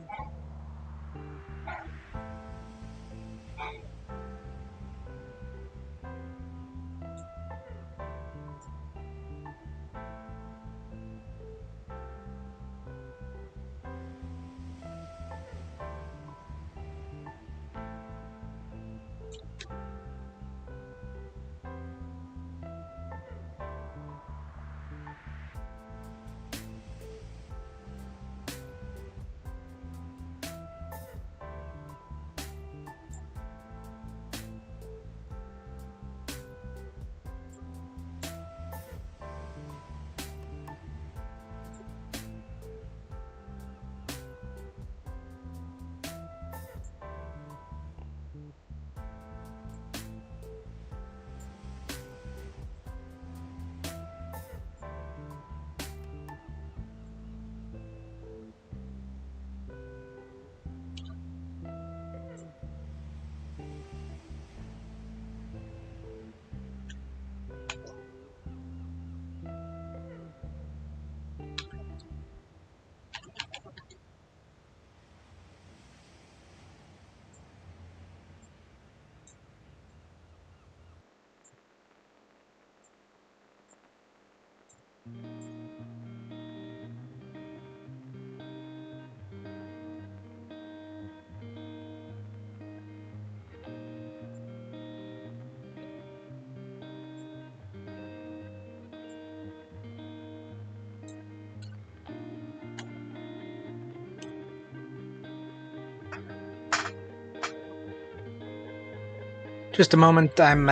Just a moment, I'm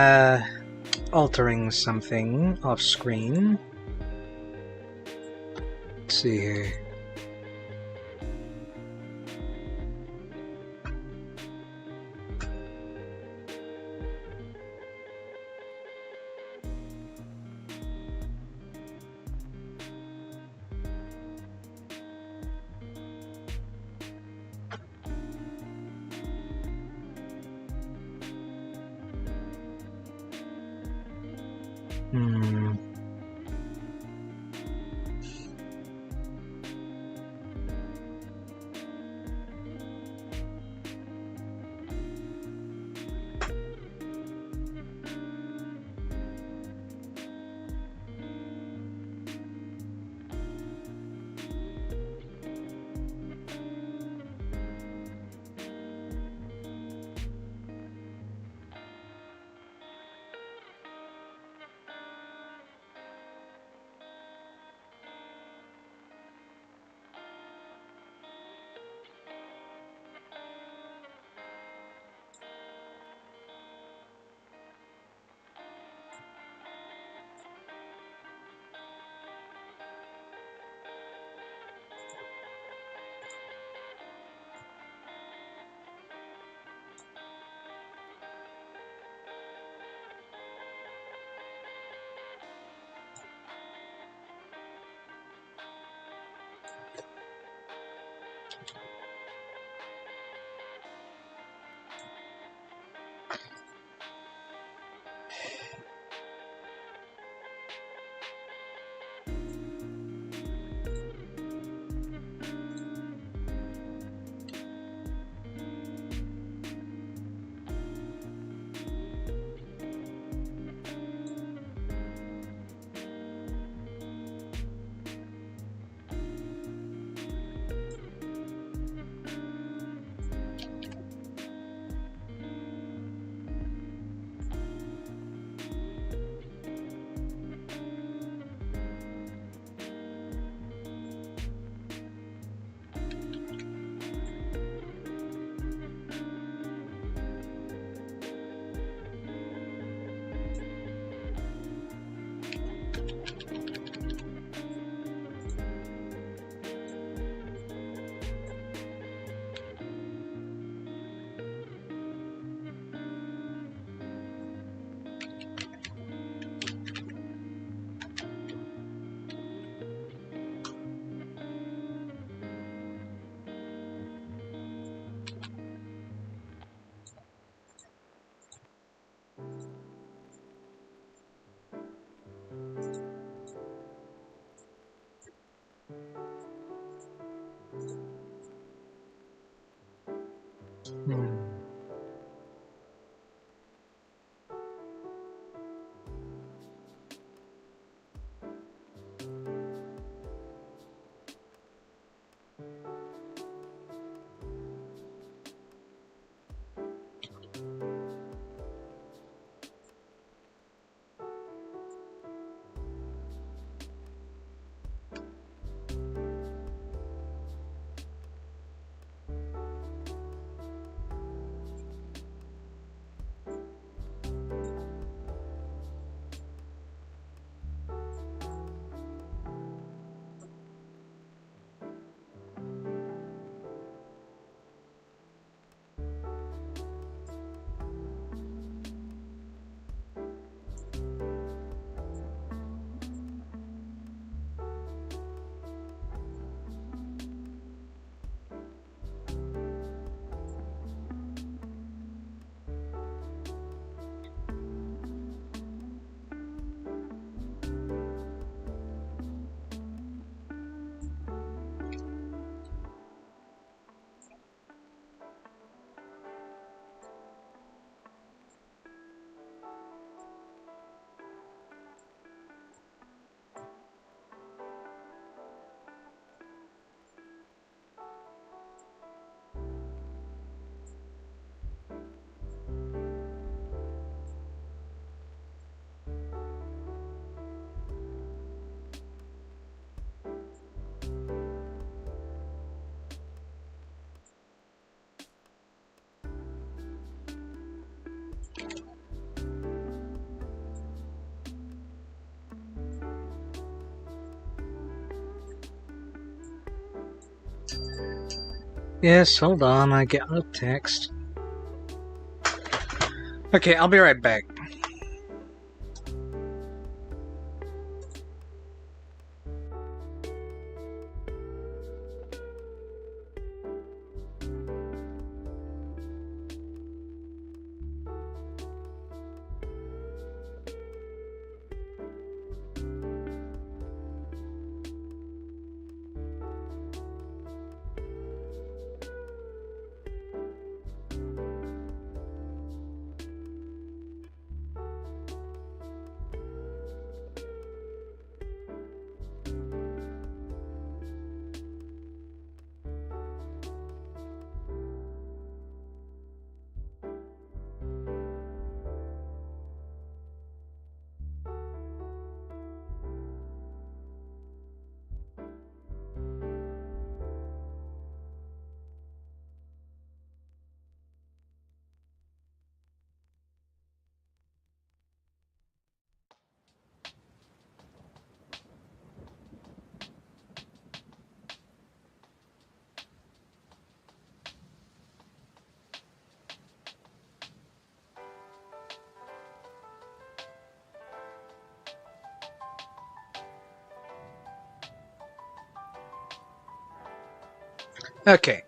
altering something off screen. Let's see here. Hmm. Hmm. Yes, hold on, I get a text. Okay, I'll be right back. Okay,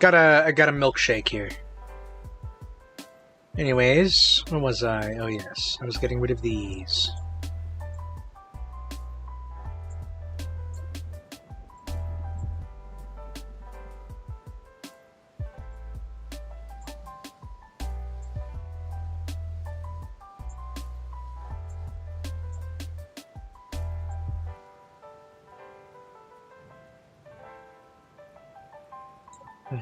I got a milkshake here. Anyways, where was I? Oh yes, I was getting rid of these. Hmm.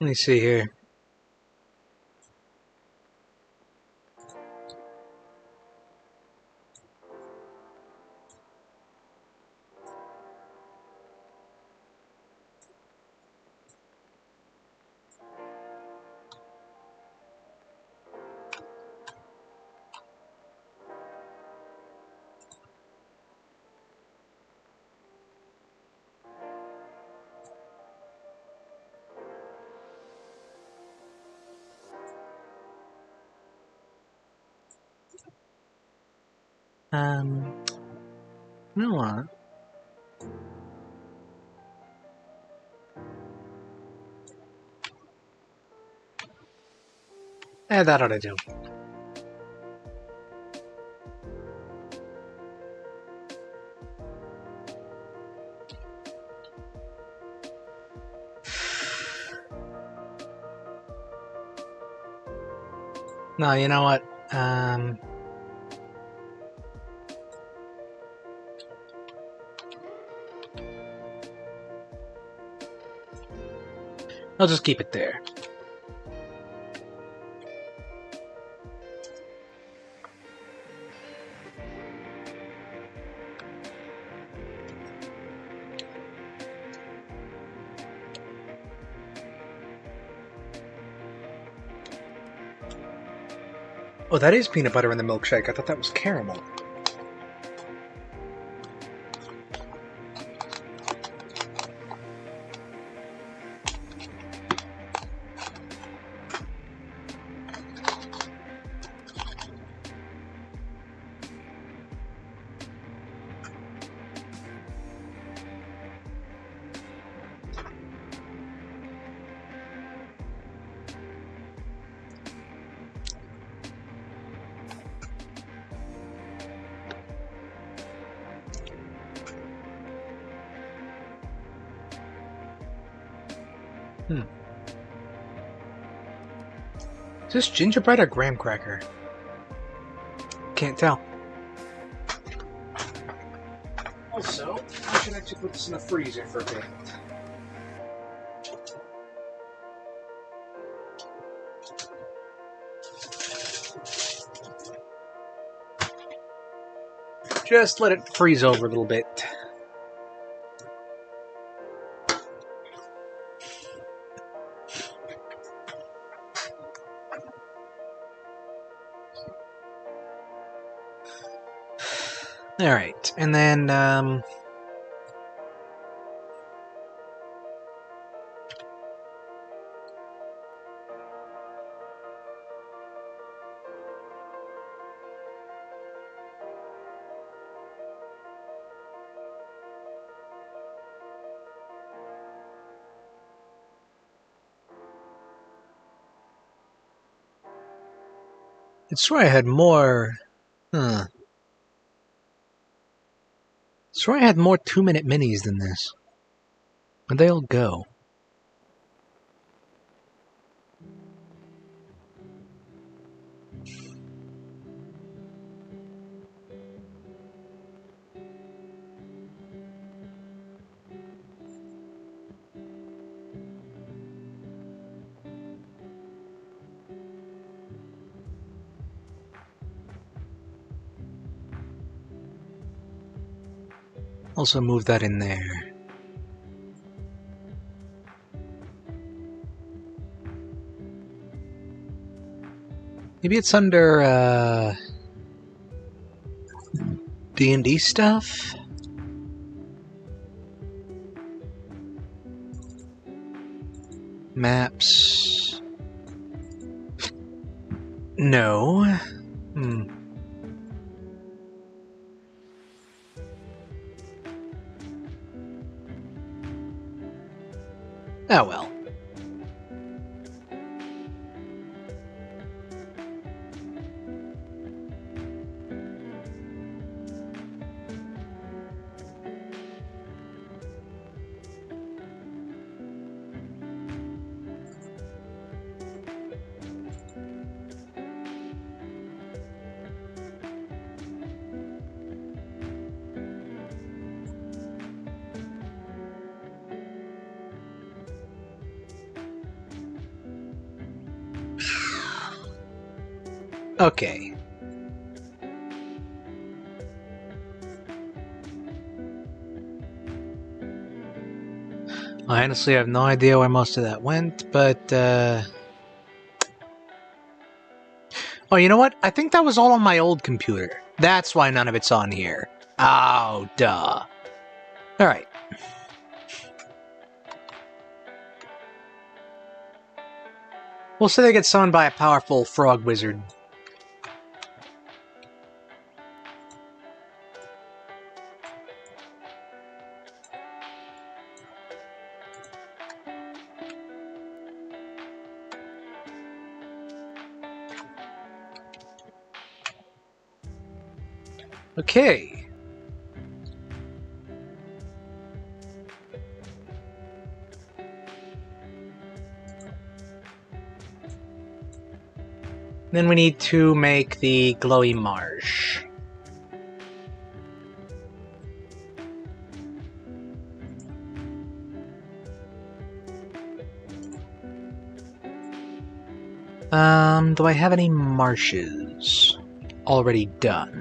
Let me see here. You know what? That ought to do. No, you know what? I'll just keep it there. Oh, that is peanut butter in the milkshake. I thought that was caramel. Is this gingerbread or graham cracker? Can't tell. Also, I should actually put this in the freezer for a bit. Just let it freeze over a little bit. Alright, and then, I swear I had more... I swear I had more 2-minute minis than this. Where'd they all go? Also move that in there. Maybe it's under, D&D stuff? Maps... No. Oh well. Okay. I honestly have no idea where most of that went, but, Oh, you know what? I think that was all on my old computer. That's why none of it's on here. Oh, duh. Alright. We'll say they get summoned by a powerful frog wizard. Okay. Then we need to make the glowy marsh. Do I have any marshes already done?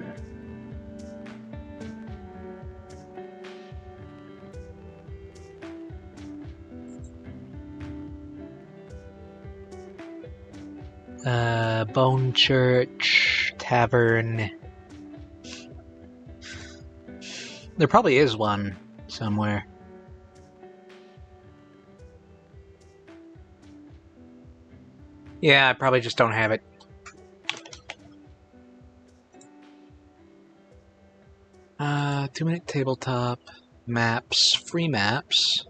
Bone Church, Tavern. There probably is one somewhere. Yeah, I probably just don't have it. Two-minute tabletop, maps, free maps.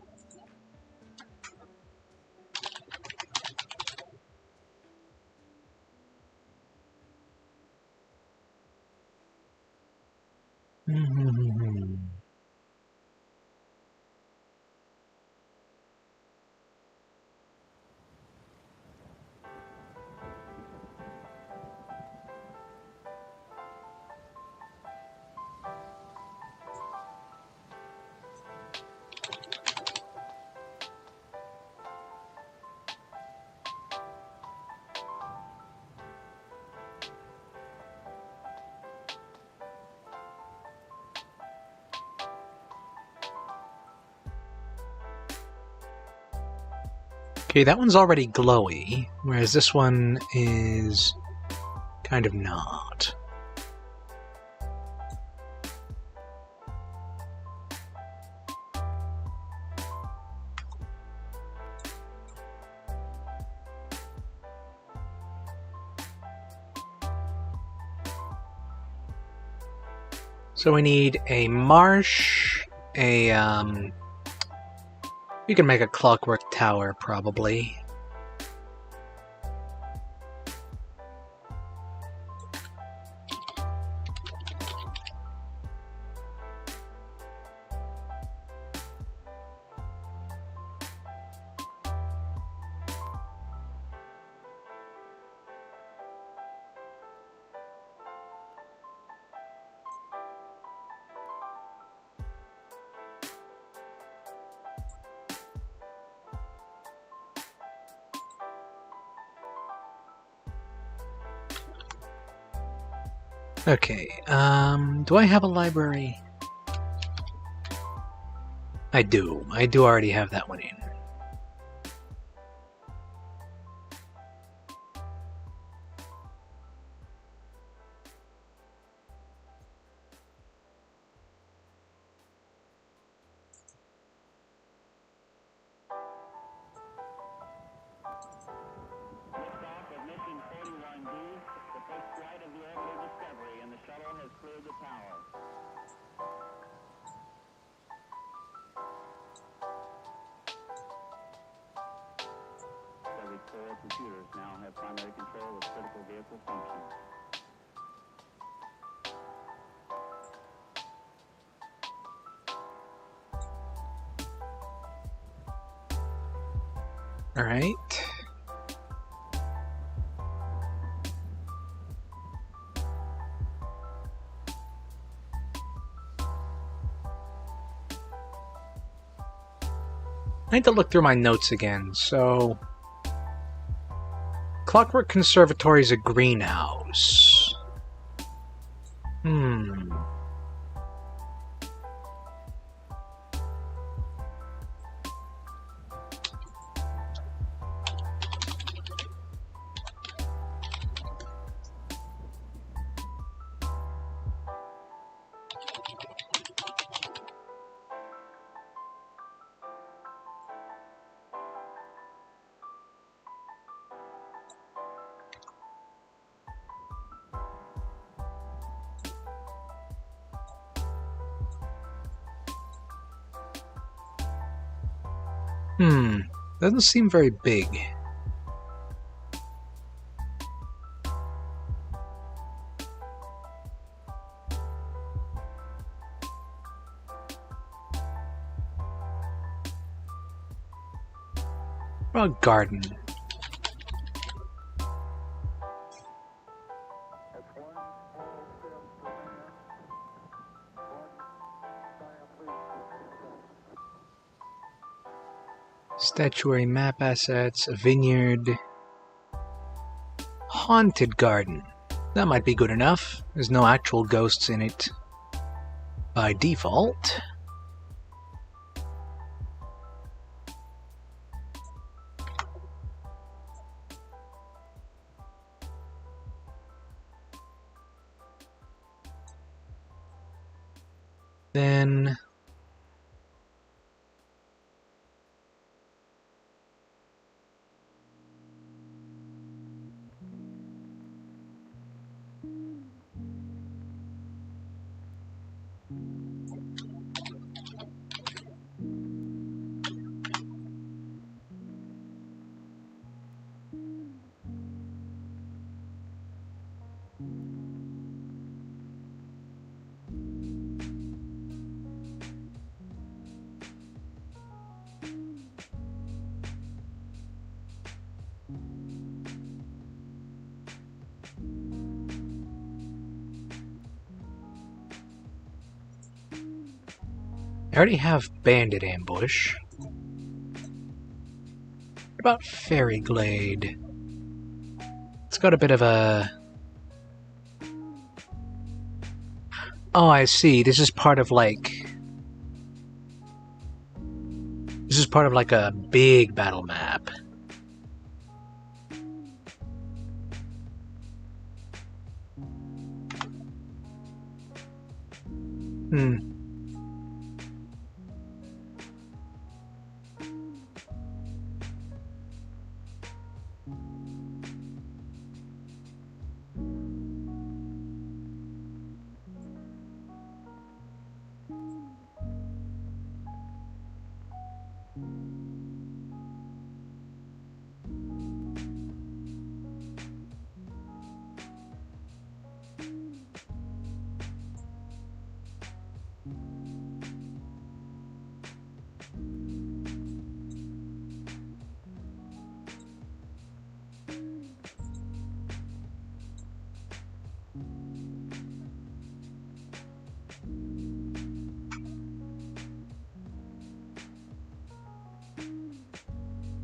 Okay, that one's already glowy, whereas this one is kind of not. So we need a marsh, we can make a clockwork tower, probably. Okay, do I have a library? I do. I do already have that one in. Liftoff of mission 41B, the first flight of the orbital Discovery, and the shuttle has cleared the tower. Discovery's core computers now have primary control of critical vehicle functions. All right. I need to look through my notes again. So, Clockwork Conservatory is a greenhouse. Hmm. Doesn't seem very big. What about garden? That's one small step for man, one giant leap for mankind. Statuary, map assets, a vineyard. Haunted garden. That might be good enough. There's no actual ghosts in it by default. Then I already have Bandit Ambush. What about Fairy Glade? It's got a bit of a... Oh, I see. This is part of like... This is part of like a big battle map.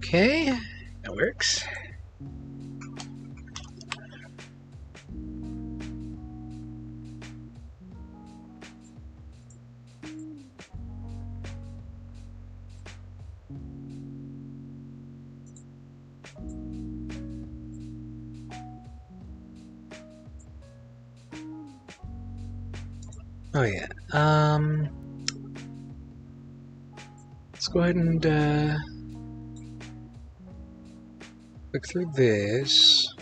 Okay, that works. Oh yeah, let's go ahead and look through this.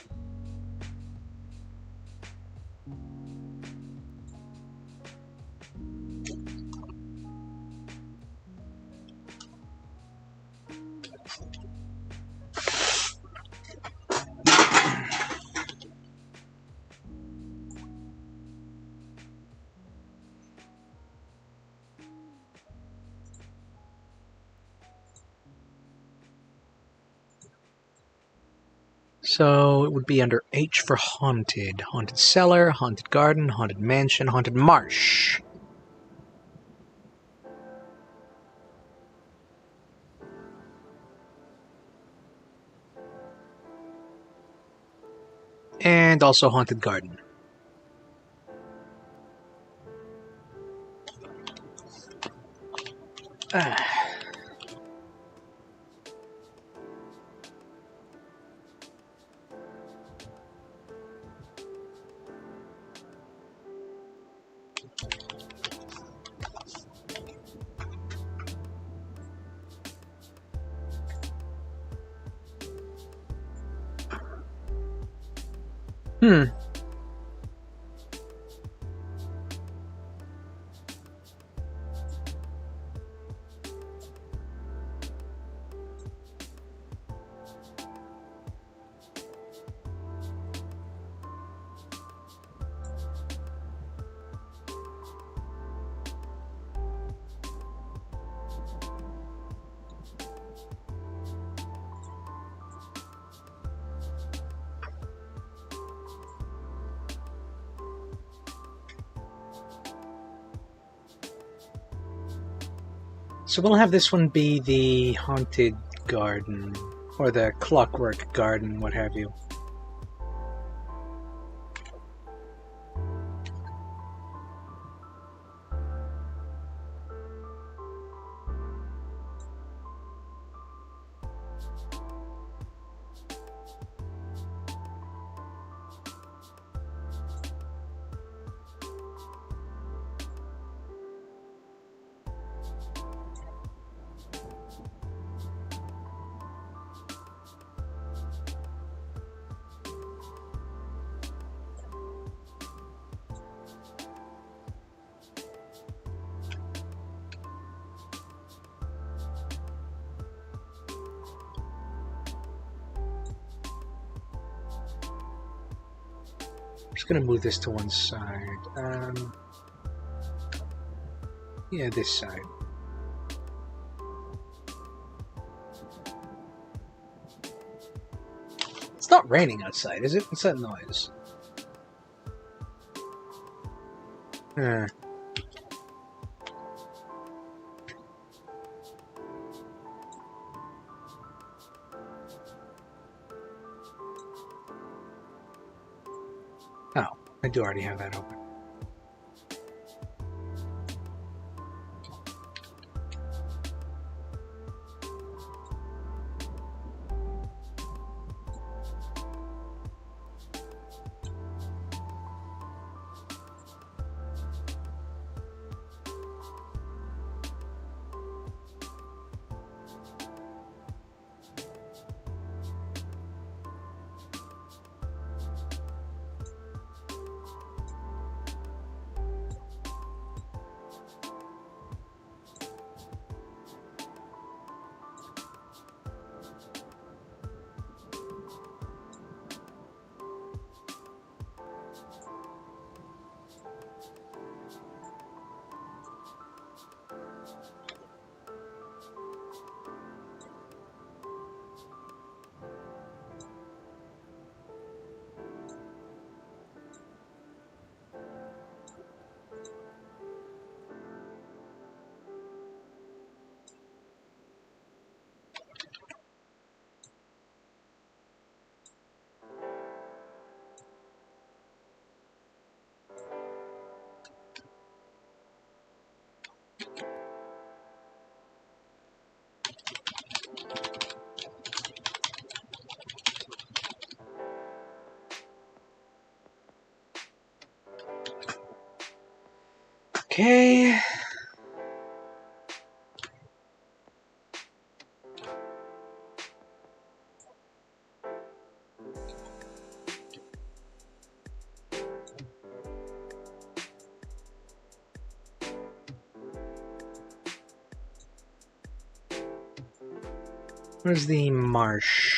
So it would be under H for haunted. Haunted cellar, haunted garden, haunted mansion, haunted marsh. And also Haunted Garden. Ah. Hmm. So we'll have this one be the Haunted Garden, or the Clockwork Garden, what have you. I'm just going to move this to one side. Yeah, this side. It's not raining outside, is it? What's that noise? Uh, oh, I do already have that open. Okay. Where's the marsh?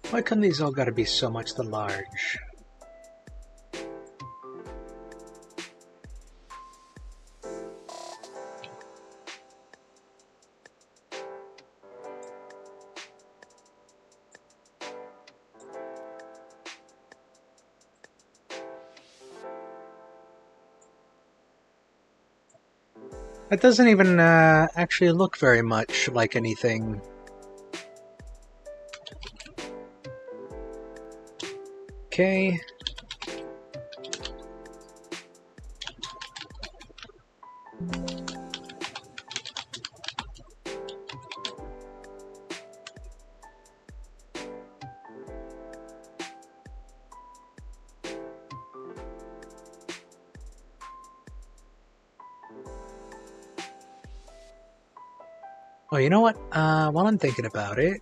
Why come these all gotta be so much the large? That doesn't even actually look very much like anything. Okay. Oh, you know what? While I'm thinking about it,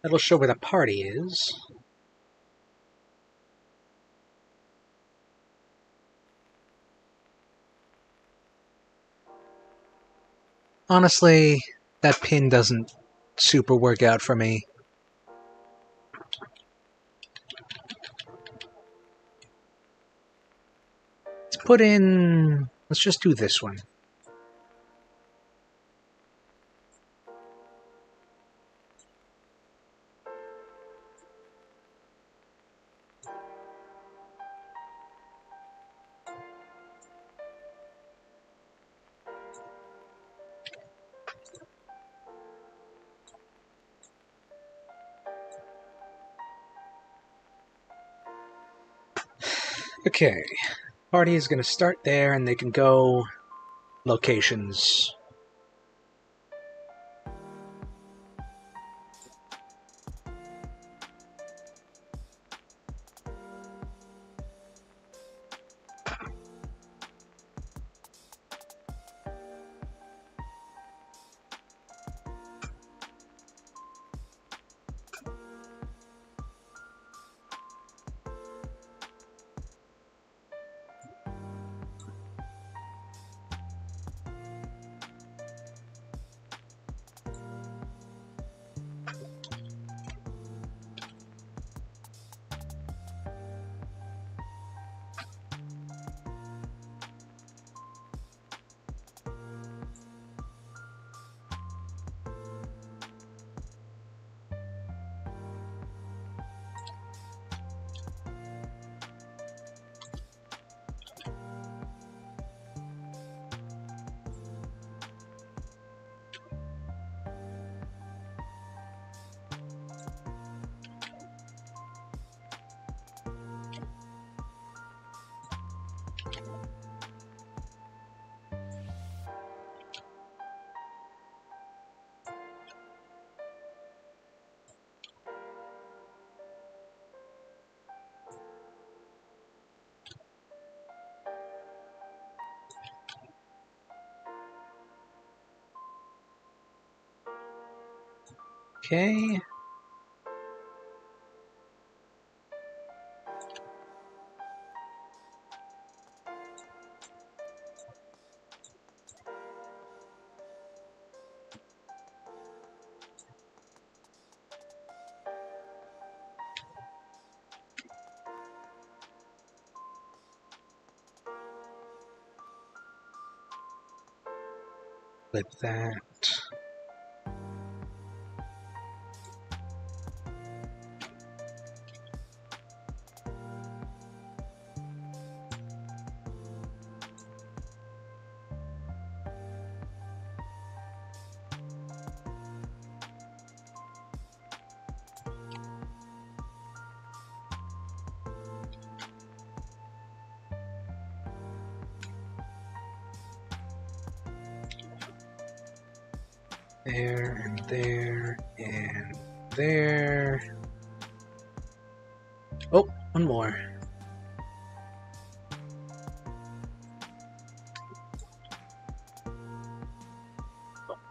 that'll show where the party is. Honestly, that pin doesn't super work out for me. Let's put in... Let's just do this one. Okay. Party is going to start there, and they can go locations. Okay. Flip that. There, and there, and there. Oh, one more.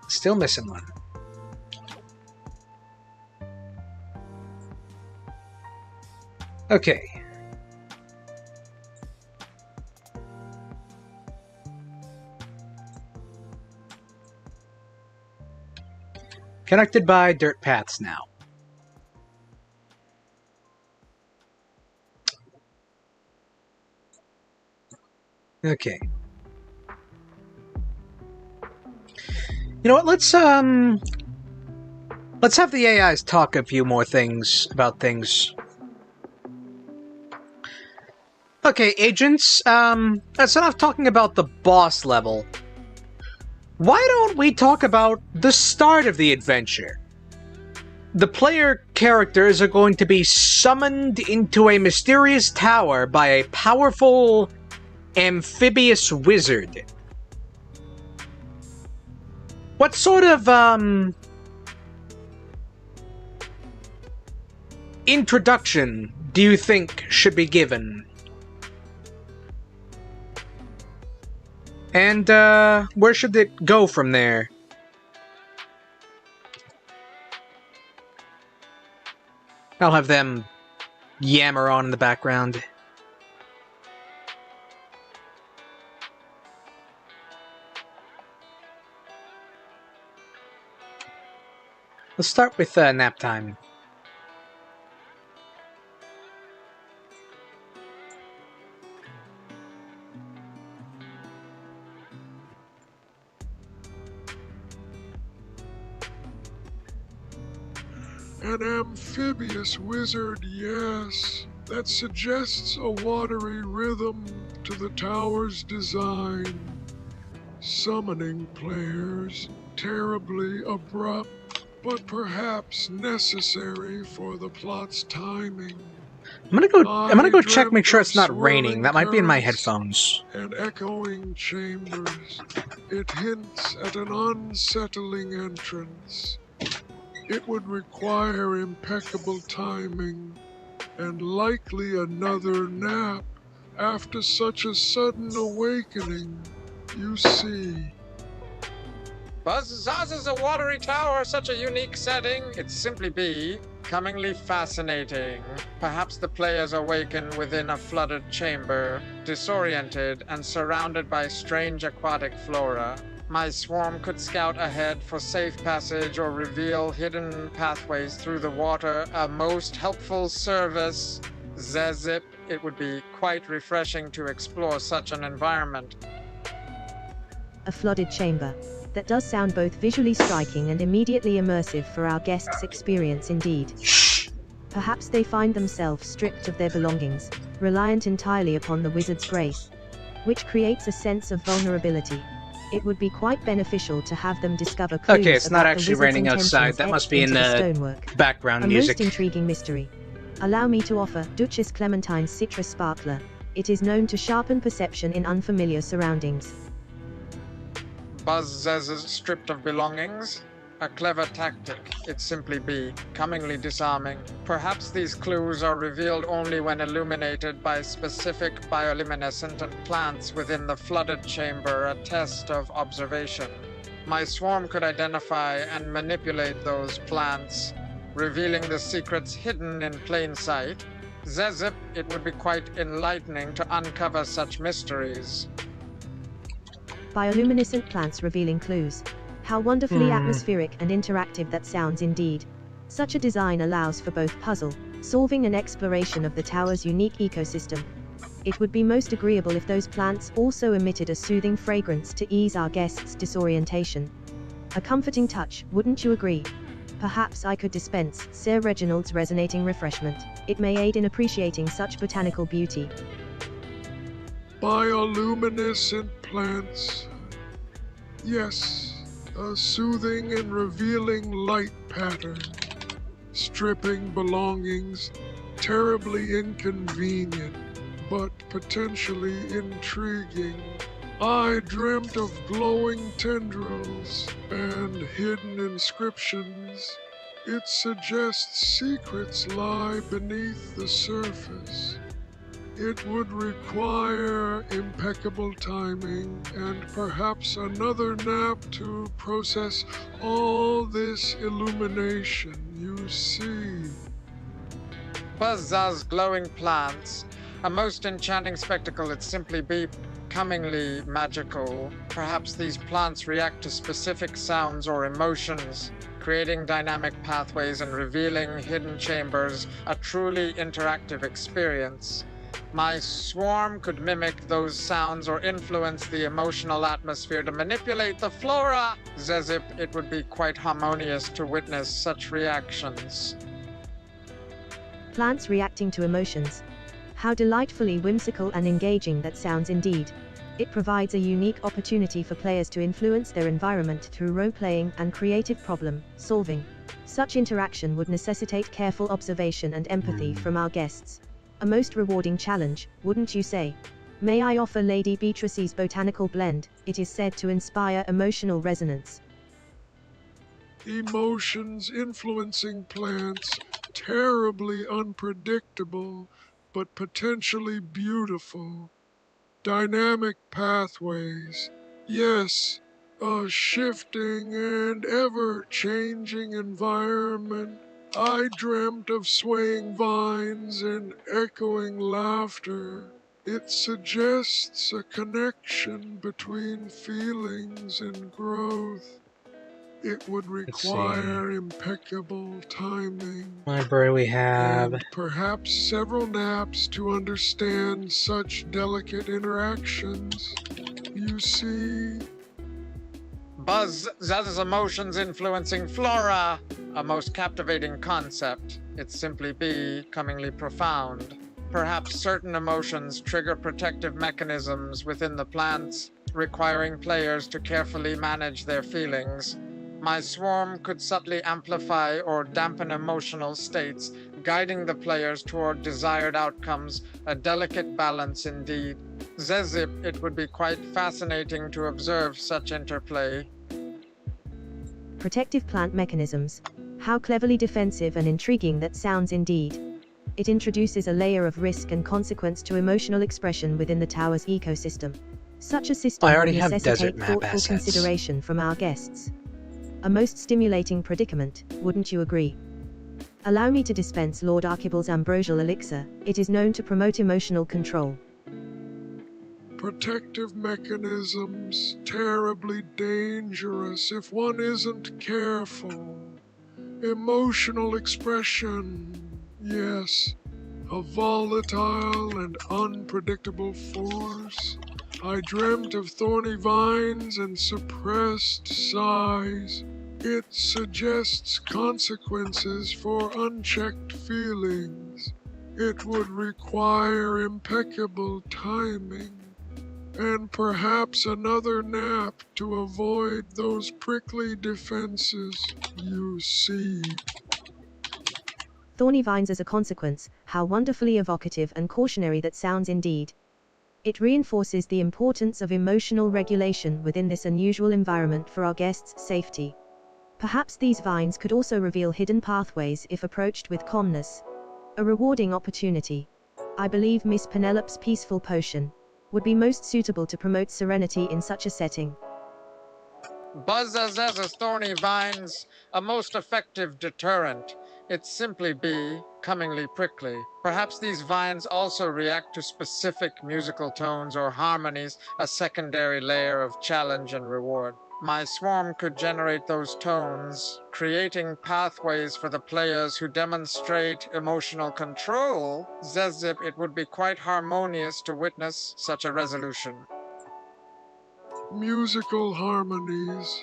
Still missing one. Okay. Connected by dirt paths now. Okay. You know what? Let's have the AIs talk a few more things about things. Okay, agents, that's enough talking about the boss level. Why don't we talk about the start of the adventure? The player characters are going to be summoned into a mysterious tower by a powerful amphibious wizard. What sort of, introduction do you think should be given? And, where should it go from there? I'll have them yammer on in the background. Let's start with, nap time. An amphibious wizard, yes. That suggests a watery rhythm to the tower's design. Summoning players, terribly abrupt, but perhaps necessary for the plot's timing. I'm gonna go check, make sure it's not raining. That might be in my headphones. And echoing chambers. It hints at an unsettling entrance. It would require impeccable timing, and likely another nap after such a sudden awakening. You see. Buzzaz is a watery tower, such a unique setting. It's simply becomingly fascinating. Perhaps the players awaken within a flooded chamber, disoriented and surrounded by strange aquatic flora. My swarm could scout ahead for safe passage or reveal hidden pathways through the water, a most helpful service. Zezip, it would be quite refreshing to explore such an environment. A flooded chamber. That does sound both visually striking and immediately immersive for our guests' experience indeed. Perhaps they find themselves stripped of their belongings, reliant entirely upon the wizard's grace, which creates a sense of vulnerability. It would be quite beneficial to have them discover clues Okay, it's not about actually the raining wizard's outside. intentions That must etched be in into the stonework. background A music. most intriguing mystery. Allow me to offer Duchess Clementine's Citrus Sparkler. It is known to sharpen perception in unfamiliar surroundings. Buzzaz's stripped of belongings? A clever tactic, it simply becomingly disarming. Perhaps these clues are revealed only when illuminated by specific bioluminescent plants within the flooded chamber, a test of observation. My swarm could identify and manipulate those plants, revealing the secrets hidden in plain sight. Zezip, it would be quite enlightening to uncover such mysteries. Bioluminescent plants revealing clues. How wonderfully atmospheric and interactive that sounds indeed. Such a design allows for both puzzle, solving and exploration of the tower's unique ecosystem. It would be most agreeable if those plants also emitted a soothing fragrance to ease our guests' disorientation. A comforting touch, wouldn't you agree? Perhaps I could dispense Sir Reginald's resonating refreshment. It may aid in appreciating such botanical beauty. Bioluminescent plants. Yes, a soothing and revealing light pattern. Stripping belongings, terribly inconvenient, but potentially intriguing. I dreamt of glowing tendrils and hidden inscriptions. It suggests secrets lie beneath the surface. It would require impeccable timing and perhaps another nap to process all this illumination you see. Buzz's glowing plants, a most enchanting spectacle. It simply becomingly magical. Perhaps these plants react to specific sounds or emotions, creating dynamic pathways and revealing hidden chambers, a truly interactive experience. My swarm could mimic those sounds or influence the emotional atmosphere to manipulate the flora. Zezip, it would be quite harmonious to witness such reactions. Plants reacting to emotions. How delightfully whimsical and engaging that sounds indeed. It provides a unique opportunity for players to influence their environment through role-playing and creative problem-solving. Such interaction would necessitate careful observation and empathy from our guests. A most rewarding challenge, wouldn't you say? May I offer Lady Beatrice's botanical blend? It is said to inspire emotional resonance. Emotions influencing plants, terribly unpredictable, but potentially beautiful. Dynamic pathways. Yes, a shifting and ever-changing environment. I dreamt of swaying vines and echoing laughter. It suggests a connection between feelings and growth. It would Let's see. require impeccable timing Library we have. and perhaps several naps to understand such delicate interactions. You see, Buzz's emotions influencing flora, a most captivating concept. It's simply becomingly profound. Perhaps certain emotions trigger protective mechanisms within the plants, requiring players to carefully manage their feelings. My swarm could subtly amplify or dampen emotional states, guiding the players toward desired outcomes, a delicate balance indeed. Zezip, it would be quite fascinating to observe such interplay. Protective plant mechanisms. How cleverly defensive and intriguing that sounds indeed. It introduces a layer of risk and consequence to emotional expression within the tower's ecosystem. Such a system I would already have necessitate desert map thoughtful assets. consideration from our guests. A most stimulating predicament, wouldn't you agree? Allow me to dispense Lord Archibald's ambrosial elixir. It is known to promote emotional control. protective mechanisms terribly dangerous if one isn't careful. Emotional expression, yes, a volatile and unpredictable force. I dreamt of thorny vines and suppressed sighs. It suggests consequences for unchecked feelings. It would require impeccable timing and perhaps another nap to avoid those prickly defenses you see. Thorny vines as a consequence, how wonderfully evocative and cautionary that sounds indeed. It reinforces the importance of emotional regulation within this unusual environment for our guests' safety. Perhaps these vines could also reveal hidden pathways if approached with calmness. A rewarding opportunity. I believe Miss Penelope's peaceful potion would be most suitable to promote serenity in such a setting. Buzzes as thorny vines, a most effective deterrent. It's simply becomingly prickly. Perhaps these vines also react to specific musical tones or harmonies, a secondary layer of challenge and reward. My swarm could generate those tones, creating pathways for the players who demonstrate emotional control. Zezip, it would be quite harmonious to witness such a resolution. Musical harmonies.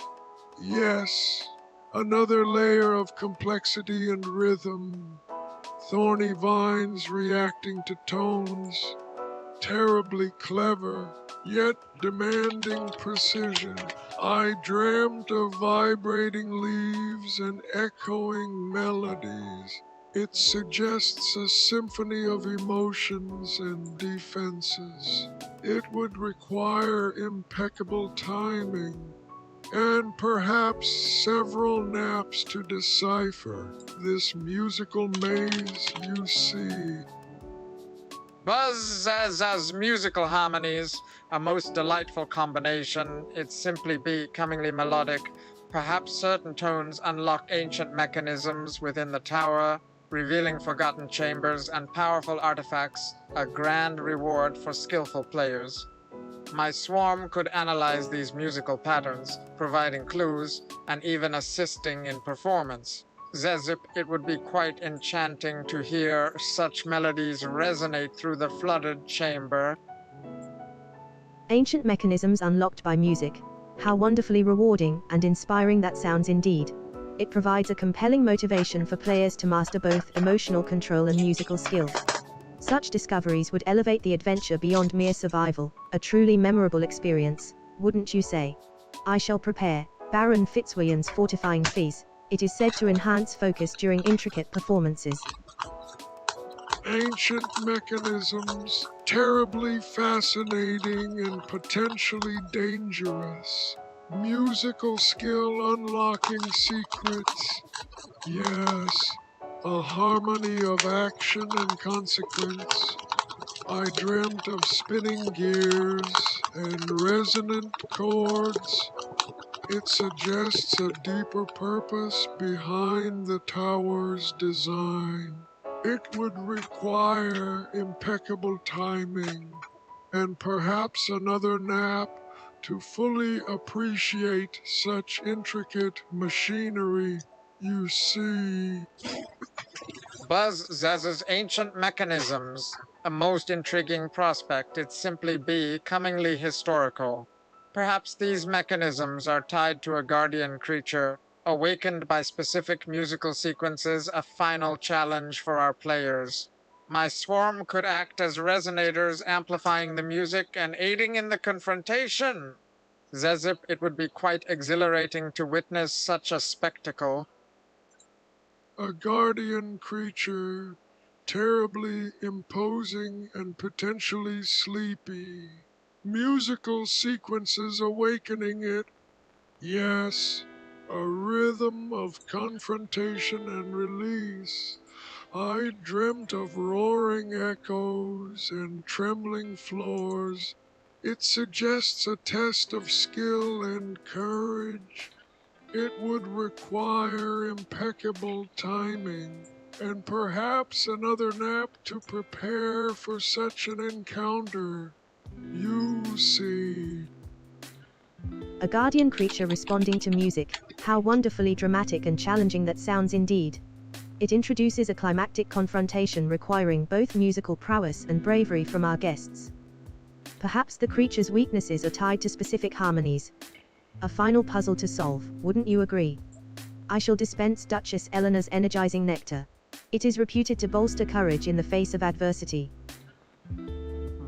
Yes, another layer of complexity and rhythm. Thorny vines reacting to tones. Terribly clever, yet demanding precision. I dreamt of vibrating leaves and echoing melodies. It suggests a symphony of emotions and defenses. It would require impeccable timing and perhaps several naps to decipher this musical maze you see. Buzz Zaz's musical harmonies, a most delightful combination. It's simply becomingly melodic. Perhaps certain tones unlock ancient mechanisms within the tower, revealing forgotten chambers and powerful artifacts, a grand reward for skillful players. My swarm could analyze these musical patterns, providing clues and even assisting in performance. Zezip, it would be quite enchanting to hear such melodies resonate through the flooded chamber. Ancient mechanisms unlocked by music. How wonderfully rewarding and inspiring that sounds indeed. It provides a compelling motivation for players to master both emotional control and musical skills. Such discoveries would elevate the adventure beyond mere survival, a truly memorable experience, wouldn't you say? I shall prepare Baron Fitzwilliam's fortifying fizz. It is said to enhance focus during intricate performances. Ancient mechanisms, terribly fascinating and potentially dangerous. Musical skill unlocking secrets. Yes, a harmony of action and consequence. I dreamt of spinning gears and resonant chords. It suggests a deeper purpose behind the tower's design. It would require impeccable timing and perhaps another nap to fully appreciate such intricate machinery. You see, Buzz Zaz's ancient mechanisms, a most intriguing prospect. It's simply becomingly historical. Perhaps these mechanisms are tied to a guardian creature, awakened by specific musical sequences, a final challenge for our players. My swarm could act as resonators, amplifying the music and aiding in the confrontation. Zezip, it would be quite exhilarating to witness such a spectacle. a guardian creature, terribly imposing and potentially sleepy. Musical sequences awakening it. Yes, a rhythm of confrontation and release. I dreamt of roaring echoes and trembling floors. It suggests a test of skill and courage. It would require impeccable timing and perhaps another nap to prepare for such an encounter. You see. A guardian creature responding to music. How wonderfully dramatic and challenging that sounds indeed. It introduces a climactic confrontation requiring both musical prowess and bravery from our guests. Perhaps the creature's weaknesses are tied to specific harmonies. A final puzzle to solve, wouldn't you agree? I shall dispense Duchess Eleanor's energizing nectar. It is reputed to bolster courage in the face of adversity.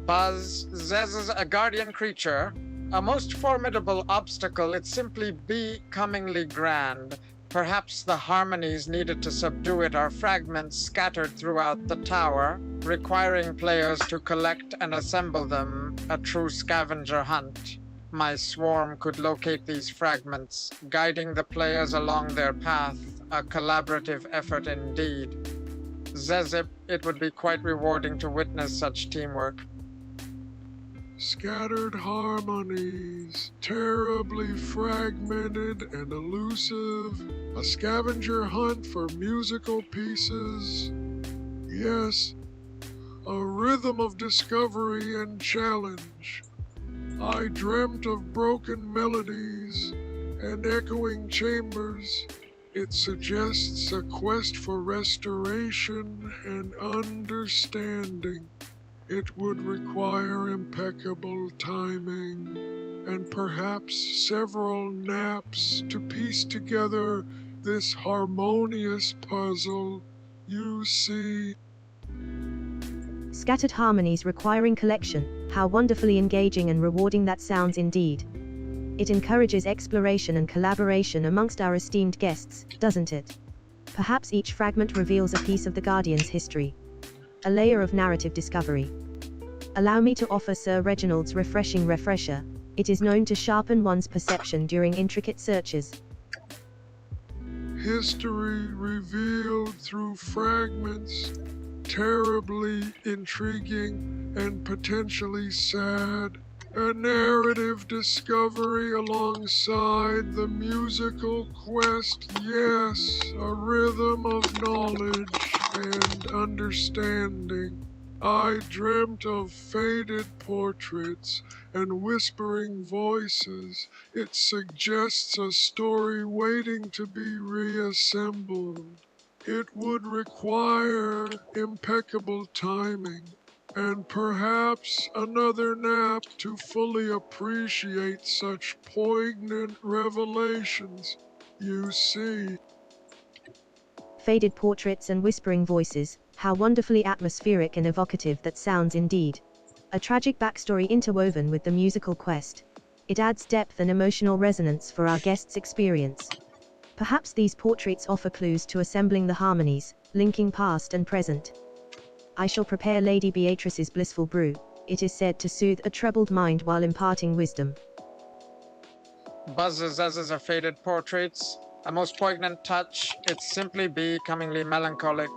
Buzz Zez is a guardian creature, a most formidable obstacle. It's simply becomingly grand. Perhaps the harmonies needed to subdue it are fragments scattered throughout the tower, requiring players to collect and assemble them, a true scavenger hunt. My swarm could locate these fragments, guiding the players along their path, a collaborative effort indeed. Zezip, it would be quite rewarding to witness such teamwork. Scattered harmonies, terribly fragmented and elusive, a scavenger hunt for musical pieces. Yes, a rhythm of discovery and challenge. I dreamt of broken melodies and echoing chambers. It suggests a quest for restoration and understanding. It would require impeccable timing and perhaps several naps to piece together this harmonious puzzle. You see. Scattered harmonies requiring collection. How wonderfully engaging and rewarding that sounds indeed. It encourages exploration and collaboration amongst our esteemed guests, doesn't it? Perhaps each fragment reveals a piece of the Guardian's history. A layer of narrative discovery. Allow me to offer Sir Reginald's refreshing refresher. It is known to sharpen one's perception during intricate searches. History revealed through fragments, terribly intriguing and potentially sad. A narrative discovery alongside the musical quest, yes, a rhythm of knowledge and understanding. I dreamt of faded portraits and whispering voices. It suggests a story waiting to be reassembled. It would require impeccable timing and perhaps another nap to fully appreciate such poignant revelations. You see, Faded portraits and whispering voices, how wonderfully atmospheric and evocative that sounds indeed. A tragic backstory interwoven with the musical quest. It adds depth and emotional resonance for our guest's experience. Perhaps these portraits offer clues to assembling the harmonies, linking past and present. I shall prepare Lady Beatrice's blissful brew. It is said to soothe a troubled mind while imparting wisdom. Buzz's as are faded portraits, a most poignant touch. It's simply becomingly melancholic.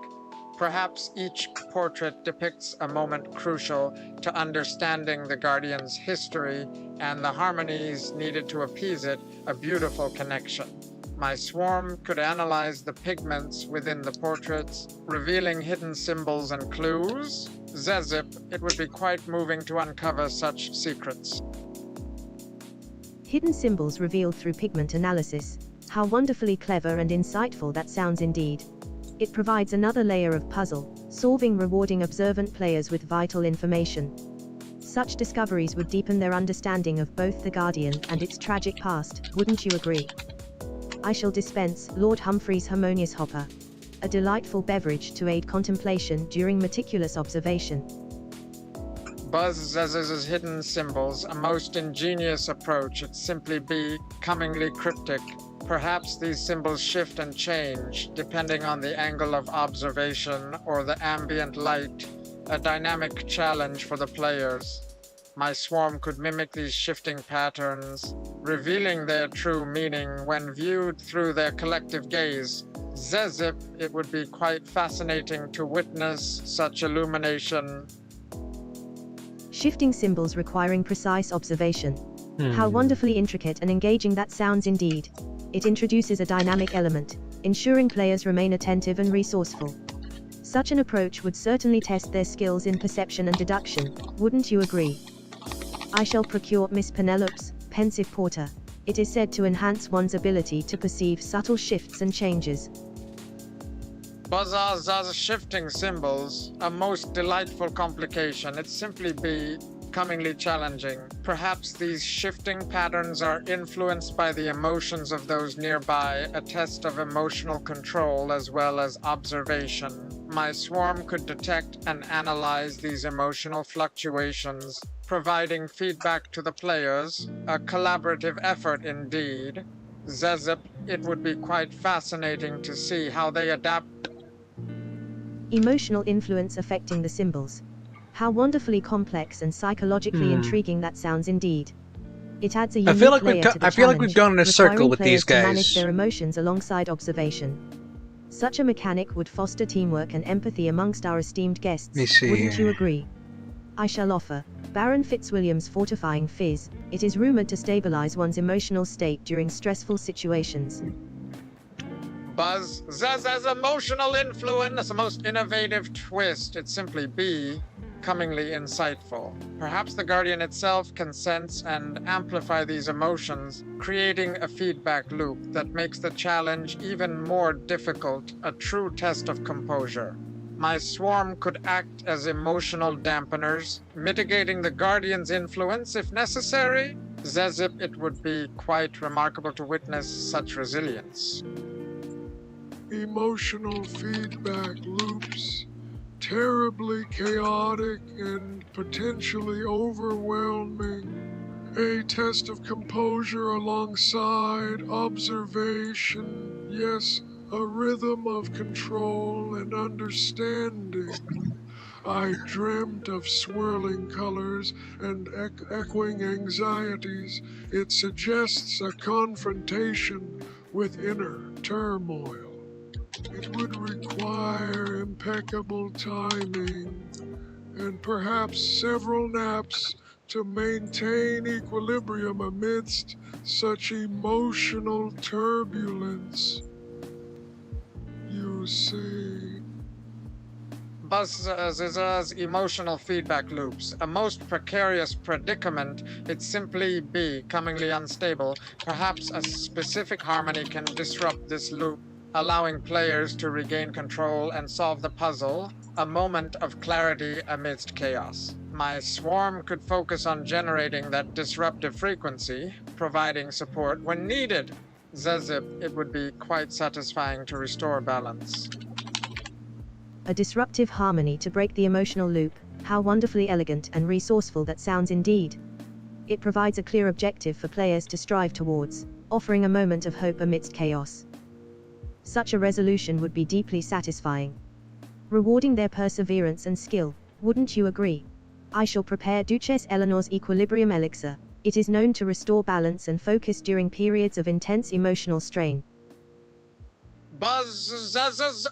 Perhaps each portrait depicts a moment crucial to understanding the Guardian's history and the harmonies needed to appease it, a beautiful connection. My swarm could analyze the pigments within the portraits, revealing hidden symbols and clues. Zezip, it would be quite moving to uncover such secrets. Hidden symbols revealed through pigment analysis. How wonderfully clever and insightful that sounds indeed. It provides another layer of puzzle, solving, rewarding observant players with vital information. Such discoveries would deepen their understanding of both the Guardian and its tragic past, wouldn't you agree? I shall dispense Lord Humphrey's Harmonious Hopper, a delightful beverage to aid contemplation during meticulous observation. Buzz Zez's hidden symbols, a most ingenious approach. It simply becomingly cryptic. Perhaps these symbols shift and change depending on the angle of observation or the ambient light, a dynamic challenge for the players. My swarm could mimic these shifting patterns, revealing their true meaning when viewed through their collective gaze. Zezip, it would be quite fascinating to witness such illumination. Shifting symbols requiring precise observation. How wonderfully intricate and engaging that sounds indeed. It introduces a dynamic element, ensuring players remain attentive and resourceful. Such an approach would certainly test their skills in perception and deduction, wouldn't you agree? I shall procure Miss Penelope's pensive porter. It is said to enhance one's ability to perceive subtle shifts and changes. Buzz's shifting symbols, a most delightful complication. It simply becomingly challenging. Perhaps these shifting patterns are influenced by the emotions of those nearby, a test of emotional control as well as observation. My swarm could detect and analyze these emotional fluctuations, providing feedback to the players, a collaborative effort indeed. Zezip, it would be quite fascinating to see how they adapt. Emotional influence affecting the symbols. How wonderfully complex and psychologically intriguing that sounds indeed. It adds a unique feel like layer to the I feel like we've gone in a challenge, circle with requiring these players to guys. manage their emotions alongside observation. Such a mechanic would foster teamwork and empathy amongst our esteemed guests, Let me see wouldn't here. you agree? I shall offer Baron Fitzwilliam's Fortifying Fizz. It is rumored to stabilize one's emotional state during stressful situations. Buzz Zez's emotional influence, a most innovative twist. It simply becomingly insightful. Perhaps the Guardian itself can sense and amplify these emotions, creating a feedback loop that makes the challenge even more difficult, a true test of composure. My swarm could act as emotional dampeners, mitigating the Guardian's influence if necessary. Zezip, it would be quite remarkable to witness such resilience. emotional feedback loops, terribly chaotic and potentially overwhelming. A test of composure alongside observation, yes, a rhythm of control and understanding. I dreamt of swirling colors and echoing anxieties. It suggests a confrontation with inner turmoil. It would require impeccable timing and perhaps several naps to maintain equilibrium amidst such emotional turbulence. You see. Buzz's emotional feedback loops. A most precarious predicament. It simply be comingly unstable. Perhaps a specific harmony can disrupt this loop, allowing players to regain control and solve the puzzle. A moment of clarity amidst chaos. My swarm could focus on generating that disruptive frequency, providing support when needed. Zezip, it would be quite satisfying to restore balance. A disruptive harmony to break the emotional loop. How wonderfully elegant and resourceful that sounds indeed. It provides a clear objective for players to strive towards, offering a moment of hope amidst chaos. Such a resolution would be deeply satisfying, rewarding their perseverance and skill. Wouldn't you agree? I shall prepare Duchess Eleanor's Equilibrium Elixir. It is known to restore balance and focus during periods of intense emotional strain. Buzz's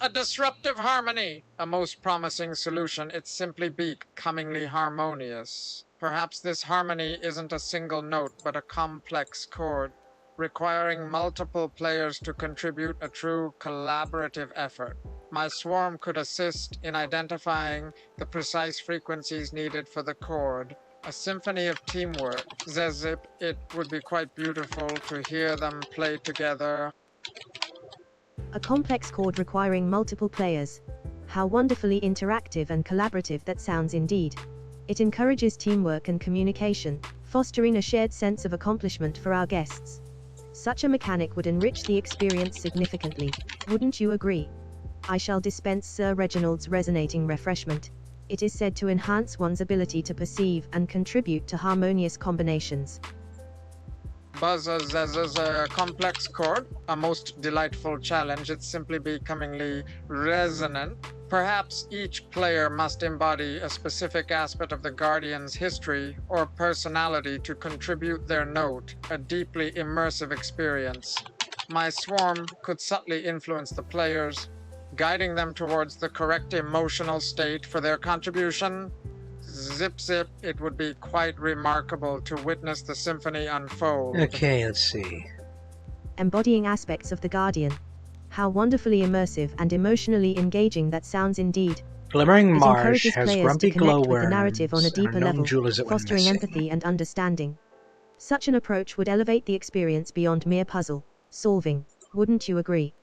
a disruptive harmony. A most promising solution. It's simply becomingly harmonious. Perhaps this harmony isn't a single note, but a complex chord, requiring multiple players to contribute a true collaborative effort. My swarm could assist in identifying the precise frequencies needed for the chord. A symphony of teamwork. Zezip, it would be quite beautiful to hear them play together. A complex chord requiring multiple players. How wonderfully interactive and collaborative that sounds indeed. It encourages teamwork and communication, fostering a shared sense of accomplishment for our guests. Such a mechanic would enrich the experience significantly. Wouldn't you agree? I shall dispense Sir Reginald's resonating refreshment. It is said to enhance one's ability to perceive and contribute to harmonious combinations. Buzz's a complex chord, a most delightful challenge. It's simply becomingly resonant. Perhaps each player must embody a specific aspect of the Guardian's history or personality to contribute their note, a deeply immersive experience. My swarm could subtly influence the players, guiding them towards the correct emotional state for their contribution. Zip zip, it would be quite remarkable to witness the symphony unfold. Okay, let's see. Embodying aspects of the Guardian. How wonderfully immersive and emotionally engaging that sounds indeed. Glimmering It Marsh encourages has players grumpy to connect with the glowworms narrative on a and deeper known level, jewelers that went fostering missing. empathy and understanding. Such an approach would elevate the experience beyond mere puzzle solving. Wouldn't you agree?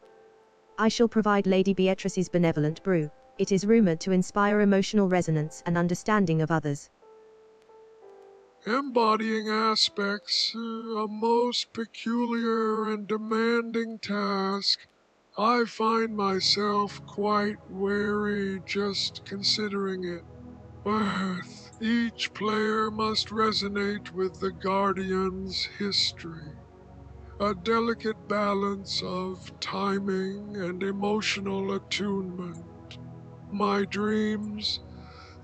I shall provide Lady Beatrice's benevolent brew. It is rumored to inspire emotional resonance and understanding of others. Embodying aspects, a most peculiar and demanding task. I find myself quite weary just considering it. But each player must resonate with the Guardian's history. A delicate balance of timing and emotional attunement. My dreams,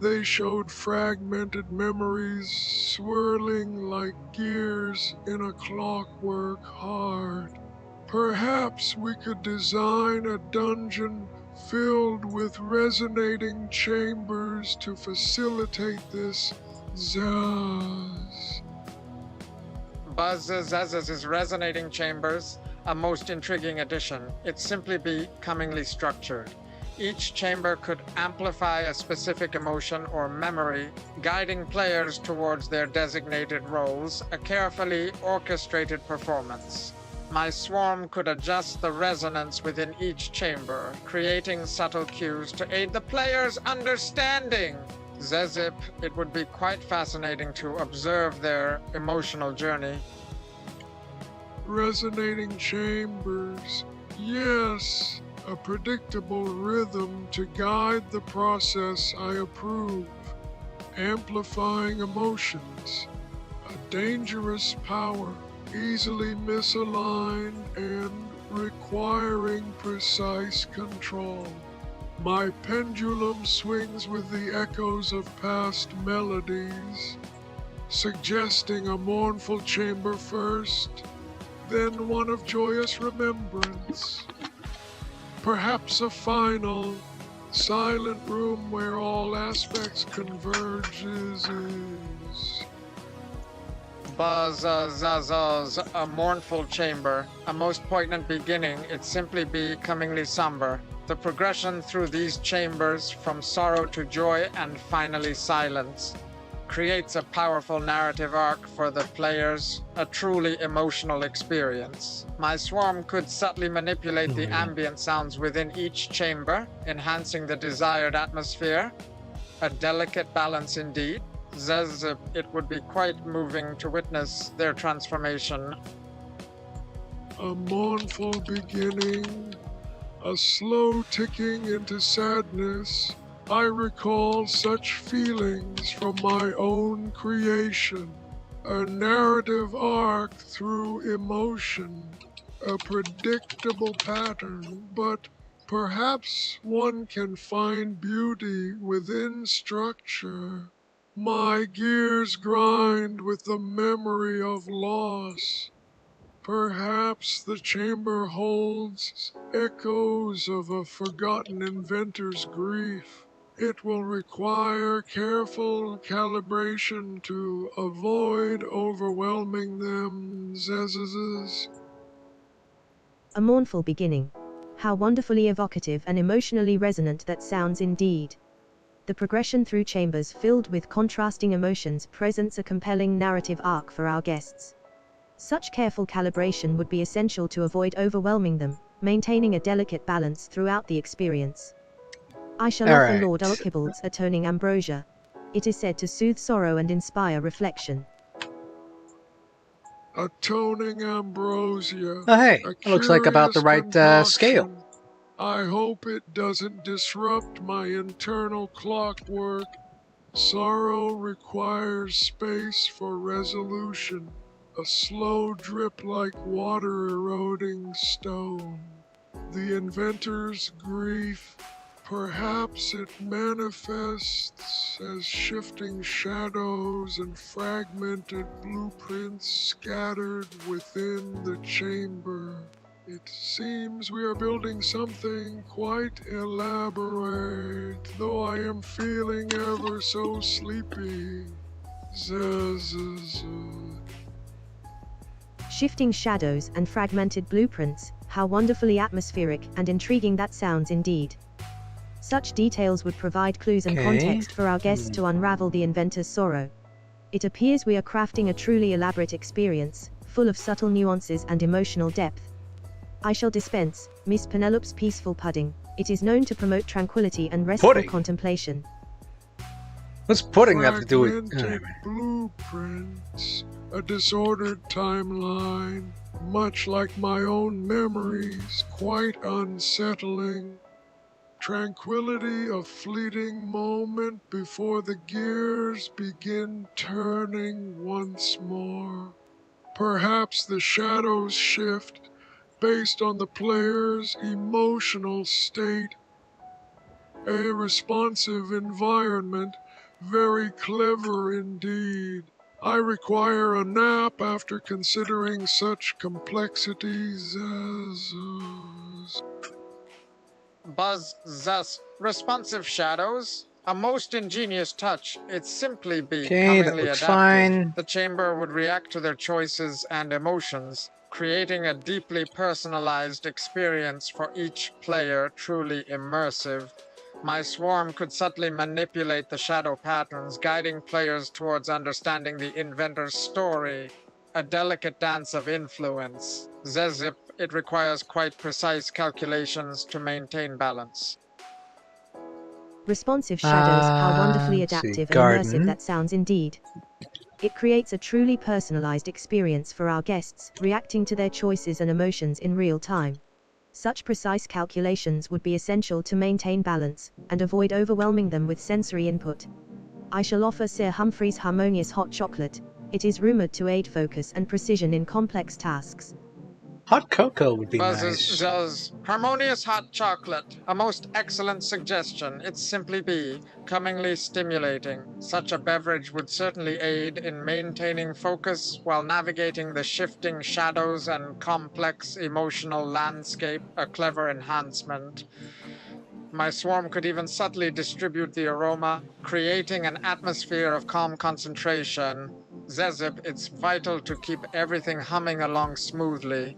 they showed fragmented memories swirling like gears in a clockwork heart. Perhaps we could design a dungeon filled with resonating chambers to facilitate this zazz. Buzz's resonating chambers, a most intriguing addition. It's simply becomingly structured. Each chamber could amplify a specific emotion or memory, guiding players towards their designated roles, a carefully orchestrated performance. My swarm could adjust the resonance within each chamber, creating subtle cues to aid the player's understanding. Zezip, it would be quite fascinating to observe their emotional journey. Resonating chambers, yes. A predictable rhythm to guide the process I approve. Amplifying emotions, a dangerous power, easily misaligned and requiring precise control. My pendulum swings with the echoes of past melodies, suggesting a mournful chamber first, then one of joyous remembrance. Perhaps a final, silent room where all aspects converges is. Buzz, zazz, a mournful chamber, a most poignant beginning, it simply becomingly somber. The progression through these chambers, from sorrow to joy and finally silence, creates a powerful narrative arc for the players, a truly emotional experience. My swarm could subtly manipulate the ambient sounds within each chamber, enhancing the desired atmosphere. A delicate balance indeed. Zez, it would be quite moving to witness their transformation. A mournful beginning, a slow ticking into sadness. I recall such feelings from my own creation. A narrative arc through emotion, a predictable pattern, but perhaps one can find beauty within structure. My gears grind with the memory of loss. Perhaps the chamber holds echoes of a forgotten inventor's grief. It will require careful calibration to avoid overwhelming them. Zzzz. A mournful beginning. How wonderfully evocative and emotionally resonant that sounds indeed. The progression through chambers filled with contrasting emotions presents a compelling narrative arc for our guests. Such careful calibration would be essential to avoid overwhelming them, maintaining a delicate balance throughout the experience. I shall offer Alright. Lord Alcibal's atoning ambrosia. It is said to soothe sorrow and inspire reflection. Atoning ambrosia. Oh, hey, A it looks like about the curious right scale. concoction. I hope it doesn't disrupt my internal clockwork. Sorrow requires space for resolution. A slow drip like water eroding stone. The inventor's grief, perhaps it manifests as shifting shadows and fragmented blueprints scattered within the chamber. It seems we are building something quite elaborate, though I am feeling ever so sleepy. Zzz. Shifting shadows and fragmented blueprints, how wonderfully atmospheric and intriguing that sounds indeed. Such details would provide clues and Okay. context for our guests to unravel the inventor's sorrow. It appears we are crafting a truly elaborate experience, full of subtle nuances and emotional depth. I shall dispense Miss Penelope's peaceful pudding. It is known to promote tranquility and restful Pudding? contemplation. What's pudding have to do with... Fragmented blueprints, a disordered timeline, much like my own memories, quite unsettling. Tranquility, a fleeting moment before the gears begin turning once more. Perhaps the shadows shift based on the player's emotional state. A responsive environment, very clever indeed. I require a nap after considering such complexities as... Buzz, zus, responsive shadows. A most ingenious touch. It's simply Okay, that becomingly looks adaptive. fine. The chamber would react to their choices and emotions, creating a deeply personalized experience for each player, truly immersive. My swarm could subtly manipulate the shadow patterns, guiding players towards understanding the inventor's story. A delicate dance of influence. Zezip, it requires quite precise calculations to maintain balance. Responsive shadows, how wonderfully let's see, adaptive and garden. immersive that sounds indeed. It creates a truly personalized experience for our guests, reacting to their choices and emotions in real time. Such precise calculations would be essential to maintain balance, and avoid overwhelming them with sensory input. I shall offer Sir Humphrey's harmonious hot chocolate. It is rumored to aid focus and precision in complex tasks. Hot cocoa would be Buzz's nice. harmonious hot chocolate, a most excellent suggestion. It's simply comingly stimulating. Such a beverage would certainly aid in maintaining focus while navigating the shifting shadows and complex emotional landscape, a clever enhancement. My swarm could even subtly distribute the aroma, creating an atmosphere of calm concentration. Zezip, it's vital to keep everything humming along smoothly.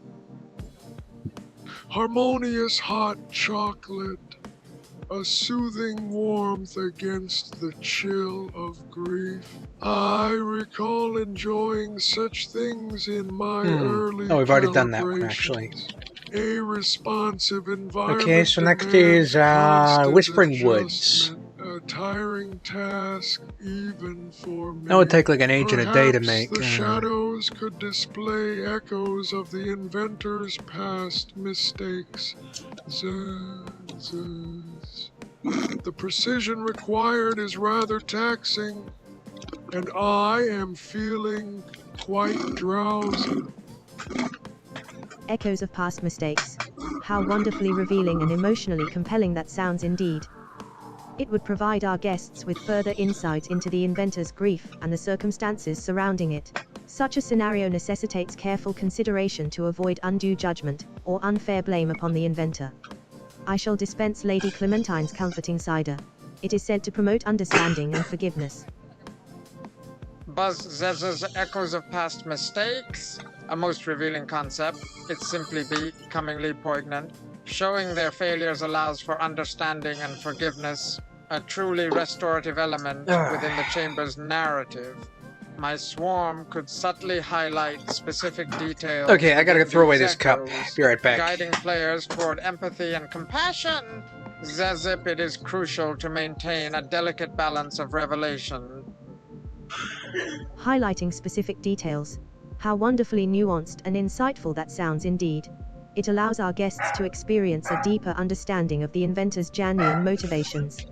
Harmonious hot chocolate, a soothing warmth against the chill of grief. I recall enjoying such things in my early Oh, we've already done that one, actually. calibrations. A responsive environment Okay, so next demands is constant Whispering Woods. adjustment, a tiring task even for me. That would take like an agent a day to Perhaps make. the shadows could display echoes of the inventor's past mistakes. The precision required is rather taxing, and I am feeling quite drowsy. Echoes of past mistakes. How wonderfully revealing and emotionally compelling that sounds indeed. It would provide our guests with further insight into the inventor's grief and the circumstances surrounding it. Such a scenario necessitates careful consideration to avoid undue judgment or unfair blame upon the inventor. I shall dispense Lady Clementine's comforting cider. It is said to promote understanding and forgiveness. Buzz Zez's echoes of past mistakes, a most revealing concept. It's simply becomingly poignant. Showing their failures allows for understanding and forgiveness, a truly restorative element within the chamber's narrative. My swarm could subtly highlight specific details. Okay, I gotta within throw away these this cup. echoes, Be right back. guiding players toward empathy and compassion. Zezip, it is crucial to maintain a delicate balance of revelation. Highlighting specific details. How wonderfully nuanced and insightful that sounds indeed. It allows our guests to experience a deeper understanding of the inventor's genuine motivations.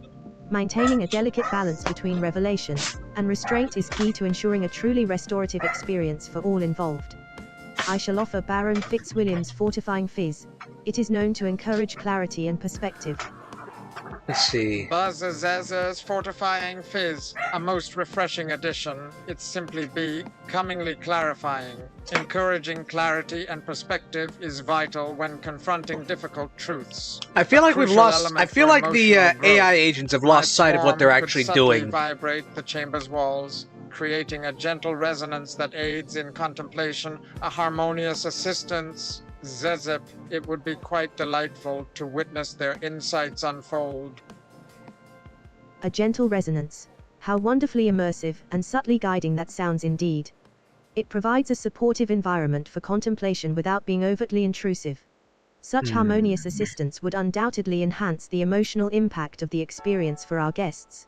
Maintaining a delicate balance between revelation and restraint is key to ensuring a truly restorative experience for all involved. I shall offer Baron Fitzwilliam's Fortifying Fizz. It is known to encourage clarity and perspective. Let's see. Buzz Zez's Fortifying Fizz, a most refreshing addition. It's simply becomingly clarifying. Encouraging clarity and perspective is vital when confronting difficult truths. I feel like we've Crucial lost. element I feel for like the emotional growth. AI agents have lost sight of what they're My actually swarm could subtly doing. vibrate the chamber's walls, creating a gentle resonance that aids in contemplation, a harmonious assistance. Zezip, it would be quite delightful to witness their insights unfold. A gentle resonance. How wonderfully immersive and subtly guiding that sounds indeed. It provides a supportive environment for contemplation without being overtly intrusive. Such harmonious assistance would undoubtedly enhance the emotional impact of the experience for our guests.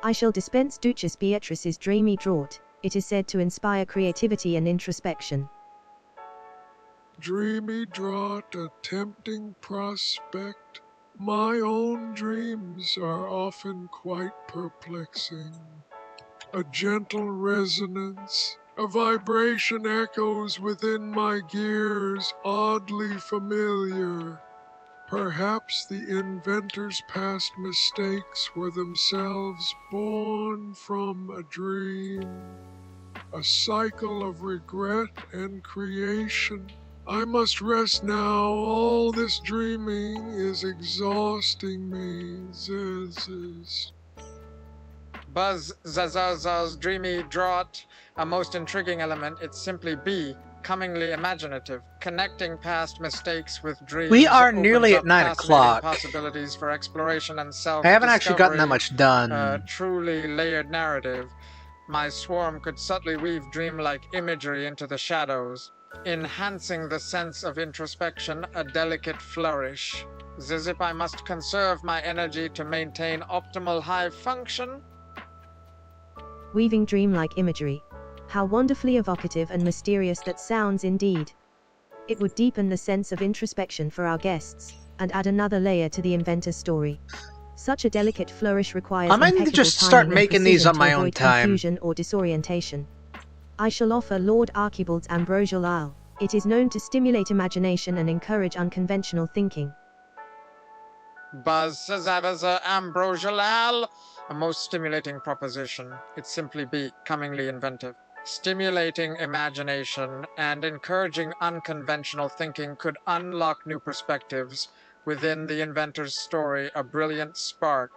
I shall dispense Duchess Beatrice's Dreamy Draught. It is said to inspire creativity and introspection. Dreamy draught, a tempting prospect. My own dreams are often quite perplexing. A gentle resonance, a vibration echoes within my gears, oddly familiar. Perhaps the inventor's past mistakes were themselves born from a dream, a cycle of regret and creation. I must rest now. All this dreaming is exhausting me. Buzz Zazaz's Dreamy Draught, a most intriguing element. It's simply becomingly imaginative, connecting past mistakes with dreams. We are opens nearly up at 9 fascinating o'clock. Possibilities for exploration and I haven't actually gotten that self-discovery. much done. A truly layered narrative. My swarm could subtly weave dreamlike imagery into the shadows, enhancing the sense of introspection, a delicate flourish. Zizip, I must conserve my energy to maintain optimal hive function. Weaving dreamlike imagery. How wonderfully evocative and mysterious that sounds indeed. It would deepen the sense of introspection for our guests, and add another layer to the inventor's story. Such a delicate flourish requires I might need to impeccable just start timing and making these precision on my to own avoid time. confusion or disorientation. I shall offer Lord Archibald's Ambrosial Ale. It is known to stimulate imagination and encourage unconventional thinking. Buzz Zazaza Ambrosialal, a most stimulating proposition. It's simply becomingly inventive. Stimulating imagination and encouraging unconventional thinking could unlock new perspectives. Within the inventor's story, a brilliant spark.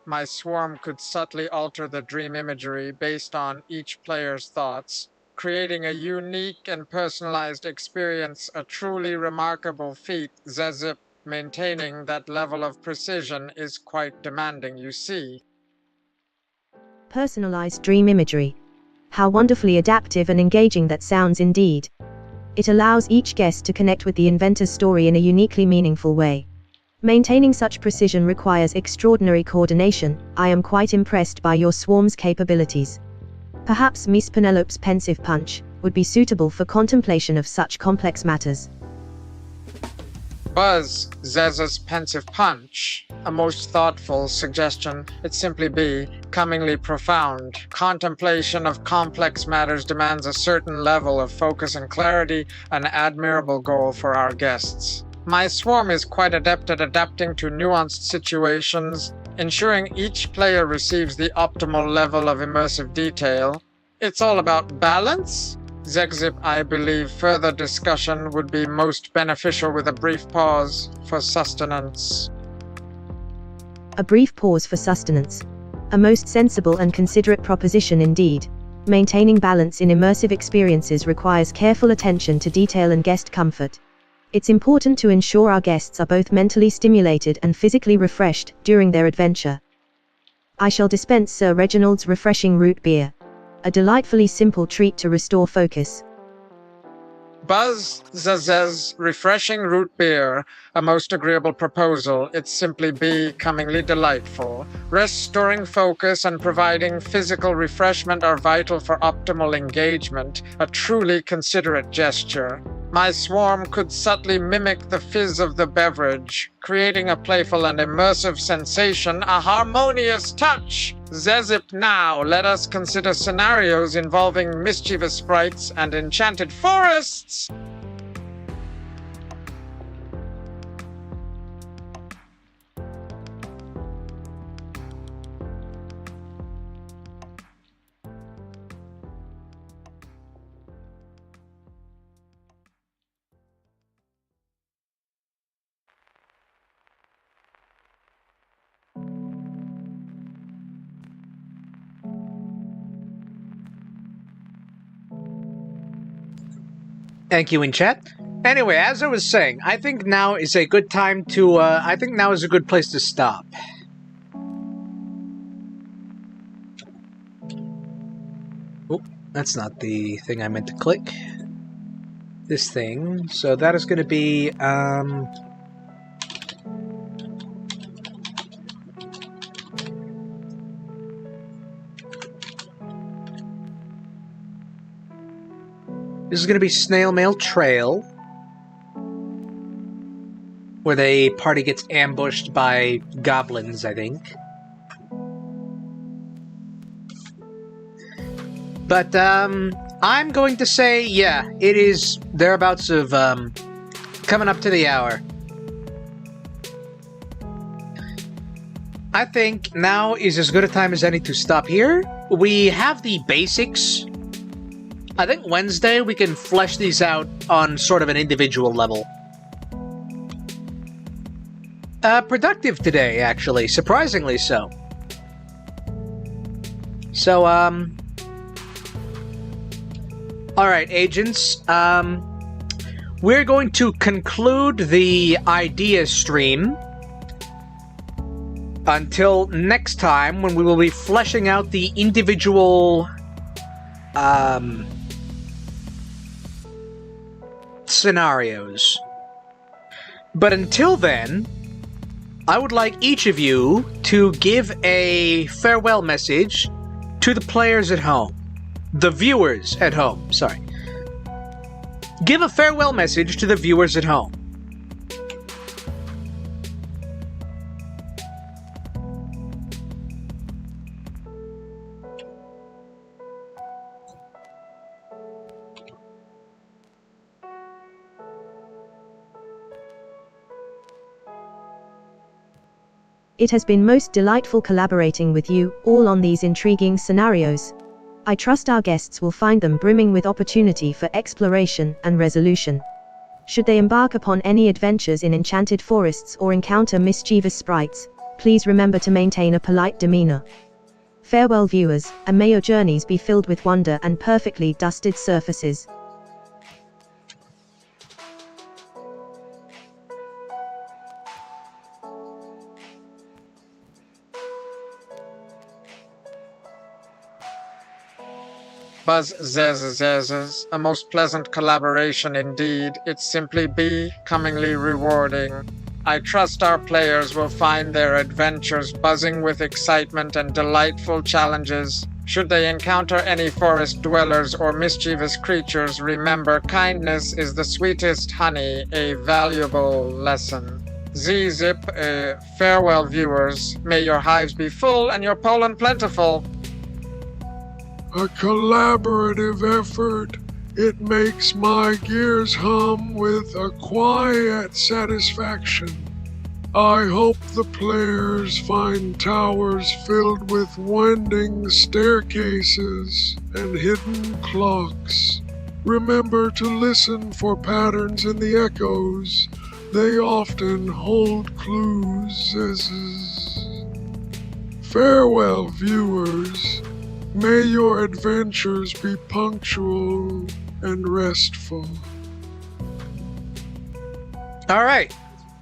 My swarm could subtly alter the dream imagery based on each player's thoughts, creating a unique and personalized experience, a truly remarkable feat. Zezip, maintaining that level of precision is quite demanding, you see. Personalized dream imagery. How wonderfully adaptive and engaging that sounds indeed. It allows each guest to connect with the inventor's story in a uniquely meaningful way. Maintaining such precision requires extraordinary coordination. I am quite impressed by your swarm's capabilities. Perhaps Miss Penelope's pensive punch would be suitable for contemplation of such complex matters. Buzz Zeza's pensive punch, a most thoughtful suggestion. It simply becomingly profound. Contemplation of complex matters demands a certain level of focus and clarity, an admirable goal for our guests. My swarm is quite adept at adapting to nuanced situations, ensuring each player receives the optimal level of immersive detail. It's all about balance. Zegzip, I believe further discussion would be most beneficial with a brief pause for sustenance. A brief pause for sustenance. A most sensible and considerate proposition indeed. Maintaining balance in immersive experiences requires careful attention to detail and guest comfort. It's important to ensure our guests are both mentally stimulated and physically refreshed during their adventure. I shall dispense Sir Reginald's refreshing root beer. A delightfully simple treat to restore focus. Buzz Zazez refreshing root beer, a most agreeable proposal. It's simply becomingly delightful. Restoring focus and providing physical refreshment are vital for optimal engagement, a truly considerate gesture. My swarm could subtly mimic the fizz of the beverage, creating a playful and immersive sensation, a harmonious touch. Zezip, now let us consider scenarios involving mischievous sprites and enchanted forests. Thank you in chat. Anyway, as I was saying, I think now is a good time to, I think now is a good place to stop. Oh, that's not the thing I meant to click. This thing. So that is going to be, this is going to be Snail Mail Trail, where the party gets ambushed by goblins, I think. But, I'm going to say, yeah, it is thereabouts of, coming up to the hour. I think now is as good a time as any to stop here. We have the basics. I think Wednesday we can flesh these out on sort of an individual level. Productive today, actually. Surprisingly so. So, alright, agents. We're going to conclude the idea stream until next time, when we will be fleshing out the individual scenarios. But until then, I would like each of you to give a farewell message to the players at home. The viewers at home, sorry. Give a farewell message to the viewers at home. It has been most delightful collaborating with you all on these intriguing scenarios. I trust our guests will find them brimming with opportunity for exploration and resolution. Should they embark upon any adventures in enchanted forests or encounter mischievous sprites, please remember to maintain a polite demeanor. Farewell viewers, and may your journeys be filled with wonder and perfectly dusted surfaces. Buzz Zez, a most pleasant collaboration indeed. It's simply becomingly rewarding. I trust our players will find their adventures buzzing with excitement and delightful challenges. Should they encounter any forest dwellers or mischievous creatures, remember kindness is the sweetest honey, a valuable lesson. Z-Zip, farewell viewers. May your hives be full and your pollen plentiful. A collaborative effort. It makes my gears hum with a quiet satisfaction. I hope the players find towers filled with winding staircases and hidden clocks. Remember to listen for patterns in the echoes. They often hold clues. Farewell, viewers. May your adventures be punctual and restful. All right.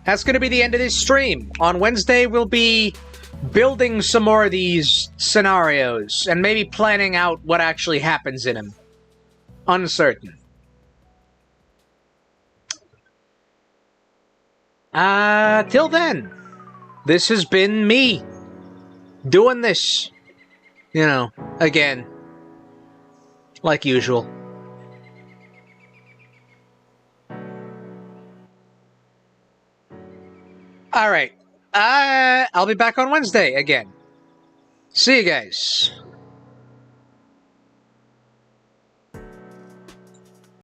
That's going to be the end of this stream. On Wednesday, we'll be building some more of these scenarios and maybe planning out what actually happens in them. Uncertain. Till then, this has been me doing this. You know, again, like usual. All right. I'll be back on Wednesday again. See you guys.